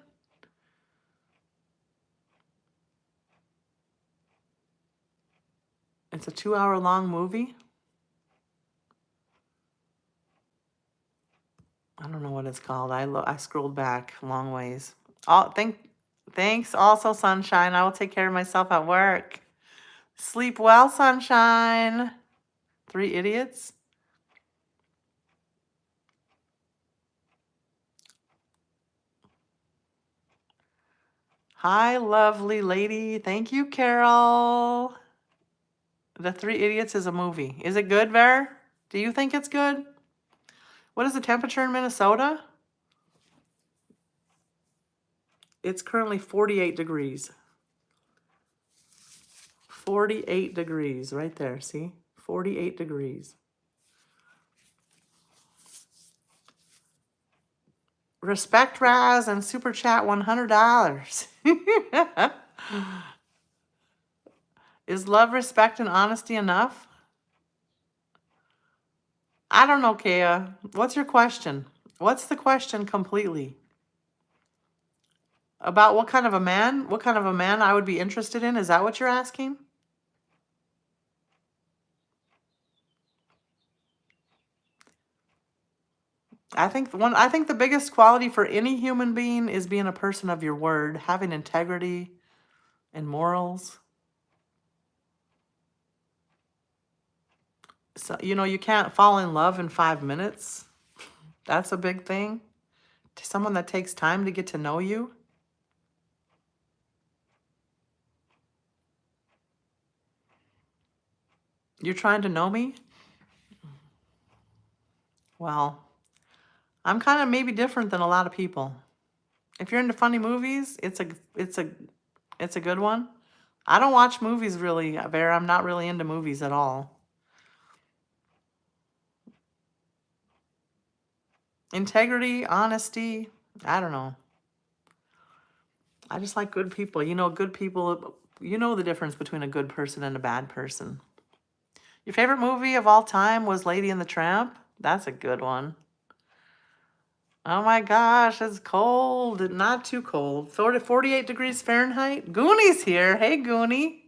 It's a 2-hour-long movie. I don't know what it's called. I scrolled back a long ways. Thanks also, Sunshine. I will take care of myself at work. Sleep well, Sunshine. 3 idiots. Hi, lovely lady. Thank you, Carol. The 3 Idiots is a movie. Is it good, Ver? Do you think it's good? What is the temperature in Minnesota? It's currently 48 degrees. 48 degrees right there, see? 48 degrees. Respect Razz and super chat $100. Is love, respect, and honesty enough? I don't know, Kea. What's your question? What's the question completely? About what kind of a man? What kind of a man I would be interested in? Is that what you're asking? I think the biggest quality for any human being is being a person of your word, having integrity and morals. So, you can't fall in love in 5 minutes. That's a big thing. To someone that takes time to get to know you. You're trying to know me? Well, I'm kind of maybe different than a lot of people. If you're into funny movies, it's a good one. I don't watch movies really, Vera. I'm not really into movies at all. Integrity, honesty, I don't know. I just like good people. Good people, the difference between a good person and a bad person. Your favorite movie of all time was Lady and the Tramp? That's a good one. Oh my gosh, it's cold. Not too cold. 48 degrees Fahrenheit. Goonie's here. Hey, Goonie.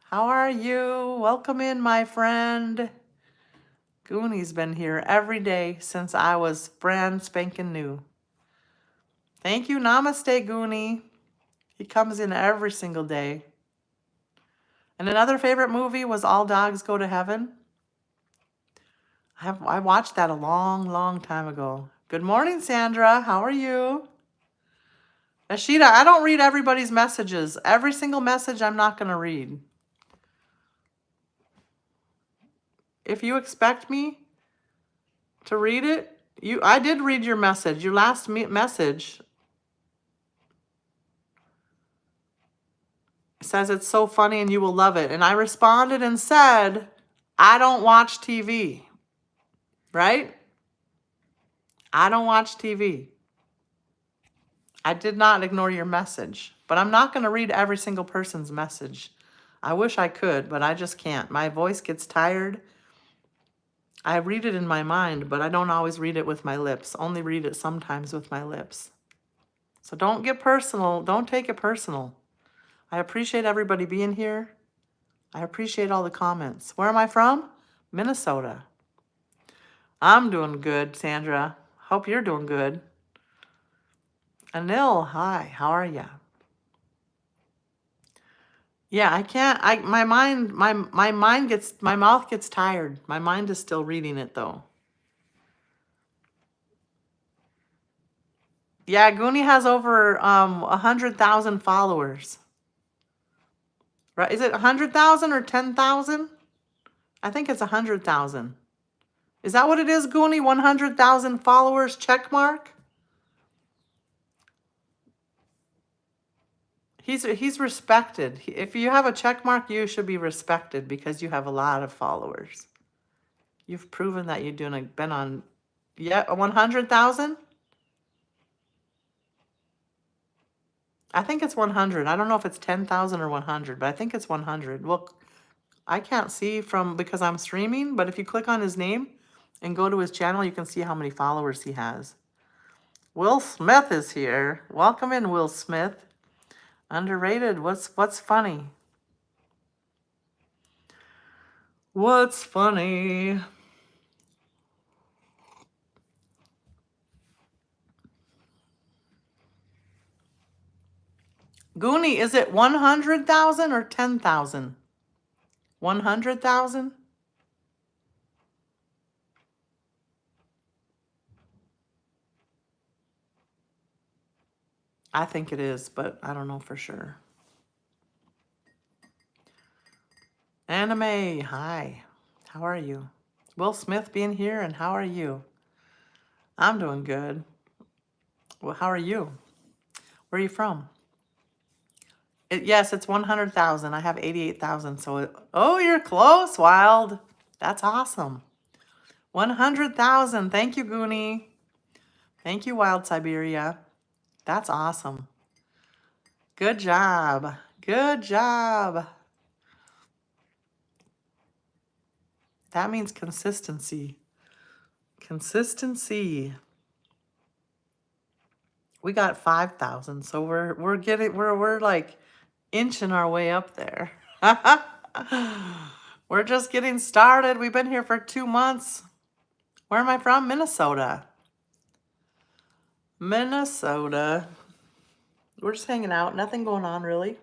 How are you? Welcome in, my friend. Goonie's been here every day since I was brand spanking new. Thank you. Namaste, Goonie. He comes in every single day. And another favorite movie was All Dogs Go to Heaven. I watched that a long, long time ago. Good morning, Sandra. How are you? Ashita, I don't read everybody's messages. Every single message I'm not going to read. If you expect me to read it, I did read your message. Your last message says it's so funny and you will love it. And I responded and said, I don't watch TV. Right? I don't watch TV. I did not ignore your message, but I'm not going to read every single person's message. I wish I could, but I just can't. My voice gets tired. I read it in my mind, but I don't always read it with my lips. Only read it sometimes with my lips. So don't get personal. Don't take it personal. I appreciate everybody being here. I appreciate all the comments. Where am I from? Minnesota. I'm doing good, Sandra. Hope you're doing good. Anil, hi. How are ya? Yeah, I can't. My mouth gets tired. My mind is still reading it though. Yeah, Goonie has over 100,000 followers. Right? Is it 100,000 or 10,000? I think it's 100,000. Is that what it is, Goonie? 100,000 followers, check mark? He's respected. If you have a check mark, you should be respected because you have a lot of followers. You've proven that you've been on, yeah, 100,000? I think it's 100. I don't know if it's 10,000 or 100, but I think it's 100. Well, I can't see because I'm streaming, but if you click on his name and go to his channel, you can see how many followers he has. Will Smith is here. Welcome in, Will Smith. Underrated. What's funny? What's funny? Goonie, is it 100,000 or 10,000? 100,000? I think it is, but I don't know for sure. Anime, hi. How are you? Will Smith being here, and how are you? I'm doing good. Well, how are you? Where are you from? Yes, it's 100,000. I have 88,000. Oh, you're close, Wild. That's awesome. 100,000. Thank you, Goonie. Thank you, Wild Siberia. That's awesome. Good job. Good job. That means consistency. Consistency. We got 5,000, so we're like inching our way up there. We're just getting started. We've been here for 2 months. Where am I from? Minnesota. Minnesota. We're just hanging out. Nothing going on, really.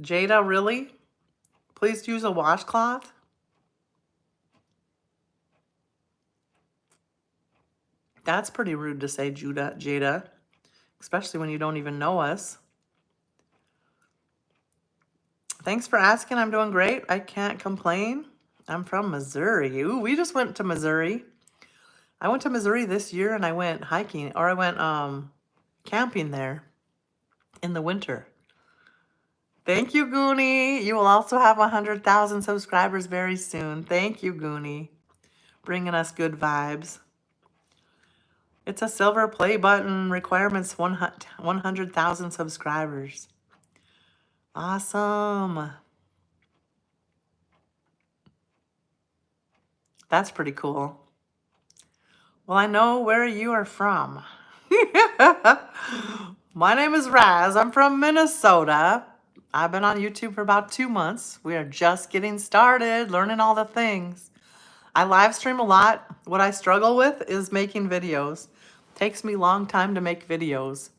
Jada, really? Please use a washcloth. That's pretty rude to say, Jada, especially when you don't even know us. Thanks for asking. I'm doing great. I can't complain. I'm from Missouri. Ooh, we just went to Missouri. I went to Missouri this year and I went hiking, or I went camping there in the winter. Thank you, Goonie. You will also have 100,000 subscribers very soon. Thank you, Goonie. Bringing us good vibes. It's a silver play button. Requirements 100,000 subscribers. Awesome. That's pretty cool. Well, I know where you are from. My name is Razz. I'm from Minnesota. I've been on YouTube for about 2 months. We are just getting started, learning all the things. I live stream a lot. What I struggle with is making videos. Takes me a long time to make videos.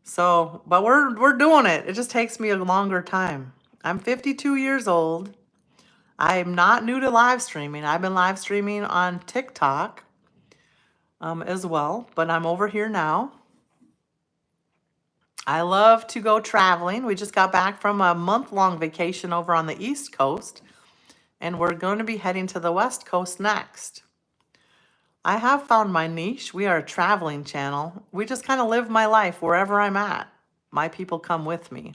So, but we're doing it. It just takes me a longer time. I'm 52 years old. I'm not new to live streaming. I've been live streaming on TikTok as well, but I'm over here now. I love to go traveling. We just got back from a month-long vacation over on the East Coast, and we're going to be heading to the West Coast next. I have found my niche. We are a traveling channel. We just kind of live my life wherever I'm at. My people come with me.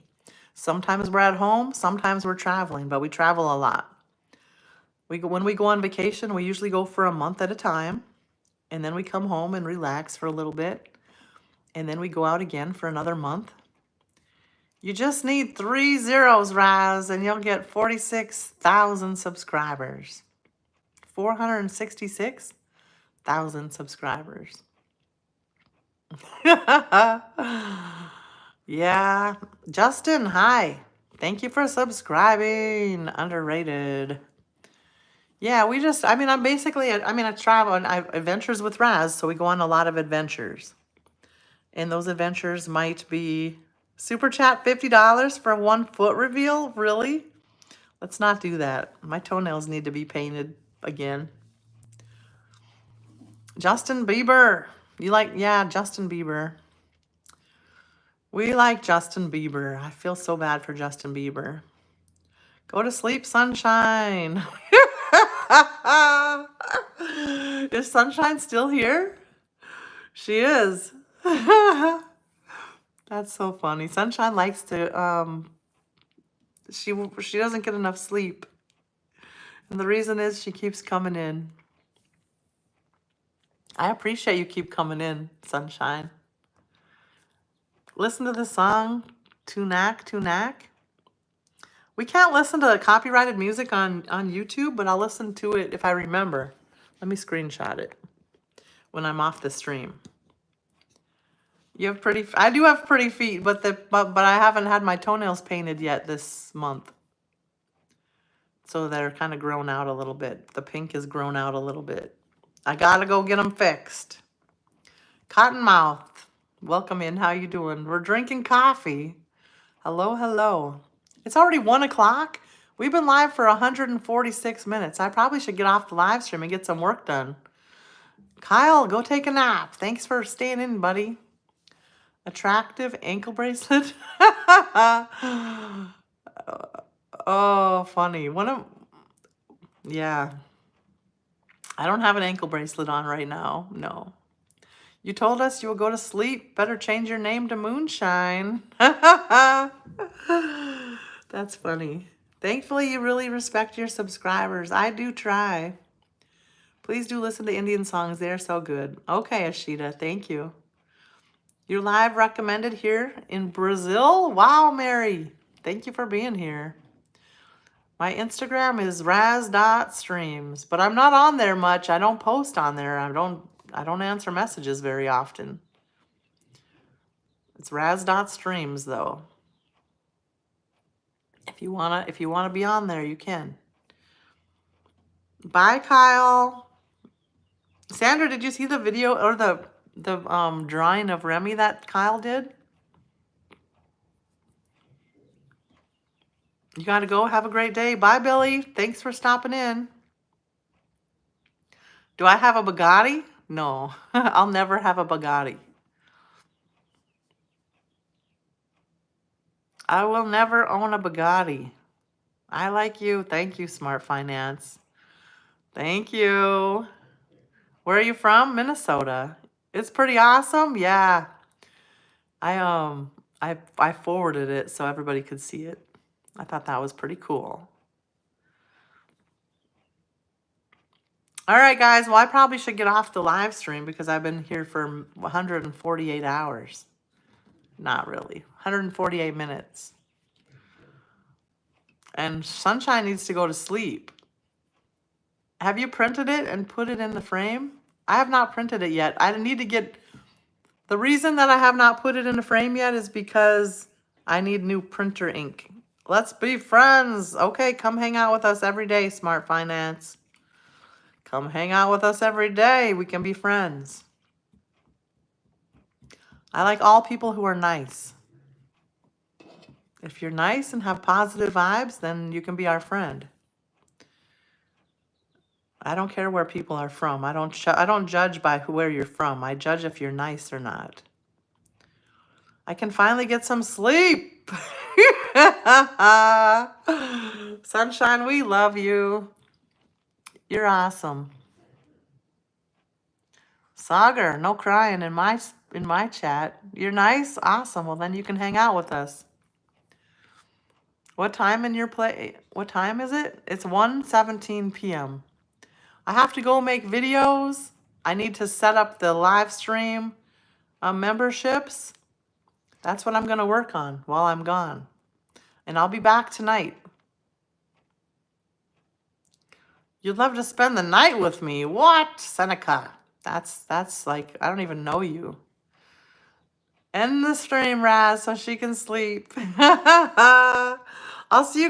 Sometimes we're at home, sometimes we're traveling, but we travel a lot. When we go on vacation, we usually go for a month at a time, and then we come home and relax for a little bit, and then we go out again for another month. You just need 3 zeros, Razz, and you'll get 46,000 subscribers. 466,000 subscribers. Yeah. Justin, hi. Thank you for subscribing. Underrated. Yeah, I travel and I adventures with Razz, so we go on a lot of adventures. And those adventures might be super chat $50 for a 1 foot reveal. Really? Let's not do that. My toenails need to be painted again. Justin Bieber. Yeah, Justin Bieber. We like Justin Bieber. I feel so bad for Justin Bieber. Go to sleep, sunshine. Is Sunshine still here? She is. That's so funny. Sunshine likes to she doesn't get enough sleep. And the reason is she keeps coming in. I appreciate you keep coming in, Sunshine. Listen to the song Tunak Tunak. We can't listen to copyrighted music on YouTube, but I'll listen to it if I remember. Let me screenshot it when I'm off the stream. You have I do have pretty feet, but I haven't had my toenails painted yet this month. So they're kind of grown out a little bit. The pink is grown out a little bit. I gotta go get them fixed. Cottonmouth, welcome in. How you doing? We're drinking coffee. Hello, hello. It's already 1 o'clock. We've been live for 146 minutes. I probably should get off the live stream and get some work done. Kyle, go take a nap. Thanks for staying in, buddy. Attractive ankle bracelet. Oh, funny. Yeah. I don't have an ankle bracelet on right now. No. You told us you will go to sleep. Better change your name to Moonshine. That's funny. Thankfully, you really respect your subscribers. I do try. Please do listen to Indian songs. They're so good. Okay, Ashita, thank you. Your live recommended here in Brazil? Wow, Mary. Thank you for being here. My Instagram is razz.streams, but I'm not on there much. I don't post on there. I don't answer messages very often. It's razz.streams though. If you wanna be on there, you can. Bye, Kyle. Sandra, did you see the video or the drawing of Remy that Kyle did? You gotta go. Have a great day. Bye, Billy. Thanks for stopping in. Do I have a Bugatti? No, I'll never have a Bugatti. I will never own a Bugatti. I like you. Thank you, Smart Finance. Thank you. Where are you from? Minnesota. It's pretty awesome. Yeah. I forwarded it so everybody could see it. I thought that was pretty cool. All right, guys. Well, I probably should get off the live stream because I've been here for 148 hours. Not really. 148 minutes. And Sunshine needs to go to sleep. Have you printed it and put it in the frame? I have not printed it yet. I need to get... The reason that I have not put it in the frame yet is because I need new printer ink. Let's be friends. Okay, come hang out with us every day, Smart Finance. Come hang out with us every day. We can be friends. I like all people who are nice. If you're nice and have positive vibes, then you can be our friend. I don't care where people are from. I don't judge by where you're from. I judge if you're nice or not. I can finally get some sleep. Sunshine, we love you. You're awesome. Sagar, no crying in my chat. You're nice? Awesome. Well, then you can hang out with us. What time in your play? What time is it? It's 1:17 p.m. I have to go make videos. I need to set up the live stream memberships. That's what I'm going to work on while I'm gone. And I'll be back tonight. You'd love to spend the night with me. What? Seneca. That's like, I don't even know you. End the stream, Razz, so she can sleep. I'll see you